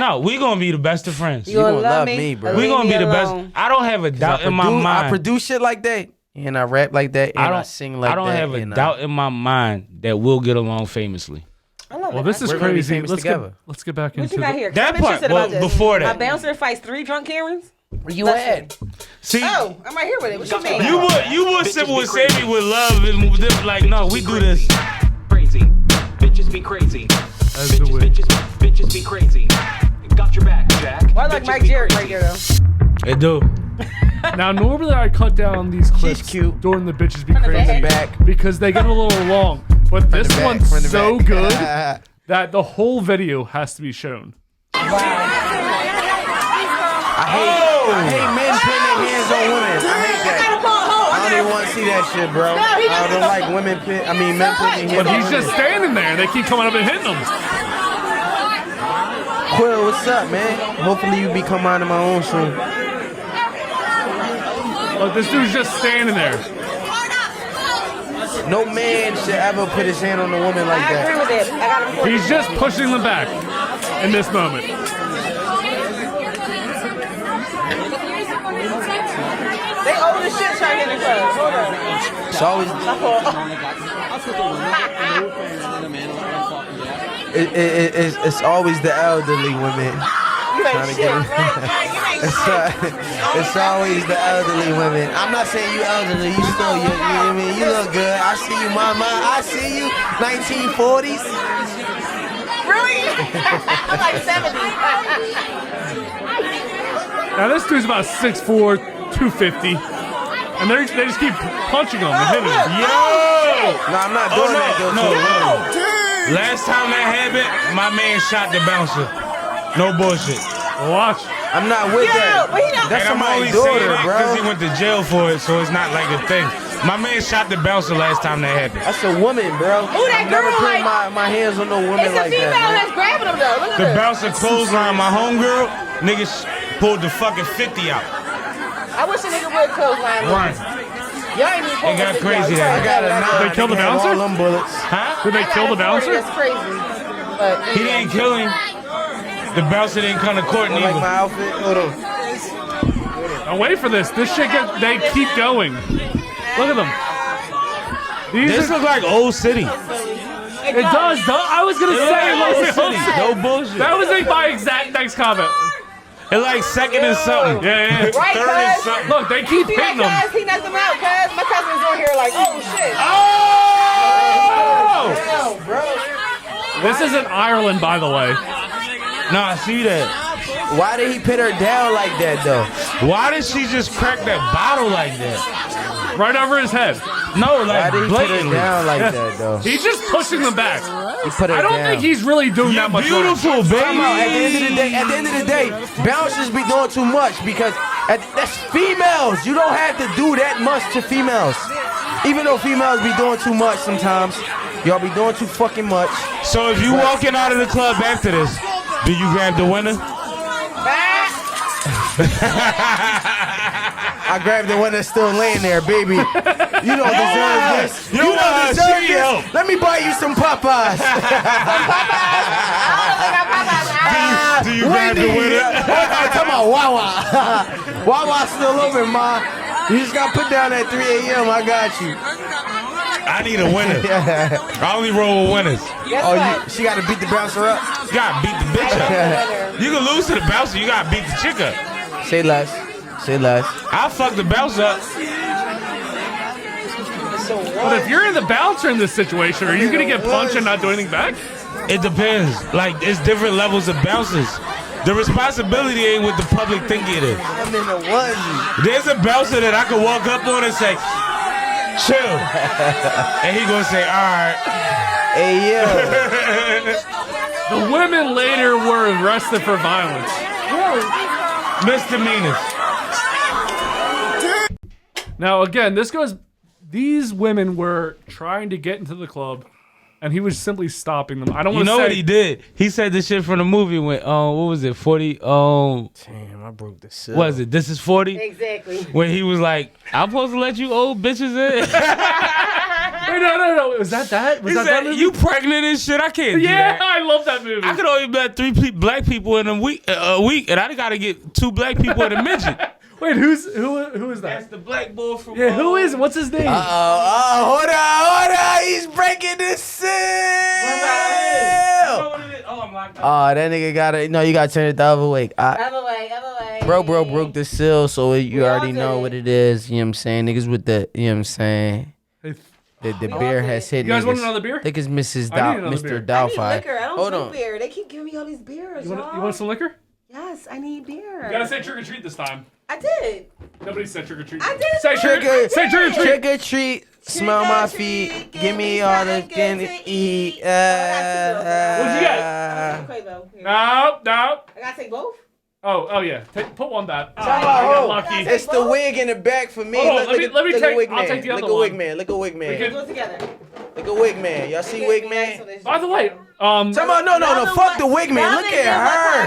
No, we gonna be the best of friends. You gonna love me, me, bro. or We leave gonna me be the best. alone? I don't have a doubt in my I mind. produce shit like that, and I rap like that, and I sing like that. I don't have a and doubt in my mind that we'll get along famously. I love Well, it. this is We're gonna be crazy. famous Let's together. get back What into you got the- here? 'Cause That I'm part, interested about well, this. before My that. bouncer fights 3 drunk Karens. Where you Listen. at? See, Oh, I'm right here with it. What you mean? you would Sippin Wit Sammie with love and with this, like, no, we do this. Crazy. Bitches be crazy. That's the way. Bitches be crazy. Got your back, Jack. Why like Mike Jarrett right here though? It do. Now, normally I cut down these clips cute. during the bitches be From the crazy back. because they get a little long. But this back, one's from the so back. good that the whole video has to be shown. I hate men putting their hands on women. I hate that. I don't even want to see that that shit, bro. I don't like men picking him. But he's just standing there. They keep coming up and hitting him. Quill, what's up, man? Hopefully you become out of my own soon. Look, this dude's just standing there. No man should ever put his hand on a woman like I agree that. with it. I got him. He's just pushing them back in this moment. They old as shit trying to hit the club. Hold on. It's always it's always the elderly women. You Trying ain't to shit. get it's always the elderly women. I'm not saying you elderly. You still you know what I mean? You look good. I see you, mama. I see you. 1940s. Really? I'm like 70. Now this dude's about 6'4", 250. And they just keep punching him and hitting him. Yo! No, I'm not doing that though. No. Last time that happened, my man shot the bouncer. No bullshit. Watch. I'm not with that. But he not. That's And I'm somebody's only saying daughter, that because he bro. went to jail for it, so it's not like a thing. My man shot the bouncer last time that happened. That's a woman, bro. Who that I've never girl put like? my hands on no woman It's a like female that. that's grabbing him though. Look at The her. bouncer clothesline my homegirl, niggas pulled the fucking 50 out. I wish a nigga would clothesline me. Run. Y'all ain't even It got crazy I got a 9. They killed the have bouncer? All them bullets. Huh? Did they kill the bouncer? That's crazy. But He didn't kill him. The bouncer didn't come to court I like neither. my outfit. Hold on. Now wait for this. This shit they keep going. Look at them. This look like Old City. It does. I was gonna say Old Old City. City. No bullshit. That was like my exact next comment. It like second and something. Yeah. Right, Third and cuz? something. Look, they keep see that hitting them. cuz? He knocked him out, cuz. My cousin's on here like, oh shit. Oh! Damn, bro. This is in Ireland, by the way. Nah, see that. Why did he put her down like that though? Why did she just crack that bottle like that? Right over his head. No, Why like did he put her blatantly. down like that though? He's just pushing them back. He put her I don't down. think he's really doing You're that much. beautiful, baby. Time out. At the end of the day, bouncers be doing too much because that's females. You don't have to do that much to females. Even though females be doing too much sometimes, y'all be doing too fucking much. So if you walking out of the club after this, do you grab the winner? I grabbed the one that's still laying there, baby. You don't deserve this. You don't deserve this. Let me buy you some Popeyes. Do you grab the winner? I'm talking about Wawa. Wawa's still open, ma. You just got put down at 3 a.m. I got you. I need a winner. I only roll with winners. She got to beat the bouncer up. You gotta beat the bitch up. You can lose to the bouncer, you gotta beat the chick up. Say less. Say less. I'll fuck the bouncer up. But if you're in the bouncer in this situation, are you gonna get punched and not do anything back? It depends. Like, it's different levels of bouncers. The responsibility ain't what the public think it is. I'm in a onesie. There's a bouncer that I could walk up on and say, chill. And he gonna say, all right. Hey, yo. The women later were arrested for violence. Misdemeanors. Now again, these women were trying to get into the club, and he was simply stopping them. I don't You want to know say what he did? He said the shit from the movie when, what was it, 40? Damn, I broke the seal. What is it? This is 40? Exactly. When he was like, I'm supposed to let you old bitches in? Wait, no. Was that? Was He that said, movie? you pregnant and shit? I can't do Yeah, that. I love that movie. I could only let 3 black people in a week, and I got to get 2 black people in a midget. Wait, who is that? That's the black boy from. Yeah, who is? What's his name? Hold on. He's breaking the seal. Oh, I'm locked up. Oh, that nigga you gotta turn it the other way. Other way. Bro broke the seal, so you already did know it. what it is. You know what I'm saying? Niggas with the, you know what I'm saying? The beer has hit You guys niggas. want another beer? I think it's Mrs. I need another Mr. beer. I need Doubtfire. liquor. I don't Hold drink on. beer. They keep giving me all these beers, You y'all. want some liquor? Yes, I need beer. You gotta say trick or treat this time. I did. Nobody said trick or treat. I did. Say trick or treat. Trick or treat. Smell my feet. Give me all the thing to eat. What'd you get? Quavo. Here. No. I gotta take both? Oh yeah. Put one back. Time out, hold. lucky. It's the wig in the back for me. Hold on, Look let me at take- wig I'll man. take the other Look at wig one. man. Look at wig man. Do it together. Look at wig man. Y'all see wig man? By the way, Time out. No. Fuck the wig man. Look at her.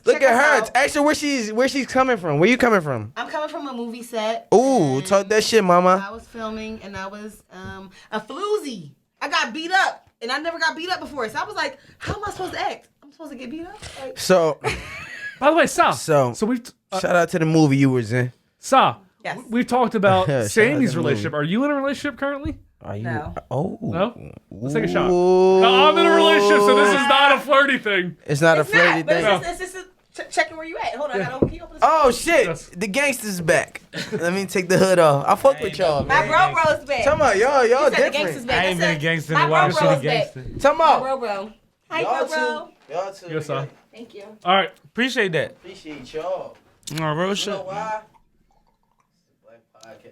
Look Check us at her. out. Ask her where she's coming from. Where you coming from? I'm coming from a movie set. Ooh, talk that shit, mama. I was filming and I was a floozy. I got beat up and I never got beat up before. So I was like, how am I supposed to act? I'm supposed to get beat up? Like, So, by the way, Sa. So we've shout out to the movie you was in. Sa. Yes. We've talked about Shout out to Sammy's the relationship. movie. Are you in a relationship currently? Are you? No. Oh. No? Let's take a shot. Ooh. No, I'm in a relationship, so this is not a flirty thing. It's not a flirty not, but thing. it's just checking where you at. Hold on, I gotta open this. Oh shit! Yes. The gangster's back. Let me take the hood off. I fuck with y'all, My man. bro's back. Talking about y'all You said the different. gangster's back. I ain't been a gangster in my a while. bro Shit a bro's gangster. back. Talking My about bro. Hi, y'all bro. two. Y'all two. Yes, sir. Thank you. All right. Appreciate that. Appreciate y'all. No, real You shit. know why? Black podcast.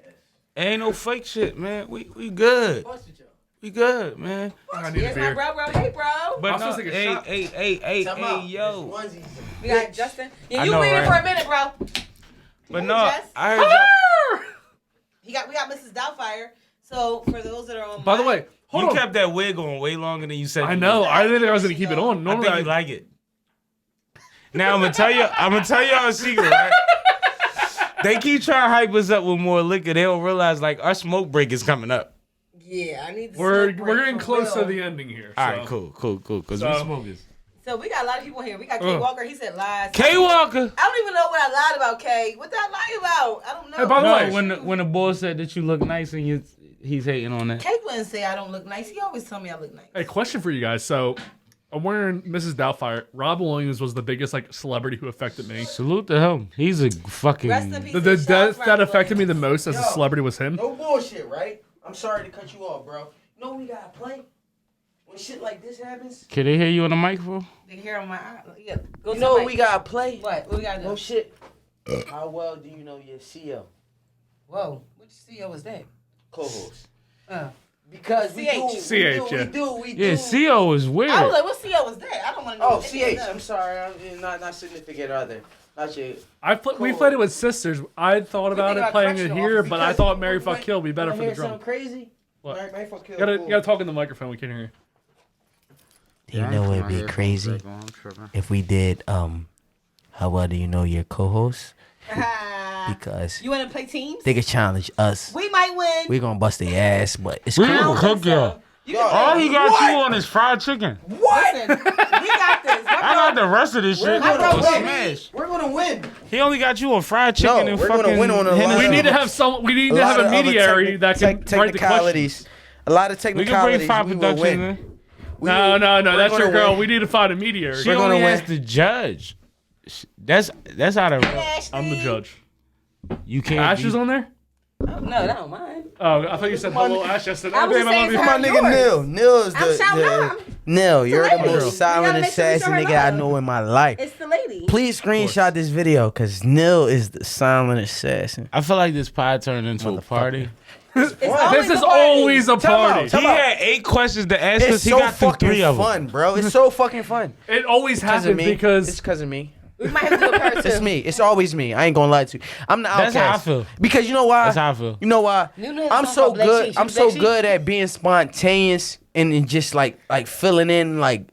Ain't no fake shit, man. We good. What's with y'all? We good, man. I need a Here's my beer. bro. Hey, bro. But I'm no, supposed to take a hey, shot. hey, Talking about yo. this onesie. We got Justin. Yeah, I you know, waiting right? for a minute, bro. But Hey, no, Jess. I heard y'all. We got Mrs. Doubtfire. So for those that are on, By the way, hold You on. kept that wig on way longer than you said. I you know. would. I didn't think I was gonna keep it on. I Normally, think you like it. Now I'm gonna tell y'all a secret, right? They keep trying to hype us up with more liquor. They don't realize like our smoke break is coming up. yeah, I need. The we're smoke break getting for close real. to the ending here. All right, so. cool. Cause So- we smokers. So we got a lot of people here. We got Kay Walker. He said lies. K Walker. I don't even know what I lied about, Kay. What did I lie about? I don't know. Hey, by the No, way, when the boy said that you look nice and he's hating on that. Kay wouldn't say I don't look nice. He always tell me I look nice. hey, question for you guys. So, I'm wearing Mrs. Doubtfire. Rob Williams was the biggest like celebrity who affected me. Salute to him. He's a fucking. Rest in peace. The to death Sean that Rob affected me the Williams. most as a celebrity was him. No bullshit, right? I'm sorry to cut you off, bro. You know we gotta play when shit like this happens. Can they hear you on the microphone? They hear on my eye. Yeah. Go You to know the what mic. we gotta play? What we gotta do? No shit. How well do you know your CEO Whoa. Which CEO was that? co-host? Uh. Because we do, CH, we do. Yeah, CO is weird. I was like, what CEO was that? I don't want to know. Oh, any of CH. them. I'm sorry. I'm not significant other. Not your. We played it with sisters. I thought about think it about playing it correctional here, officer but I because- thott Mary Fuck Kill would be better Wanna for the hear drum. something crazy? What? Mary Fuck Kill. You gotta cool. talk in the microphone. We can't hear you. You know it'd be crazy if we did how well do you know your co-host? Because You want to play teams? they could challenge us. We might win. We're gonna bust their ass, but it's We cool. gonna cook y'all. You All can he got you on is fried chicken. What? Listen, we got this. I got the rest of this shit. We're gonna win. Smash. We're gonna win. He only got you on fried chicken No, and we're gonna fucking. win on a lot Hennessy. We of- need to have some. We need to have a mediary that can write the questions. technicalities. A lot of We can technicalities. bring five We will productions win. in. No, We're that's your gonna girl. win. We need to find a mediary. She We're gonna only has win. to judge. That's how the I'm the judge. you can't. Ash be- is on there. Oh, no, that don't mind. Oh, I thought you said hello, Ash. Yesterday. I Oh, was damn, I saying love you. to My her, nigga yours. Neil. Neil is I'm shouting the out. Neil, you're the lady. most We silent gotta make sure we assassin show her nigga I love. know in my life. It's the lady. Please screenshot this video because Neil is the silent assassin. I feel like this pod turned into a party. It's This always is a party. always a Tell 'em party. out, tell He 'em out. had 8 questions to ask It's us. He so got through fucking 3 of them. fun, bro. It's so fucking fun. It always Because of happens me. because It's because of me. We might have to do a part two. It's me. It's always me. I ain't gonna lie to you. I'm the outcast. That's how I feel. Because you know why? That's how I feel. You know why? You know I'm the song so called Black good. Sheep. I'm Black so Sheep? good at being spontaneous and just like filling in. Like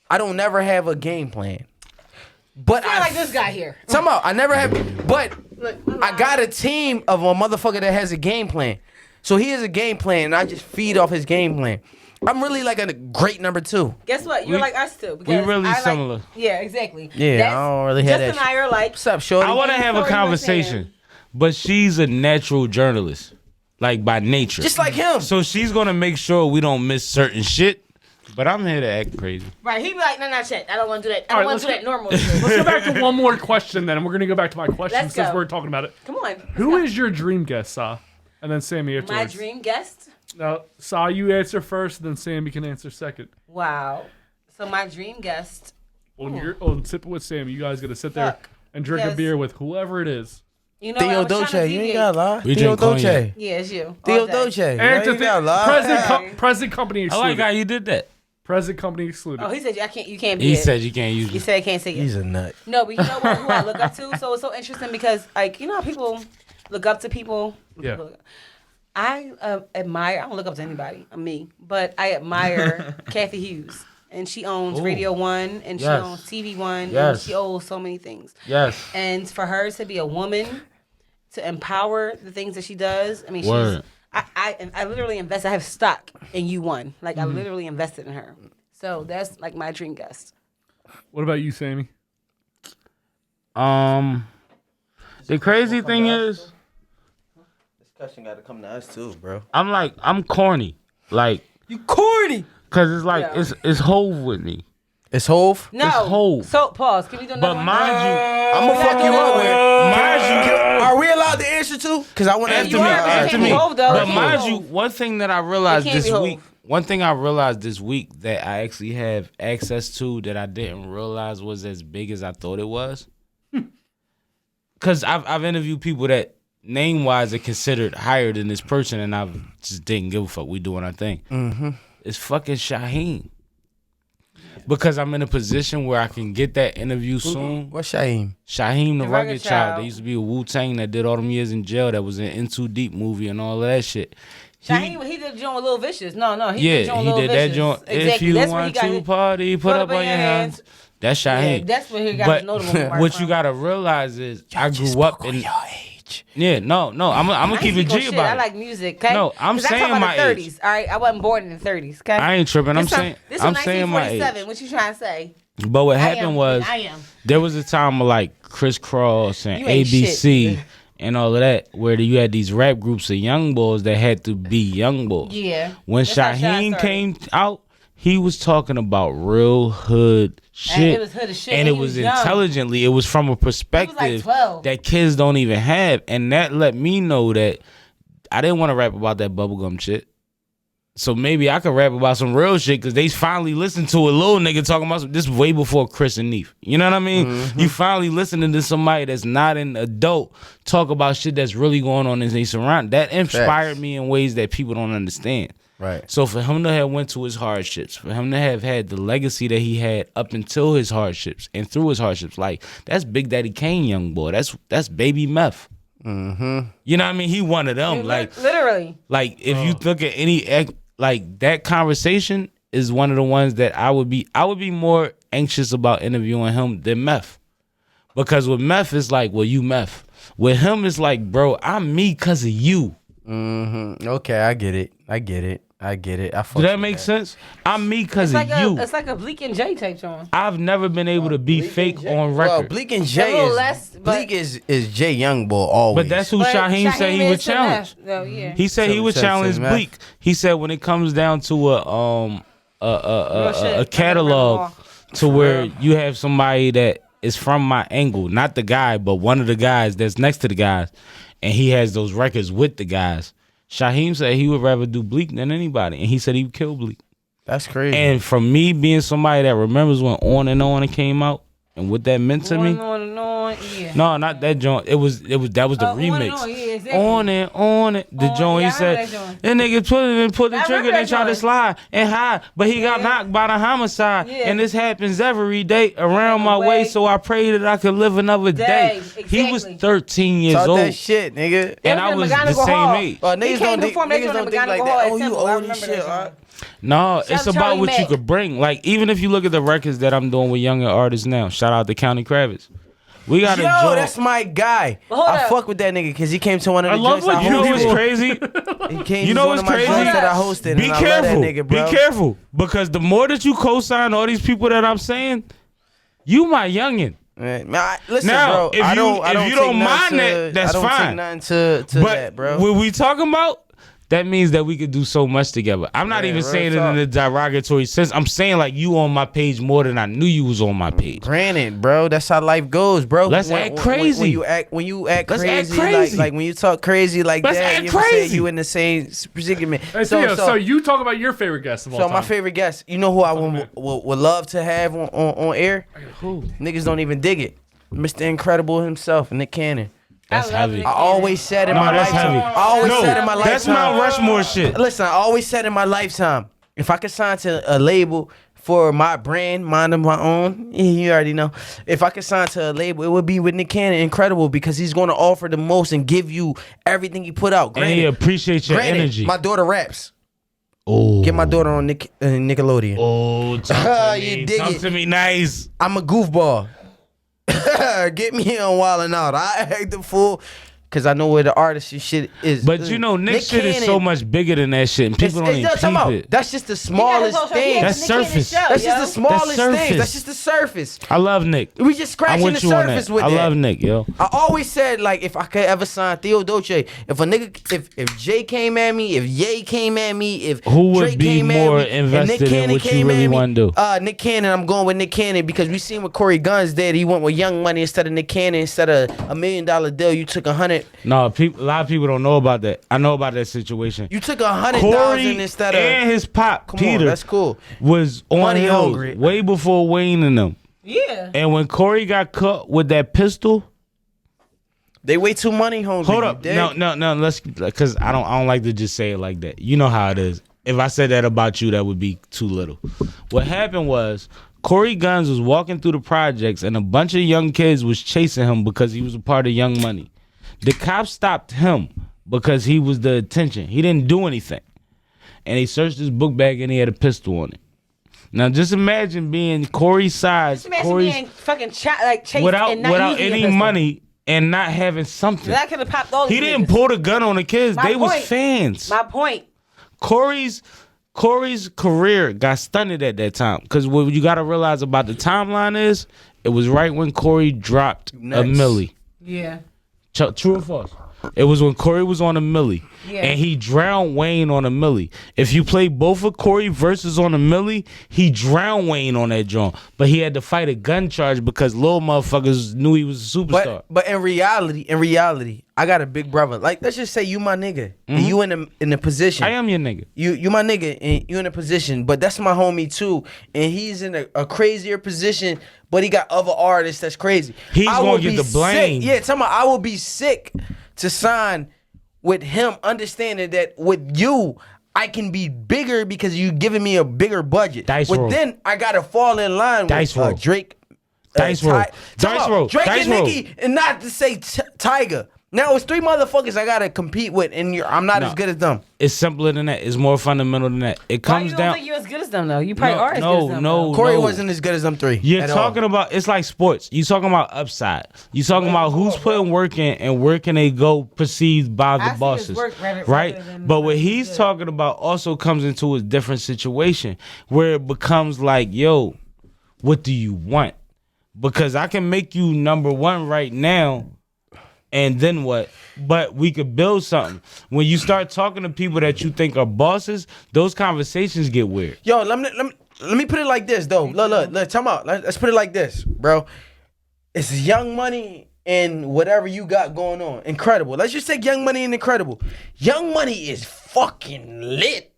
I don't never have a game plan. But Sound like this guy here. Time out. I never have. But I got a team of a motherfucker that has a game plan. So he has a game plan, and I just feed off his game plan. I'm really like a great number 2. Guess what? You're We- like us too. because really I like- similar. Yeah, exactly. Yeah, I don't really have Justin that and I are like. What's up, shorty? I want to have a Sorry, conversation, but she's a natural journalist, like by nature. Just like him. So she's gonna make sure we don't miss certain shit. But I'm here to act crazy. Right, he be like, no, shit. I don't want to do that. I All don't right, want to do let's that normal shit. let's go back to one more question then, and we're gonna go back to my question Let's since go. we're talking about it. Come on. Who is your dream guest, Sa? And then Sammy My afterwards. dream guest? Now, Sa, you answer first, then Sammy can answer second. Wow. So my dream guest. On Sippin Wit Sammie, you guys gotta sit there Fuck. and drink a Yes. beer with whoever it is. You know, I Theo was trying to Dolce, you ain't deviate. gotta lie. We Theo drink cognac. Dolce. Yeah, it's you. Theo All day. Dolce. And You ain't gotta lie. present company I like excluded. how you did that. Present company excluded. Oh, he said you can't be He it. said you can't use He it. said I can't say it. He's a nut. No, but you know what, who I look up to? So it's so interesting because, like, you know how people look up to people? Yeah. I admire, I don't look up to anybody, I'm me, but I admire Kathy Hughes. And she owns Radio 1, and she owns TV 1, and she owns so many things. Yes. And for her to be a woman, to empower the things that she does, I mean, Word. I literally invest. I have stock in U1. Like, I literally invested in her. So that's like my dream guest. What about you, Sammy? The crazy thing is, This question got to come to us too, bro. I'm corny. Like, You corny. cause it's like it's Hove with me. It's Hove. No. It's Hove. So pause. Can we do another But one? mind you, I'm gonna fuck you up with. mind you, Are we allowed to answer too? Because I want to after answer me, are, but it after can't me. be Hove, though. It But can't mind be you, Hove. one thing that I realized It can't this be week. Hove. One thing I realized this week that I actually have access to that I didn't realize was as big as I thought it was. Cause I've interviewed people that name wise are considered higher than this person, and I just didn't give a fuck. We doing our thing. Mm-hmm. It's fucking Shaheem. Because I'm in a position where I can get that interview soon. What's Shaheem? Shaheem the The Rugged Rugged Child. Child. They used to be a Wu-Tang that did all them years in jail. That was in In Too Deep movie and all of that shit. Shaheem, he did the joint with Lil Vicious. No, he did the Yeah, joint he with Lil did that Vicious. joint. Exactly. If you That's where he want got to his- party, put up on your hands. That's Shaheem. Yeah, that's where he got But his notable mark what from. you gotta realize is I grew up in. Yeah, no, I'm gonna I keep ain't it gonna G shit. about I it. like music, okay? No, I'm 'Cause I saying talk about my the age. 30s. All right, I wasn't born in the 30s. Okay, I ain't tripping. I'm This saying this I'm was saying my 1947. age. What you trying to say? But what I happened am. was I am. there was a time of like Crisscross and You ain't ABC shit. and all of that, where you had these rap groups of young boys that had to be young boys. Yeah. When That's how Shy Shaheem started. came out, he was talking about real hood shit. And it was hood as shit, And and it he was was young. intelligently. It was from a perspective 12. that kids don't even have. And that let me know that I didn't want to rap about that bubblegum shit. So maybe I could rap about some real shit because they finally listened to a little nigga talking about this way before Chris and Neef. You know what I mean? Mm-hmm. You finally listening to somebody that's not an adult talk about shit that's really going on in their surroundings. That inspired me in ways that people don't understand. Right. So for him to have went to his hardships, for him to have had the legacy that he had up until his hardships and through his hardships, like that's Big Daddy Kane, young boy. That's Baby Meth. Mm-hmm. You know what I mean? He one of them. Like Literally. like if you look at any like that conversation is one of the ones that I would be more anxious about interviewing him than Meth. Because with Meth it's like, well, you Meth. With him it's like, bro, I'm me because of you. Mm-hmm. Okay, I get it. I fuck Does that with make sense? I'm me because It's of you. it's like a Bleak and J type joint. I've never been able to be fake on record. Well, Bleak and Jay A little is less, but- Bleak is Jay Youngboy always. But that's who But Shaheem said he is would to challenge. Meth, though, yeah. He said he would So challenge Meth. Bleak. He said when it comes down to Real shit. a catalog to where you have somebody that is from my angle, not the guy, but one of the guys that's next to the guys, and he has those records with the guys. Shaheem said he would rather do Bleak than anybody, and he said he would kill Bleak. That's crazy. And from me being somebody that remembers when On and On it came out and what that meant to me. On and on, yeah. No, not that joint. That was the remix. On, yeah, exactly. On it. The On, joint yeah, he I said remember that nigga put the I trigger remember and that tried to joint. slide and hide, but he got knocked by the homicide. Yeah. And this happens every day around my way, so I pray that I could live another day. He was Exactly. 13 years Talk old, that shit, nigga. and I was the same age. Niggas came don't to think, perform that niggas joint don't at think like Mechanical that. Hall Oh, at you Temple. I old and remember shit. that All joint. right. No, Shout it's out about Charlie what you Mack. could bring. Like even if you look at the records that I'm doing with younger artists now, shout out to County Kravitz. We got a Yo, joint. that's my guy. Hold I up. fuck with that nigga because he came to one of the I love joints what I You know what's hosted. crazy? He came You to know one what's of my crazy? joints that I hosted. Be and I love careful. that nigga, bro. Be careful. Because the more that you co-sign all these people that I'm saying, you my youngin'. Man, listen, Now, bro. if I don't, you- I if don't you take don't nothing mind that, that's I don't fine. take nothing to But that, bro. when we talking about, that means that we could do so much together. I'm not Yeah, even real saying it talk. in a derogatory sense. I'm saying like you on my page more than I knew you was on my page. Granted, bro, that's how life goes, bro. Let's act crazy. When you act Let's act crazy, crazy. like when you talk crazy like Let's that, act you ever say crazy. you in the same predicament. Hey, so you talk about your favorite guest of all So time. my favorite guest, you know who I would love to have on air? Who? Niggas don't even dig it. Mr. Incredible himself, Nick Cannon. That's I love heavy. Nick I always said in No, my that's lifetime. heavy. I always No, said in my that's lifetime. Mount Rushmore shit. Listen, I always said in my lifetime, if I could sign to a label for my brand, mind of my own, you already know. If I could sign to a label, it would be with Nick Cannon. Incredible, because he's going to offer the most and give you everything he put out. And he appreciates your energy. My daughter raps. Oh, Get my daughter on Nickelodeon. Oh, talk to me. You dig Talk it. to me nice. I'm a goofball. Get me on Wild 'N Out. I act the fool because I know where the artist and shit is. But you know, Nick shit is so much bigger than that shit, and people don't even peep it. That's just the smallest thing. That's surface. That's just the smallest That's thing. surface. That's just the surface. I love Nick. We just scratching the surface with I that. love Nick, yo. I always said, like, if I could ever sign Theo Dolce, if a nigga, if Jay came at me, if Ye came at me, if Who would Drake be came more at me, and invested Nick in Cannon what you came really at me, want to do? Nick Cannon, I'm going with Nick Cannon because we seen what Corey Guns did. He went with Young Money instead of Nick Cannon. Instead of $1 million deal, you took 100. No, a lot of people don't know about that. I know about that situation. You took 100,000 Corey instead of. and his pop, Come Peter, on, that's cool. was on Money hills hungry. way before Wayne and them. Yeah. And when Corey got caught with that pistol, they way too money hungry. hold up, no, let's, because I don't like to just say it like that. You know how it is. If I said that about you, that would be too little. What happened was Corey Guns was walking through the projects, and a bunch of young kids was chasing him because he was a part of Young Money. The cops stopped him because he was the attention. He didn't do anything. And they searched his book bag and he had a pistol on it. Now just imagine being Corey's size, Imagine being fucking chased without and not using any a pistol. money and not having something. That could have popped all these He didn't niggas. pull the gun on the kids. My They was point. fans. My point. Corey's career got stunted at that time. Because what you got to realize about the timeline is, it was right when Corey dropped a milli. Yeah. True or false? It was when Corey was on a milli. Yeah. And he drowned Wayne on a milli. If you play both of Corey verses on a milli, he drowned Wayne on that joint. But he had to fight a gun charge because little motherfuckers knew he was a superstar. But in reality, I got a big brother. Like, let's just say you my nigga, and you in the position. I am your nigga. You my nigga, and you in a position. But that's my homie too, and he's in a crazier position. But he got other artists that's crazy. He's I gonna would get be the blame. Sick. Yeah, tell me, I would be sick to sign with him, understanding that with you, I can be bigger because you giving me a bigger budget. Dice but roll. then I gotta fall in line Dice with roll. Drake. Dice roll. Dice roll. Drake Dice and roll. Nicki, and not to say Tiger. Now it's 3 motherfuckers I gotta compete with, and I'm not as good as them. It's simpler than that. It's more fundamental than that. It Why comes you don't down. think you're as good as them though? You probably are as good as them. No, Corey no. wasn't as good as them 3. You're at talking all. about, it's like sports. You talking about upside. You talking about who's putting work in and where can they go perceived by I the see his bosses, work rather right? than But what what he's good. talking about also comes into a different situation where it becomes like, yo, what do you want? Because I can make you number one right now, and then what? But we could build something. When you start talking to people that you think are bosses, those conversations get weird. Yo, let me put it like this though. Look, time out. Let's put it like this, bro. It's Young Money and whatever you got going on. Incredible. Let's just take Young Money and Incredible. Young Money is fucking lit.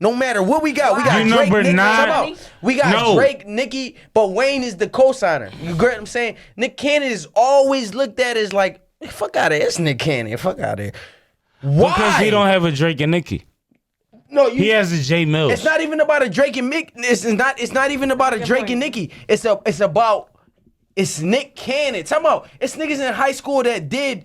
No matter what we got, we got You Drake, number Nicki. 9. Time out. We got No. Drake, Nicki, but Wayne is the co-signer. You get what I'm saying? Nick Cannon is always looked at as like, fuck out of here. It's Nick Cannon. Fuck out of here. Why? Because he don't have a Drake and Nicki. No, He has a J Mills. It's not even about a Drake and Mick. It's not even about a Drake and Nicki. It's Nick Cannon. Talking about it's niggas in high school that did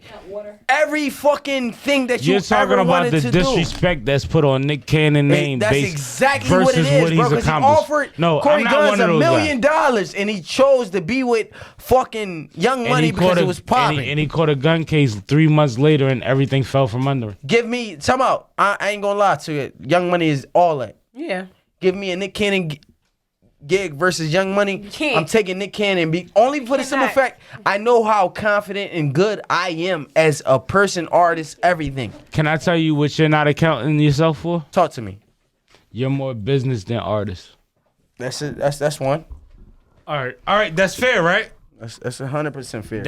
every fucking thing that You're you talking ever about wanted the to do. disrespect that's put on Nick Cannon name. That's based exactly versus what it is, what bro. he's Because he accomplished. offered No, Corey I'm not Guns one of $1 those million, guys. and he chose to be with fucking Young And Money he because caught it was popping. And he caught a gun case 3 months later, and everything fell from under him. Give me, time out. I ain't gonna lie to you. Young Money is all that. Yeah. Give me a Nick Cannon gig versus Young Money. can't. I'm taking Nick Cannon only for the simple cannot. fact I know how confident and good I am as a person, artist, everything. Can I tell you what you're not accounting yourself for? Talk to me. You're more business than artist. That's it. That's one. All right, that's fair, right? That's 100% fair.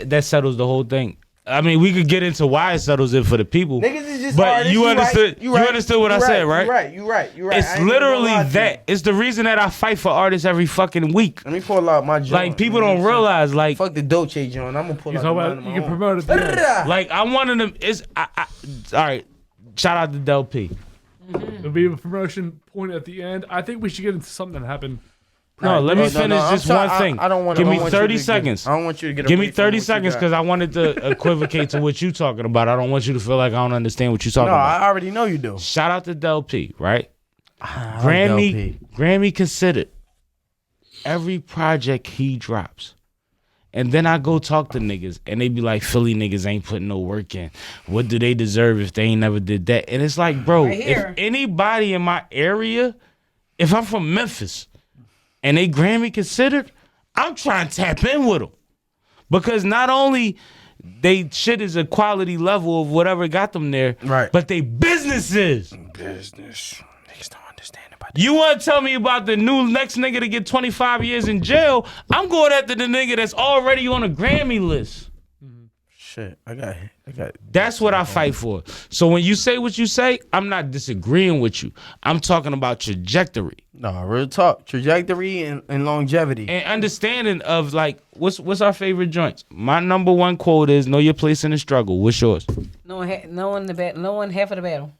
That settles the whole thing. I mean, we could get into why it settles it for the people. Niggas is just but artists. you understood. Right. You understood what I said, right? You right. It's I ain't even literally gonna lie to that. you. It's the reason that I fight for artists every fucking week. Let me pull out my joint. Like people don't realize, like fuck the Dolce joint. I'm gonna pull out. talking the about one you of can my own. promote it. like I wanted them. It's all right. Shout out to Del P. It'll be a promotion point at the end. I think we should get into something that happened. No, let me finish just one thing. I don't want. Give me 30 seconds. I don't want you to get. Give me 30 seconds because I wanted to equivocate to what you're talking about. I don't want you to feel like I don't understand what you're talking about. No, I already know you do. Shout out to Del P, right? Grammy considered every project he drops. And then I go talk to niggas and they be like, Philly niggas ain't putting no work in. What do they deserve if they ain't never did that? And it's like, bro, if anybody in my area, if I'm from Memphis and they Grammy considered, I'm trying to tap in with them. Because not only they shit is a quality level of whatever got them there, right? But they businesses. Business. Niggas don't understand about that. You want to tell me about the new next nigga to get 25 years in jail? I'm going after the nigga that's already on a Grammy list. Shit, I got it. That's what I fight for. So when you say what you say, I'm not disagreeing with you. I'm talking about trajectory. No, real talk. Trajectory and longevity. And understanding of like, what's our favorite joints? My number one quote is, know your place in the struggle. What's yours? No one half of the battle.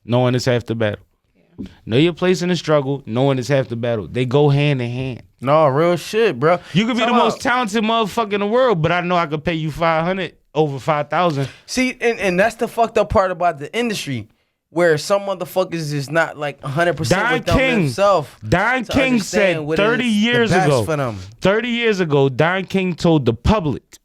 Knowing is half the battle. Yeah. Know your place in the struggle. Knowing is half the battle. They go hand in hand. No, real shit, bro. You could be the most talented motherfucker in the world, but I know I could pay you 500 over 5,000. See, and that's the fucked up part about the industry, where some motherfuckers is not like 100% with themselves. Don King said 30 years ago. 30 years ago, Don King told the public,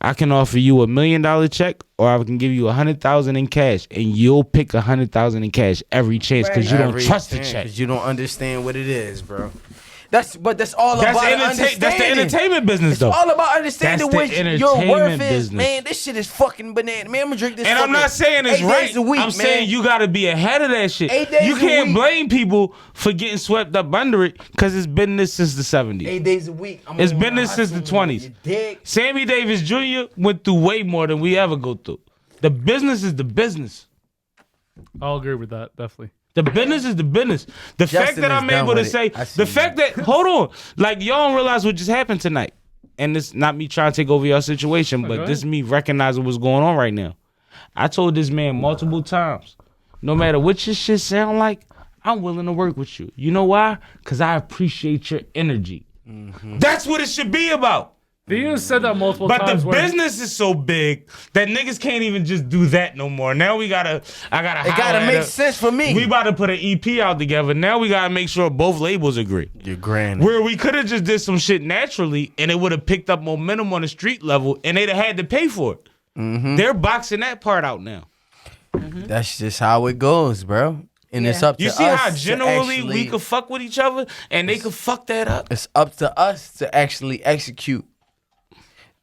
I can offer you $1 million check, or I can give you 100,000 in cash, and you'll pick 100,000 in cash every chance because you don't trust the check. Because you don't understand what it is, bro. That's all about understanding. That's the entertainment business, though. It's all about understanding what your worth is. Business. Man, this shit is fucking banana. Man, I'm gonna drink this. And I'm not saying it's right. I'm saying you gotta be ahead of that shit. You can't blame people for getting swept up under it because it's been this since the 70s. 8 days a week. It's been this since the 20s. Sammy Davis Jr. went through way more than we ever go through. The business is the business. I'll agree with that, definitely. The business is the business. The fact that I'm able to say, the fact that, hold on, like y'all don't realize what just happened tonight. And it's not me trying to take over your situation, but this is me recognizing what's going on right now. I told this man multiple times, no matter what your shit sound like, I'm willing to work with you. You know why? Because I appreciate your energy. Mm-hmm. That's what it should be about. Theo said that multiple times. But the business is so big that niggas can't even just do that no more. Now I gotta it gotta make sense for me. We about to put an EP out together. Now we gotta make sure both labels agree. You're grand. Where we could have just did some shit naturally and it would have picked up momentum on the street level and they'd have had to pay for it. Mm-hmm. They're boxing that part out now. Mm-hmm. That's just how it goes, bro. And it's up to us. You see how generally we could fuck with each other and they could fuck that up? It's up to us to actually execute.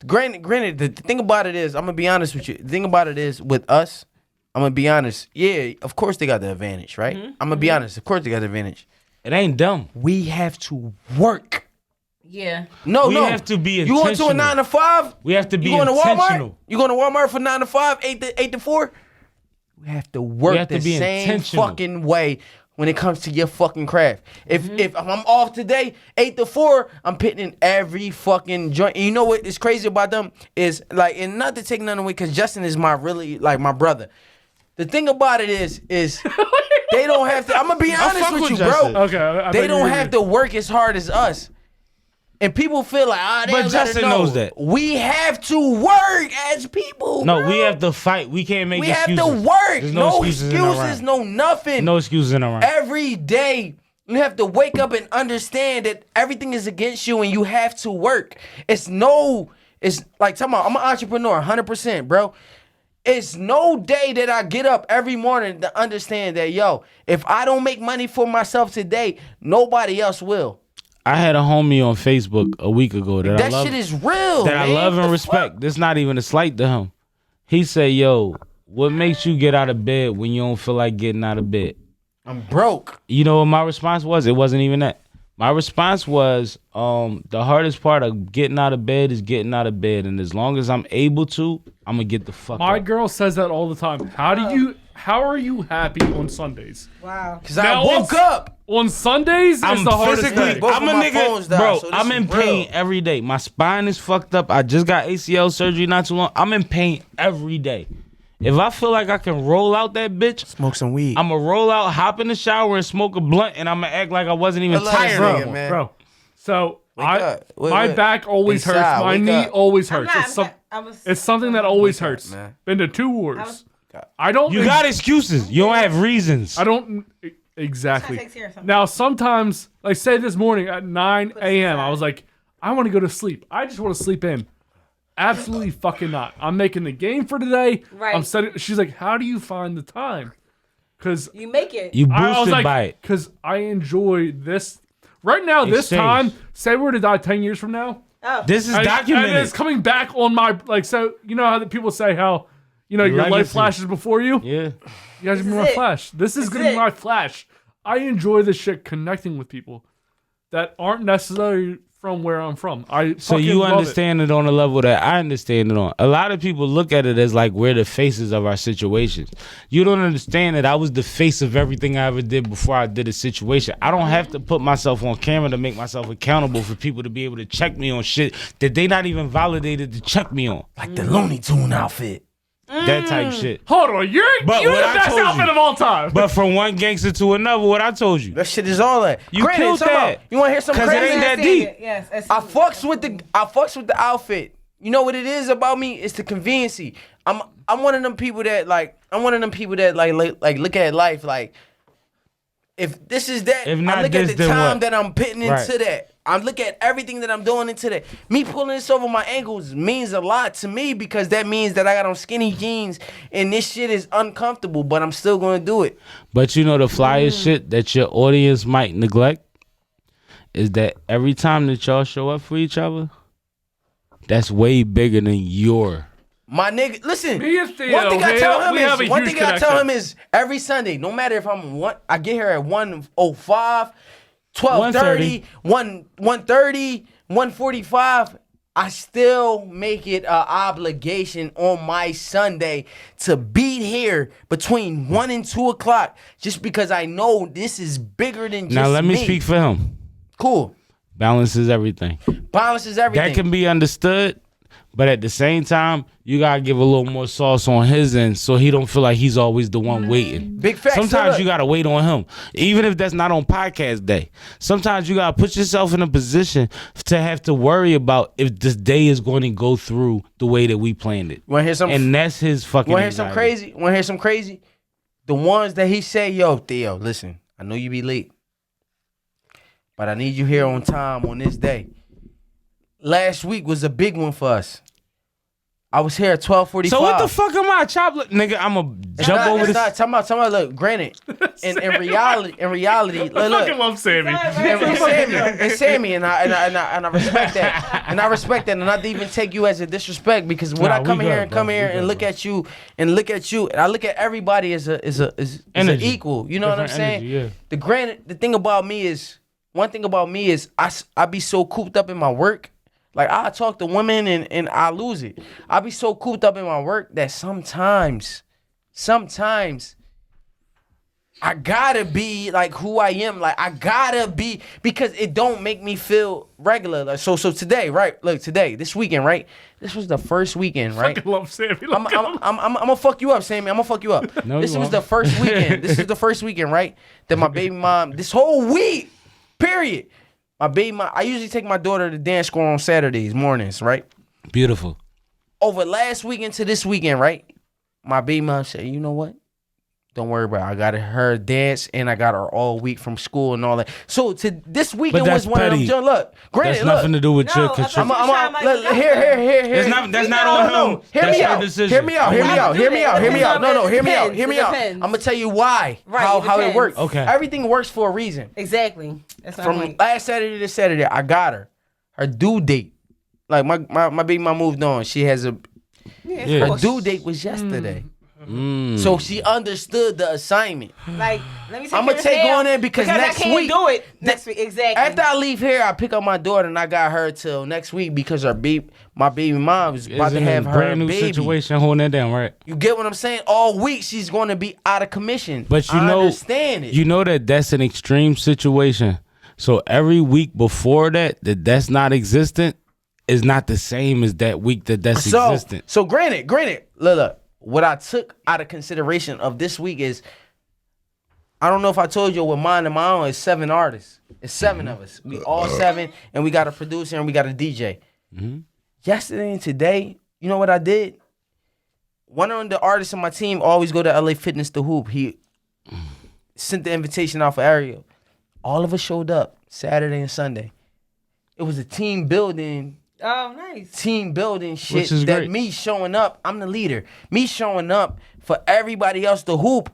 Granted, the thing about it is, I'm gonna be honest with you. The thing about it is, with us, I'm gonna be honest. Yeah, of course they got the advantage, right? Mm-hmm. I'm gonna be honest. Of course they got the advantage. It ain't dumb. We have to work. Yeah. We have to be intentional. You going to a 9 to 5? We have to be intentional. Walmart? You going to Walmart for 9 to 5, 8 to 4? We have to work the same fucking way when it comes to your fucking craft. If I'm off today, 8 to 4, I'm pitting in every fucking joint. And you know what is crazy about them is like, and not to take nothing away, because Justin is my brother. The thing about it is they don't have to. I'm gonna be honest with you, Justin. bro. Okay, they don't have to work as hard as us. And people feel like, they but Justin knows that. We have to work as people. No, bro. we have to fight. We can't make excuses. We have to work. There's no excuses, no nothing. No excuses in around. Every day, you have to wake up and understand that everything is against you and you have to work. It's like, talking about, I'm an entrepreneur, 100%, bro. It's no day that I get up every morning to understand that, yo, if I don't make money for myself today, nobody else will. I had a homie on Facebook a week ago that I love. That shit is real, that man. I love and respect. This not even a slight to him. He said, yo, what makes you get out of bed when you don't feel like getting out of bed? I'm broke. You know what my response was? It wasn't even that. My response was, the hardest part of getting out of bed is getting out of bed. And as long as I'm able to, I'm going to get the fuck out. My girl says that all the time. How are you happy on Sundays? Wow. Because I woke up. On Sundays, it's the hardest day. Both I'm a nigga, bro, I'm in pain every day. My spine is fucked up. I just got ACL surgery not too long. I'm in pain every day. If I feel like I can roll out that bitch, smoke some weed. I'm going to roll out, hop in the shower, and smoke a blunt, and I'm going to act like I wasn't even tired no more. Bro, so Wait, my back always Hey, hurts. Si, My wake knee up. always hurts. not- It's something that always Wake up, hurts. man. Been to 2 wars. I don't. You got excuses. You don't have reasons. I don't exactly. Takes care of something. Now sometimes, like say this morning at 9 a.m., I was like, I want to go to sleep. I just want to sleep in. Absolutely fucking not. I'm making the game for today. Right. I'm setting. She's like, how do you find the time? Because You make it. You I was boosted like, by it. because I enjoy this. Right now, this Exchange. time, say we're to die 10 years from now. Oh. This is And documented. it's coming back on my, like, so, you know how the people say how, your life Legacy. flashes before you? Yeah. You guys be is my it. flash. This is going to be my flash. I enjoy this shit connecting with people that aren't necessarily from where I'm from. So fucking you love understand it on a level that I understand it on. A lot of people look at it as like we're the faces of our situations. You don't understand that I was the face of everything I ever did before I did a situation. I don't have to put myself on camera to make myself accountable for people to be able to check me on shit that they not even validated to check me on. Like the Looney Tune outfit. That type shit. Hold on, you're But the what I best told outfit you- of all time. But from one gangster to another, what I told you. That shit is all that. You Granted, killed time that. out. You want to hear something 'Cause it crazy? ain't that deep. Yes. I fucks with the outfit. You know what it is about me? It's the conveniency. I'm one of them people that like look at life like if this is that, If not I look this, at the then time what? that I'm putting into Right. that. I look at everything that I'm doing into that. Me pulling this over my ankles means a lot to me because that means that I got on skinny jeans and this shit is uncomfortable, but I'm still gonna do it. But you know the flyest shit that your audience might neglect is that every time that y'all show up for each other, that's way bigger than your. My nigga, listen. Me and Theo, one thing I tell him we have a is one huge thing I tell connection. him is every Sunday, no matter if I'm I get here at 1:05, 12:30, 1:30, 1:45. I still make it an obligation on my Sunday to be here between 1 and 2 o'clock, just because I know this is bigger than just Now let me me. speak for him. Cool. Balance is everything. Balance is everything. That can be understood, but at the same time, you gotta give a little more sauce on his end so he don't feel like he's always the one waiting. Big facts. Sometimes Look. you gotta wait on him, even if that's not on podcast day. Sometimes you gotta put yourself in a position to have to worry about if this day is going to go through the way that we planned it. Wanna hear some? And that's his fucking. Wanna hear some anxiety. crazy? Wanna hear some crazy? The ones that he say, yo, Theo, listen, I know you be late, but I need you here on time on this day. Last week was a big one for us. I was here at 12:45. So what the fuck am I chop? Nigga, I'ma jump over this. Talking about, look, granted, in reality, look, I look. fucking love Sammy. And Sammy, and I respect that, and I respect that, and not to even take you as a disrespect, because when Nah, I come we here good, and come bro. here We and good, look bro. at you, and I look at everybody as an Energy. equal. You know what I'm Different saying? energy, yeah. The thing about me is, one thing about me is I be so cooped up in my work. Like, I talk to women and I lose it. I be so cooped up in my work that sometimes I gotta be like who I am. Like, I gotta be, because it don't make me feel regular. Like, so today, right? Look, today, this weekend, right? This was the first weekend, right? Fucking love Sammy. I'm gonna fuck you up, Sammy. I'm gonna fuck you up. No, This you was won't. the first weekend. This is the first weekend, right? That my baby mom, this whole week, period. My baby mom, I usually take my daughter to dance school on Saturdays mornings, right? Beautiful. Over last weekend to this weekend, right? My baby mom said, you know what? Don't worry about it. I got her dance and I got her all week from school and all that. So to this weekend that's was one of them. petty. Look, granted, That's look. nothing to do with your control. Here. That's not on him. Hear That's me her out. decision. Hear me out. Hear me out. No, hear me out. Hear me out. It Hear me out. depends. I'm gonna tell you why. Right, How it it depends. works. Okay. Everything works for a reason. Exactly. That's my From point. last Saturday to Saturday, I got her due date. Like my baby mom moved on. She has a Yeah. her due date was yesterday. Mm. So she understood the assignment. Like, let me take I'ma yours take now, on it because next I can't week- do it next week. Exactly. After I leave here, I pick up my daughter and I got her till next week because my baby mom is about It's to in have a her brand new baby. situation, holding that down, right? You get what I'm saying? All week she's going to be out of commission. But you I know, understand it. You know that that's an extreme situation. So every week before that's not existent is not the same as that week that's existent. So granted, look. what I took out of consideration of this week is, I don't know if I told you with mine and my own, it's 7 artists. It's 7 of us. We all 7, and we got a producer and we got a DJ. Yesterday and today, you know what I did? One of the artists on my team always go to LA Fitness to hoop. He sent the invitation out for Ariel. All of us showed up Saturday and Sunday. It was a team building. Oh, nice. Team building shit Which is that great. me showing up, I'm the leader. Me showing up for everybody else to hoop.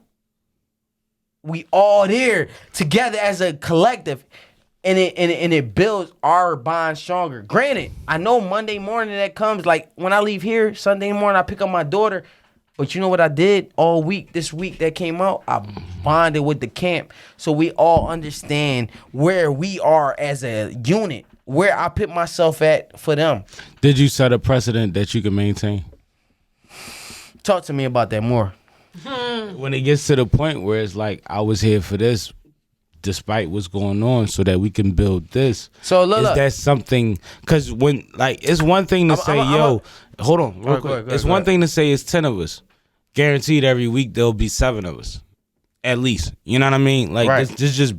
We all there together as a collective. And it builds our bond stronger. Granted, I know Monday morning that comes, like when I leave here, Sunday morning I pick up my daughter. But you know what I did all week, this week that came out? I bonded with the camp. So we all understand where we are as a unit, where I put myself at for them. Did you set a precedent that you can maintain? Talk to me about that more. When it gets to the point where it's like, I was here for this despite what's going on so that we can build this. So look, is that something, because when, like, it's one thing to say, hold on, real quick. It's one thing to say it's 10 of us. Guaranteed every week there'll be 7 of us. At least. You know what I mean? Like, Right. this just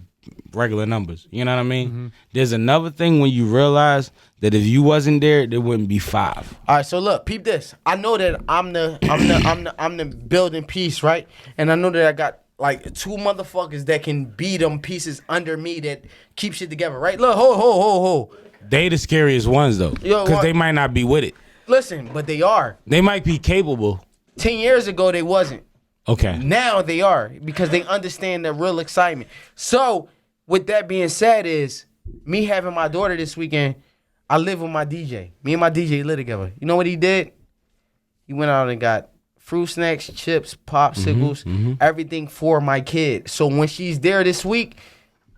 regular numbers. You know what I mean? There's another thing when you realize that if you wasn't there wouldn't be 5. All right, so look, peep this. I know that I'm the building piece, right? And I know that I got like 2 motherfuckers that can be them pieces under me that keep shit together, right? Look, ho. They the scariest ones though, Yo, because what? they might not be with it. Listen, but they are. They might be capable. 10 years ago, they wasn't. Okay. Now they are because they understand the real excitement. So, with that being said, is me having my daughter this weekend, I live with my DJ. Me and my DJ live together. You know what he did? He went out and got fruit snacks, chips, popsicles, everything for my kid. So when she's there this week,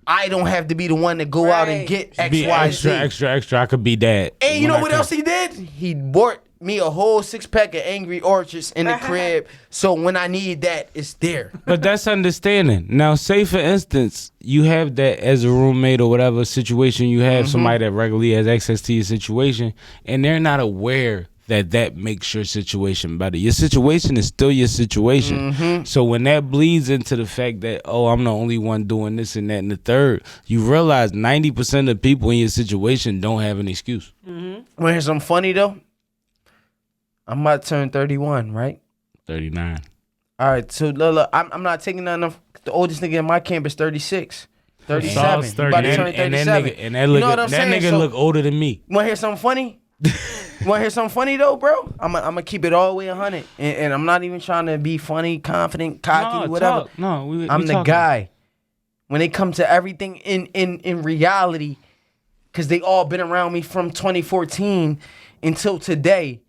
I don't have to be the one to go out and get X, Be Y, extra, Z. extra. I could be dad. And you when know I what come. else he did? He bought me a whole 6-pack of Angry Orchards in the crib. So when I need that, it's there. But that's understanding. Now, say for instance, you have that as a roommate or whatever situation, you have somebody that regularly has access to your situation, and they're not aware that makes your situation better. Your situation is still your situation. So when that bleeds into the fact that, oh, I'm the only one doing this and that and the third, you realize 90% of people in your situation don't have an excuse. Want to hear something funny, though? I'm about to turn 31, right? 39. All right, so look, I'm not taking none of the oldest nigga in my camp is 36. 37. He about to turn 37. And that You know what I'm that saying? nigga So- look older than me. You want to hear something funny? You want to hear something funny, though, bro? I'm gonna keep it all the way 100. And I'm not even trying to be funny, confident, cocky, No, whatever. talk. No, we I'm the talking. guy. When it comes to everything in reality, because they all been around me from 2014 until today,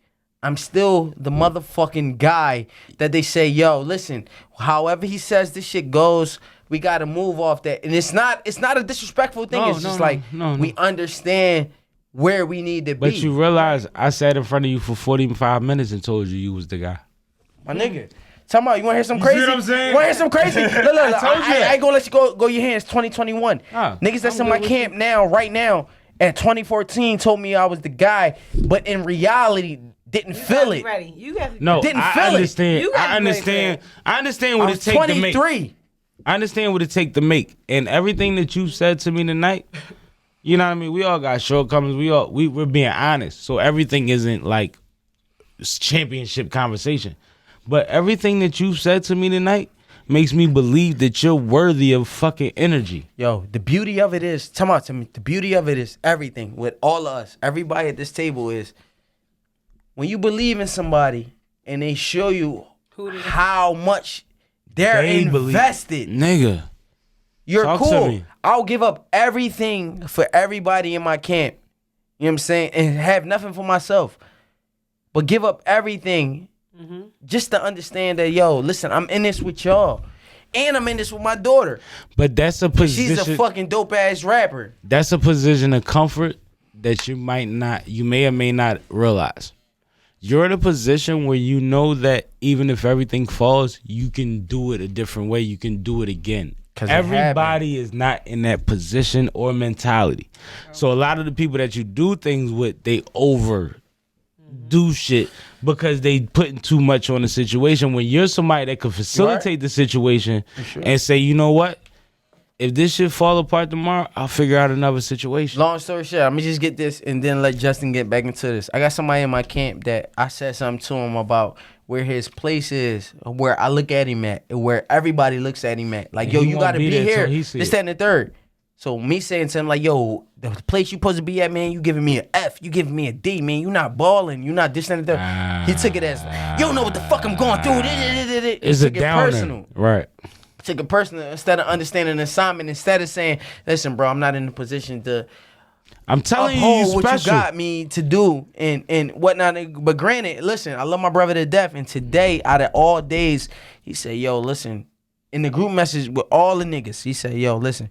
I'm still the motherfucking guy that they say, yo, listen, however he says this shit goes, we got to move off that. And it's not a disrespectful thing. No, It's no, just no, like no. we understand where we need to But be. you realize I sat in front of you for 45 minutes and told you was the guy. My nigga. Talking about, you want to hear some crazy? see what I'm saying? You want to hear some crazy? Look, I ain't going to let you go your hands 2021. Nah, Niggas that's I'm in my good with camp now, right now, at 2014 told me I was the guy, but in reality, didn't feel it. Ready. You got No, Didn't I feel it. understand. You gotta I be understand. ready I understand what I it was takes to make. 23. I understand what it takes to make, and everything that you said to me tonight. You know what I mean? We all got shortcomings. We're being honest. So everything isn't like championship conversation, but everything that you said to me tonight makes me believe that you're worthy of fucking energy. Yo, the beauty of it is, come on to me. The beauty of it is everything with all of us, everybody at this table is when you believe in somebody and they show you how much they're They believe- invested. Nigga. You're Talk to cool. me. I'll give up everything for everybody in my camp. You know what I'm saying? And have nothing for myself. But give up everything just to understand that, yo, listen, I'm in this with y'all. And I'm in this with my daughter. But that's a position. She's a fucking dope ass rapper. That's a position of comfort that you may or may not realize. You're in a position where you know that even if everything falls, you can do it a different way. You can do it again. Everybody is not in that position or mentality. So a lot of the people that you do things with, they do shit because they putting too much on the situation. When you're somebody that could facilitate the situation and say, you know what? If this shit fall apart tomorrow, I'll figure out another situation. Long story short, I'm gonna just get this and then let Justin get back into this. I got somebody in my camp that I said something to him about where his place is, where I look at him at, and where everybody looks at him at. Like, And yo, he you won't gotta be be there here. till he see This, it. that, and the third. So me saying to him like, yo, the place you supposed to be at, man, you giving me an F, you giving me a D, man. You not balling, you not this, that, and the third. He took it as, you don't know what the fuck I'm going through. It's a took it downer. personal. Right. Took it personal instead of understanding the assignment. Instead of saying, listen, bro, I'm not in the position to I'm telling you, uphold you what special. you got me to do and whatnot. But granted, listen, I love my brother to death. And today, out of all days, he said, yo, listen, in the group message with all the niggas, he said, yo, listen,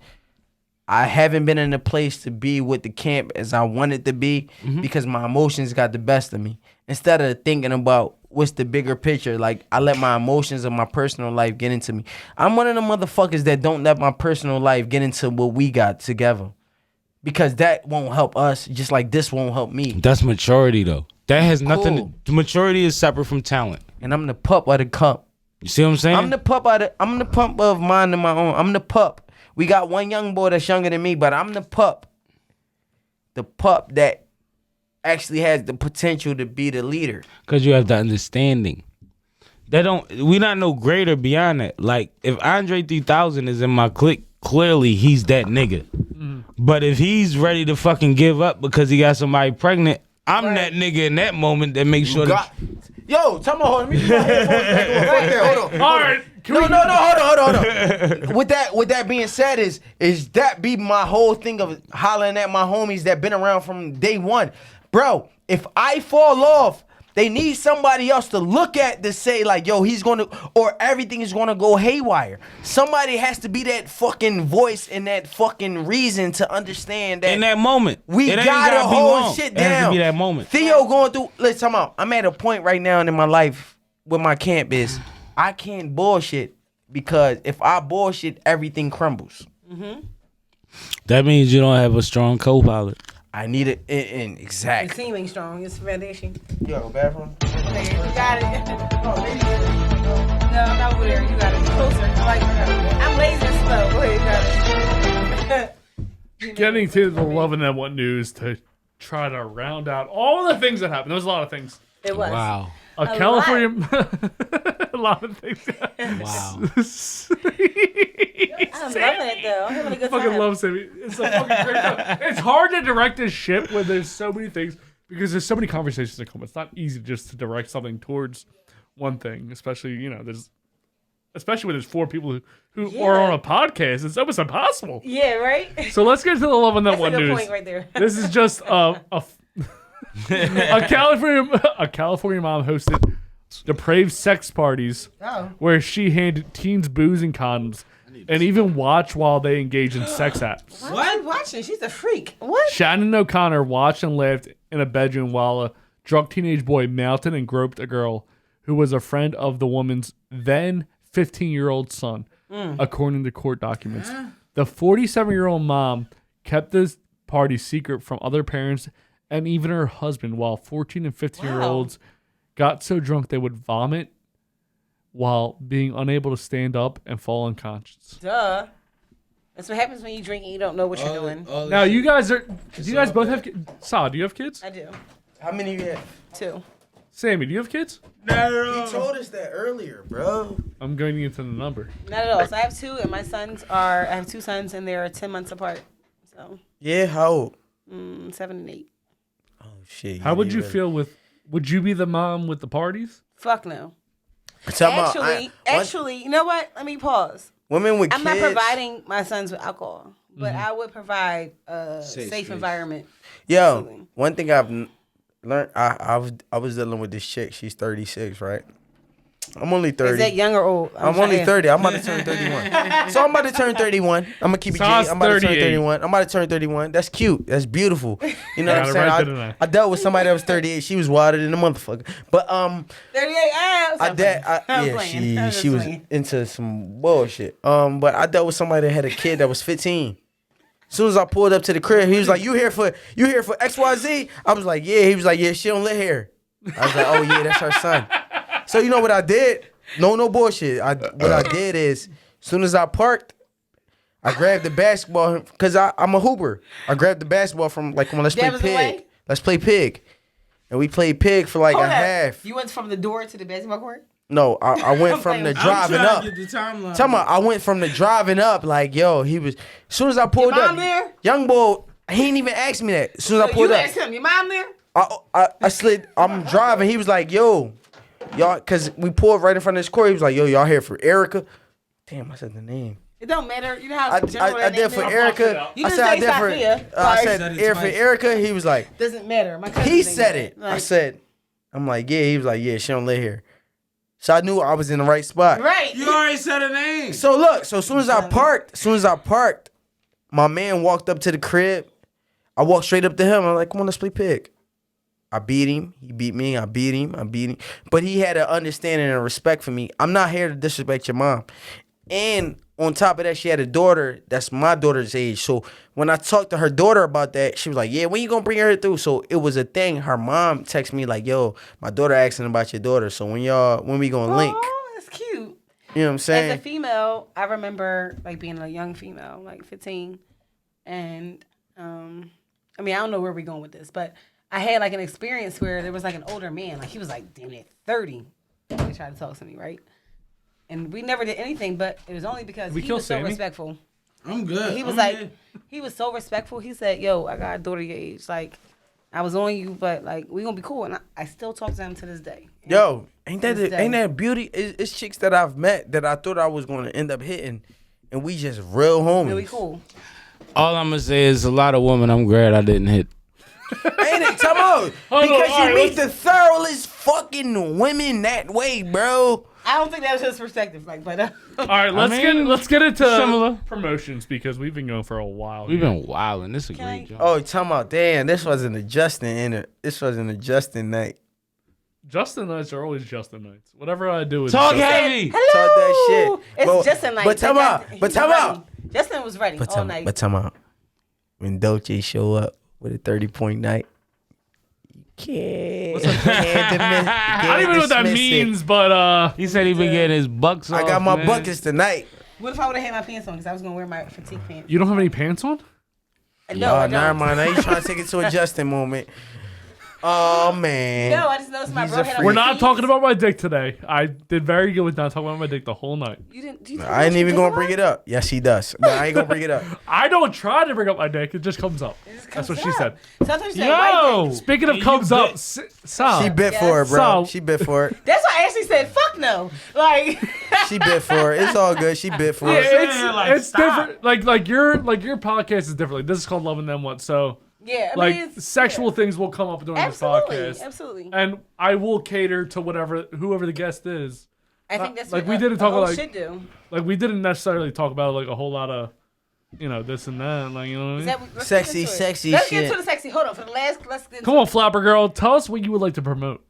I haven't been in a place to be with the camp as I wanted to be because my emotions got the best of me. Instead of thinking about what's the bigger picture, like I let my emotions of my personal life get into me. I'm one of the motherfuckers that don't let my personal life get into what we got together. Because that won't help us, just like this won't help me. That's maturity, though. That has nothing. Cool. Maturity is separate from talent. And I'm the pup of the cup. You see what I'm saying? I'm the pup of mine and my own. I'm the pup. We got one young boy that's younger than me, but I'm the pup. The pup that actually has the potential to be the leader. Because you have the understanding. We not no greater beyond that. Like, if Andre 3000 is in my clique, clearly he's that nigga. But if he's ready to fucking give up because he got somebody pregnant, I'm that nigga in that moment that makes sure that... Yo, tell me, hold on. Let me put my headphones back on. Hold on. All right. Hold on. With that being said, is that be my whole thing of hollering at my homies that been around from day one. Bro, if I fall off, they need somebody else to look at to say like, yo, he's gonna, or everything is gonna go haywire. Somebody has to be that fucking voice and that fucking reason to understand that in that moment. We It ain't gotta gotta be hold long. shit It has to down. be that moment. Theo going through, let's talk about, I'm at a point right now in my life with my camp is, I can't bullshit because if I bullshit, everything crumbles. That means you don't have a strong co-pilot. I need it in The exactly. team ain't strong. It's foundation. You gotta go bathroom? Okay, you got it. No, I'm not over there. You got it. Closer. I like I'm lazy and slow. Go ahead, you got it. Getting to the Love and Then What news to try to round out all the things that happened. There was a lot of things. It was. Wow. A California, a lot of things. Wow. I'm loving it though. I'm having a good Fucking time. love Sammy. It's a fucking great time. It's hard to direct this ship when there's so many things because there's so many conversations that come. It's not easy just to direct something towards one thing, especially especially when there's four people who are on a podcast. It's almost impossible. Yeah, right? So let's get to the Love and Then That's What a good news. point right there. This is just a California mom hosted depraved sex parties where she handed teens booze and condoms and even watched while they engage in sex acts. What are you watching? She's a freak. What? Shannon O'Connor watched and laughed in a bedroom while a drunk teenage boy mounted and groped a girl who was a friend of the woman's then 15-year-old son, according to court documents. The 47-year-old mom kept this party secret from other parents and even her husband, while 14 and 15-year-olds got so drunk they would vomit while being unable to stand up and fall unconscious. Duh. That's what happens when you drink and you don't know what you're doing. Now, you guys are... Do you guys both have kids? Sa, do you have kids? I do. How many you have? 2. Sammy, do you have kids? No. You told us that earlier, bro. I'm going into the number. Not at all. So I have 2, and I have 2 sons, and they're 10 months apart. So. Yeah, how old? 7 and 8. Oh, shit. How would you feel with... Would you be the mom with the parties? Fuck no. Actually, you know what? Let me pause. Women with I'm kids. not providing my sons with alcohol, but I would provide a safe environment. Yo, one thing I've learned, I was dealing with this chick. She's 36, right? I'm only 30. Is that young or old? I'm only 30. I'm about to turn 31. So I'm about to turn 31. I'm gonna keep it G. I'm about to turn 31. I'm about to turn 31. That's cute. That's beautiful. You know what I'm saying? I dealt with somebody that was 38. She was wilder than a motherfucker. But 38. She was into some bullshit. But I dealt with somebody that had a kid that was 15. As soon as I pulled up to the crib, he was like, "You here for XYZ?" I was like, "Yeah." He was like, "Yeah, she don't live here." I was like, oh yeah, that's her son. So you know what I did? No bullshit. What I did is, as soon as I parked, I grabbed the basketball because I'm a hooper. I grabbed the basketball from like when let's play pig. Let's play pig, and we played pig for like half. You went from the door to the basketball court? No, I went from the driving up. I went from the driving up. Like yo, he was. As soon as I pulled Your up, mom there? young boy, he ain't even ask me that. As soon as I pulled you up, asked him, your mom there? I slid. I'm driving. He was like, yo, y'all, because we pulled right in front of this court. He was like, yo, y'all here for Erica? Damn, I said the name. It don't matter. You know how I did for Erica. You I said I did for. I said for Erica. He was like, doesn't matter. My cousin he said it. Like, I said, I'm like, yeah. He was like, yeah, she don't live here. So I knew I was in the right spot. Right. You already said her name. So look. So as soon as I parked, my man walked up to the crib. I walked straight up to him. I'm like, come on, let's play pig. I beat him. He beat me. I beat him. But he had an understanding and respect for me. I'm not here to disrespect your mom. And on top of that, she had a daughter that's my daughter's age. So when I talked to her daughter about that, she was like, yeah, when you going to bring her through? So it was a thing. Her mom texted me like, yo, my daughter asking about your daughter. So when we going to link? Oh, that's cute. You know what I'm saying? As a female, I remember like being a young female, like 15. And I mean, I don't know where we're going with this, but I had like an experience where there was like an older man, like he was like damn it 30. He tried to talk to me, right? And we never did anything, but it was only because he was so respectful. I'm good. He was he was so respectful. He said, yo, I got a daughter your age. Like, I was on you, but like, we gonna be cool. And I still talk to him to this day. Yo, ain't that beauty? It's chicks that I've met that I thought I was going to end up hitting, and we just real homies. Really cool. All I'm gonna say is a lot of women I'm glad I didn't hit. Ain't it? Come on. Because you meet the thoroughest fucking women that way, bro. I don't think that was his perspective. Like, but all right, let's get into similar promotions because we've been going for a while. We've been wilding. This is a great job. Oh, talking about damn, this wasn't a Justin night. Justin nights are always Justin nights. Whatever I do is talk Justin. heavy. Hello. Talk that shit. It's Justin night. But time out. Justin was ready all night. But time out. When Dolce show up with a 30-point night, you can't. I don't even know what that means, but he said he been getting his bucks off. I got my buckets tonight. What if I would have had my pants on? Because I was gonna wear my fatigue pants. You don't have any pants on? No, I don't. Never mind. Now you trying to take it to a Justin moment. Oh man. No, I just noticed my bro had on We're not talking about my dick today. I did very good with not talking about my dick the whole night. I ain't even gonna bring it up. Yes, he does. But I ain't gonna bring it up. I don't try to bring up my dick. It just comes up. That's what she said. Sometimes you say Yo, white dick. speaking of comes up, Sal. She bit for it, bro. She bit for it. That's why I actually said fuck no. Like she bit for it. It's all good. She bit for it. It's different. Like your podcast is different. Like, this is called Love and Then What. So yeah, I mean, sexual things will come up during this podcast. Absolutely. And I will cater to whoever the guest is. I think that's like what we didn't talk about should do. Like we didn't necessarily talk about like a whole lot of, this and that. Like, you know what I mean? Sexy Let's shit. get into the sexy. Hold on. For the last, let's get into Come on, Flapper Girl. Tell us what you would like to promote.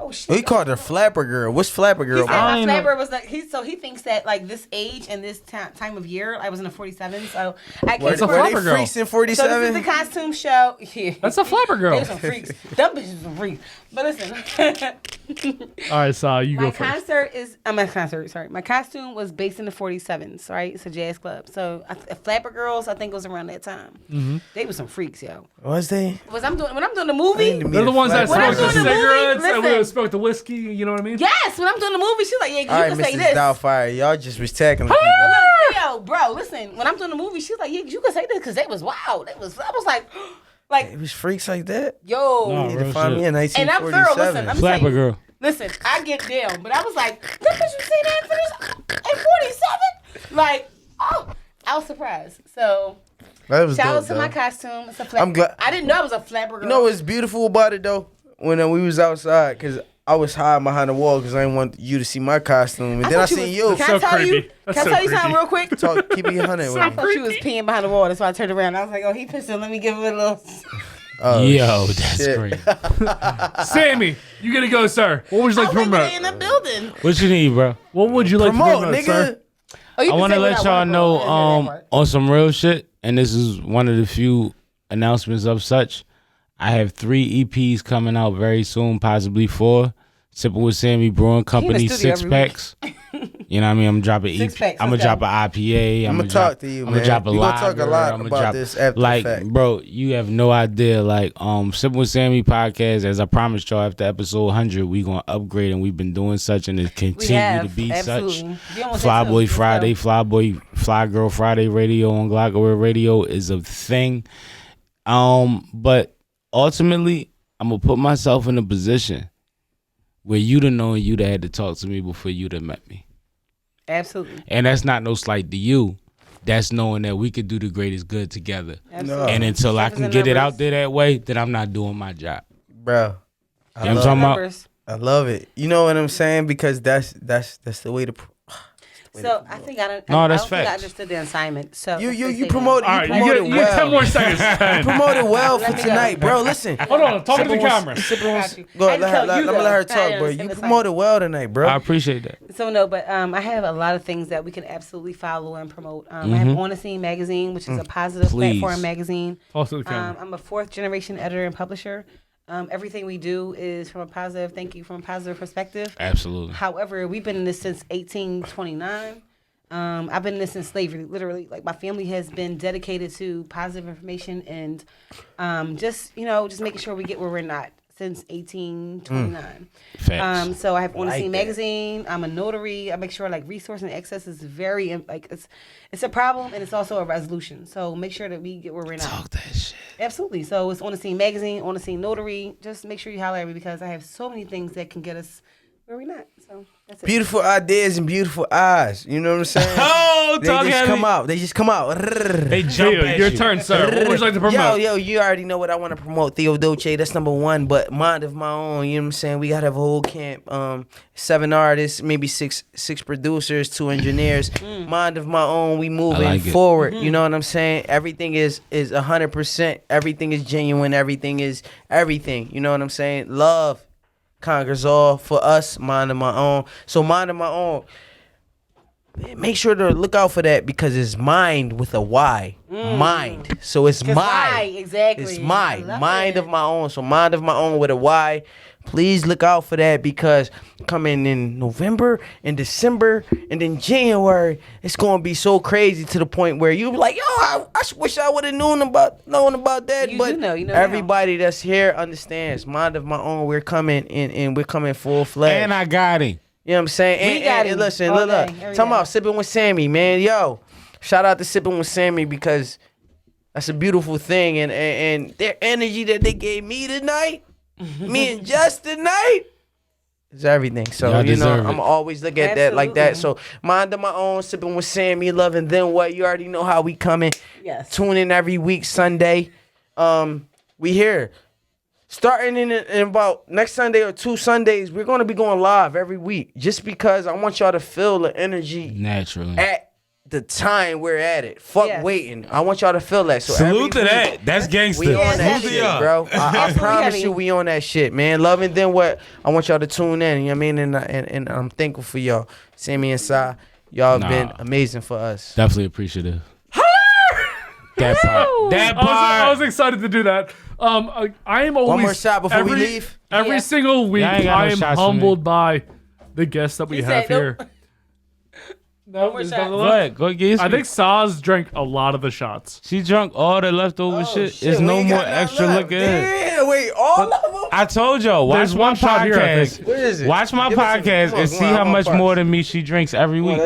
Oh shit! We called her Flapper Girl. What's Flapper Girl? He said my flapper was like he thinks that like this age and this time of year I was in a 47, so I can't. What's a Flapper Girl? Freaks in 47. So this is the costume show. Yeah. That's a Flapper Girl. They're some freaks. Them bitches some freaks. But listen. All right, so you go first. My costume was based in the 47s, right? It's a jazz club. So Flapper Girls, I think it was around that time. Mm-hmm. They were some freaks, yo. Was they? When I'm doing the movie. They're the ones that smoked the cigarettes and we listen. smoked the whiskey. You know what I mean? Yes, when I'm doing the movie, she's like, yeah, you All right, can say Mrs. this. Doubtfire, y'all just was tackling. Yo, bro, listen. When I'm doing the movie, she's like, yeah, you can say this because they was wild. I was like, It was freaks like that. Yo, you need to find me in and I'm 1947. thorough. Listen, I'm Flapper saying, Girl. Listen, I get down, but I was like, that bitch you say that for this at 47? Like, oh, I was surprised. So, That was shout dope, out to though. my costume. It's a flapper. I'm glad. I didn't know I was a flapper girl. You know what's beautiful about it though? When we was outside, because I was hiding behind the wall because I didn't want you to see my costume, and then I seen you. Can I tell you? Can I tell you something real quick? Keep it 100 with I me. thought she was peeing behind the wall. That's why I turned around. I was like, oh, he pissing. Let me give him a little. Oh, yo, that's shit. great. Sammy, you gotta go, sir. What would you like to promote? In the building. What you need, bro? What would you like to promote, sir? Oh, you I can want to say what let I y'all wanna know promote. on some real shit, and this is one of the few announcements of such. I have 3 EPs coming out very soon, possibly 4. Sippin Wit Sammie Brewing Company, studio 6 every packs. You know what I mean? I'm dropping Six EP. packs, I'm gonna let's drop go. an IPA. I'm gonna talk to you, I'm man. gonna drop a We gonna talk a lager. lot I'm gonna about drop this after the like, fact. bro, you have no idea. Like, Sippin Wit Sammie podcast, as I promised y'all after episode 100, we gonna upgrade, and we've been doing such, and it continue to be absolutely. such. You almost said two. Flyboy Let's Friday, go. Fly Girl Friday radio on Glockaware Radio is a thing. But ultimately, I'm gonna put myself in a position where you'd have known you'd have had to talk to me before you'd have met me. Absolutely. And that's not no slight to you. That's knowing that we could do the greatest good together. Absolutely. And until I Numbers can and get it numbers. out there that way, then I'm not doing my job. Bro, You know what I'm talking about? Numbers. I love it. You know what I'm saying? Because that's the way to. So I think I don't. No, I that's don't think I facts. understood the assignment. So You promoted. All You right, promoted you get 10 well. more seconds. You promoted well for Let me go. tonight, bro. Listen. Hold on, talk to the camera. Got you. Go I ahead, just tell let you, me let her though. talk, I bro. understand You the promoted well tonight, bro. I appreciate that. So no, but I have a lot of things that we can absolutely follow and promote. I have On the Scene magazine, which is a positive Please. platform magazine. Talk to the camera. I'm a 4th generation editor and publisher. Everything we do is from a positive. Thank you, from a positive perspective. Absolutely. However, we've been in this since 1829. I've been in this since slavery, literally. Like, my family has been dedicated to positive information and just making sure we get where we're not since 1829. Facts. So I have On the Like Scene that. magazine. I'm a notary. I make sure like resource and access is very it's a problem and it's also a resolution. So make sure that we get where we're not. Talk that shit. Absolutely. So it's On the Scene magazine, On the Scene notary. Just make sure you holler at me because I have so many things that can get us where we're not. So that's it. Beautiful ideas and beautiful eyes. You know what I'm saying? Oh, They talk just heavy. come out. They just come out. They jump Theo, at your you. turn, sir. What would you like to promote? Yo, you already know what I want to promote. Theo Dolce, that's number 1. But mind of my own, you know what I'm saying? We gotta have a whole camp. 7 artists, maybe six producers, 2 engineers. Mind of my own. We moving like it. forward. You know what I'm saying? Everything is 100%. Everything is genuine. Everything is everything. You know what I'm saying? Love conquers all for us. Mind of my own. So mind of my own. Make sure to look out for that because it's mind with a Y. Mind. So it's 'Cause mind. why? Exactly. It's I mind. love Mind it. of my own. So mind of my own with a Y. Please look out for that because coming in November and December and then January, it's gonna be so crazy to the point where you be like, yo, I wish I would have known about that. You but do know, you know everybody that's here understands. Mind of my own. We're coming in and we're coming full fledged. And I got him. You know what I'm saying? We got him listen, all look, day, every talking day. about Sippin Wit Sammie, man. Yo, shout out to Sippin Wit Sammie because that's a beautiful thing. And their energy that they gave me tonight, me and Just tonight, is everything. So, Y'all you know, deserve it. I'm always look at that like that. So, Absolutely. mind of my own, Sippin Wit Sammie, loving then what? You already know how we coming. Yes. Tune in every week, Sunday. We here. Starting in about next Sunday or 2 Sundays, we're going to be going live every week just because I want y'all to feel the energy Naturally. at the time we're at it. Fuck Yes. waiting. I want y'all to feel that. So Salute to every that. week, That's gangster. we on that Salute to shit, y'all. bro. I Absolutely promise heavy. you we on that shit, man. Loving then what? I want y'all to tune in, you know what I mean? And I'm thankful for y'all. Sammy and Sai, y'all have been amazing for us. Definitely appreciative. That part. That I part. was excited to do that. I am always One more shot before we leave. Every Yeah. single week, Y'all ain't got no I am shots for me. humbled by the guests that we He have said, here. nope. No, more there's shots. none Go left. ahead. Go get I think Saz drank a lot of the shots. she drunk all the leftover shit. There's we no ain't more got nothing extra left. liquor. Yeah, wait, all of them? I told y'all, watch There's my one shot here, I podcast. think. Where is it? Watch my Give it to me. podcast Come on, and come see on, how I'm much on more first. than me she drinks every week.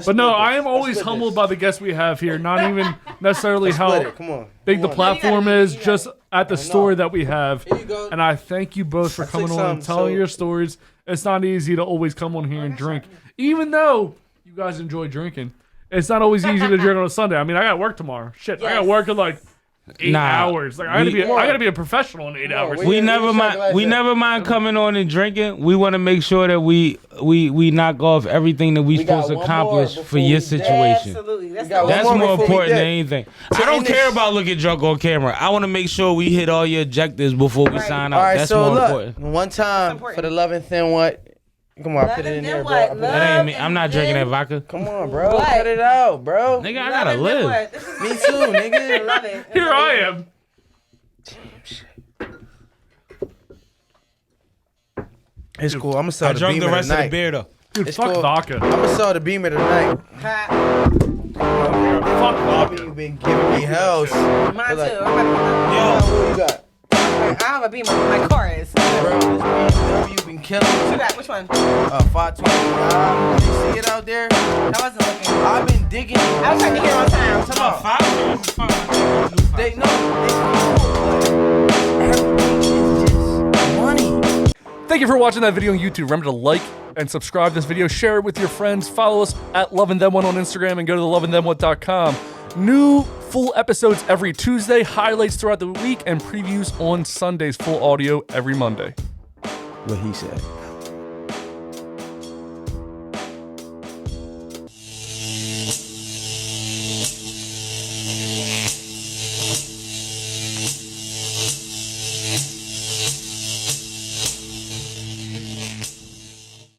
But no, I am always humbled by the guests we have here. Not even necessarily how Come on. big the platform is, just at the story that we have. Here you go. And I thank you both for coming took on and some, telling so- your stories. It's not easy to always come on here and drink, even though you guys enjoy drinking. It's not always easy to drink on a Sunday. I mean, I got work tomorrow. Shit, I got Yes. work in like 8 Nah, hours. Like I gotta be a professional in 8 hours. We never mind coming on and drinking. We want to make sure that we knock off everything that we got supposed to one accomplish more for before your we situation. Absolutely. That's got the one That's more more before we important than dip. anything. I don't care about looking drunk on camera. I want to make sure we hit all your objectives before we sign out. All right, That's so more look, important. one time important. for the 11th and what? Come on, put it in there, bro. I put it- That ain't me. I'm not drinking that vodka. Come on, bro. What? Cut it out, bro. Nigga, I gotta live. Me too, nigga. I love it. Here I am. It's cool. I'm gonna sell I the drunk Beamer the rest of tonight. the beer though. Dude, It's fuck cool. vodka. I'm gonna sell the Beamer tonight. Fuck vodka. You've been giving me hell. Mine Like- too. I'm about Yo, what you got? I have a Beamer. My car is. Bro, this BMW you've been killing. What you got? Which one? 520. You see it out there? I wasn't looking. I've been digging. I was trying to get on time. Come on. 5 They know. Everything is just money. Thank you for watching that video on YouTube. Remember to like and subscribe to this video. Share it with your friends. Follow us at Love and Them One on Instagram and go to theloveandthemone.com. New full episodes every Tuesday, highlights throughout the week, and previews on Sundays. Full audio every Monday. What he said.